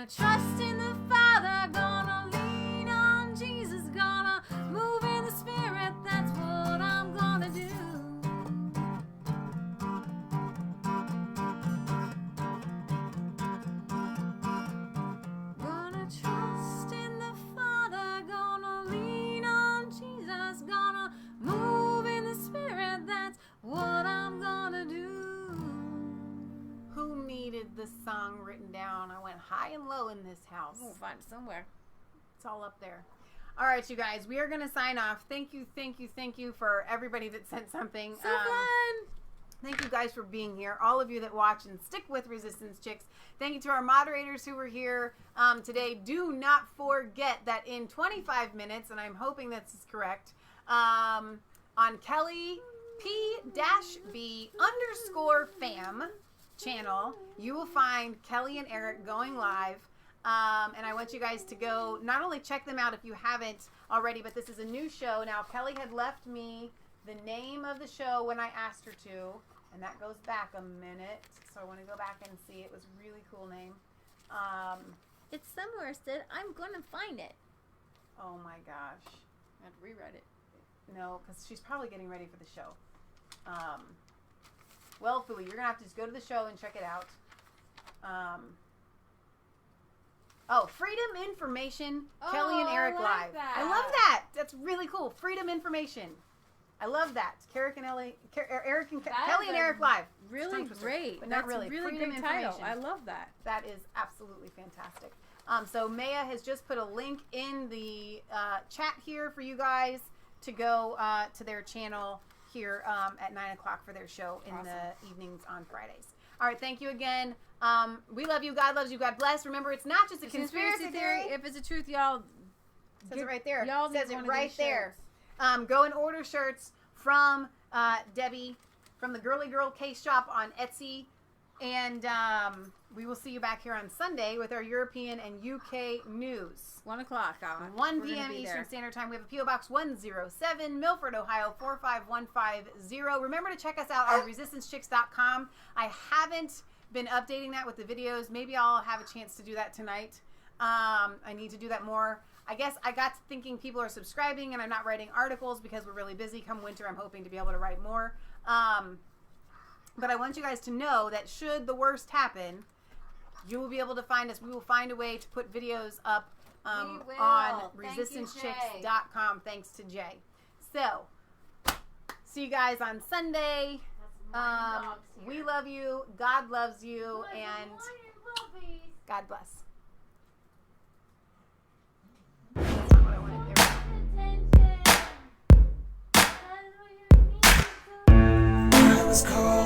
Gonna trust in the Father, gonna lean on Jesus, gonna move in the Spirit, that's what I'm gonna do. Gonna trust in the Father, gonna lean on Jesus, gonna move in the Spirit, that's what I'm gonna do. Who needed this song written down? I went high and low in this house. We'll find it somewhere. It's all up there. All right, you guys, we are going to sign off. Thank you for everybody that sent something. So fun. Thank you guys for being here. All of you that watch and stick with Resistance Chicks. Thank you to our moderators who were here today. Do not forget that in 25 minutes, and I'm hoping this is correct, on Kelly P-B_fam channel, you will find Kelly and Eric going live. And I want you guys to go not only check them out if you haven't already, but this is a new show. Now, Kelly had left me the name of the show when I asked her to, and that goes back a minute. So I want to go back and see. It was a really cool name. It's somewhere, Sid. I'm going to find it. Oh my gosh. I have to rewrite it. No, because she's probably getting ready for the show. Well, Fooey, you're going to have to just go to the show and check it out. Freedom Information, Kelly and Eric live. That. I love that. That's really cool. Freedom Information. I love that. Eric and Kelly and Eric live. Really great. But That's not really. a really Freedom good title. Information. I love that. That is absolutely fantastic. So Maia has just put a link in the chat here for you guys to go to their channel here at 9 o'clock for their show in the evenings on Fridays. All right, thank you again. We love you. God loves you. God bless. Remember, it's not just a conspiracy theory. If it's a truth, y'all. It says it right there. Y'all says need it one of right these there. Go and order shirts from Debbie from the Girly Girl Case Shop on Etsy. And we will see you back here on Sunday with our European and UK news. 1 o'clock. 1 p.m. Eastern Standard Time. We have a P.O. Box 107, Milford, Ohio 45150. Remember to check us out on resistancechicks.com. I haven't been updating that with the videos. Maybe I'll have a chance to do that tonight. I need to do that more. I guess I got to thinking people are subscribing and I'm not writing articles because we're really busy. Come winter, I'm hoping to be able to write more. But I want you guys to know that should the worst happen, you will be able to find us. We will find a way to put videos up on resistancechicks.com thanks to Jay. So, see you guys on Sunday. We love you. God loves you. And God bless. That's not what I wanted. There we go. I was cold.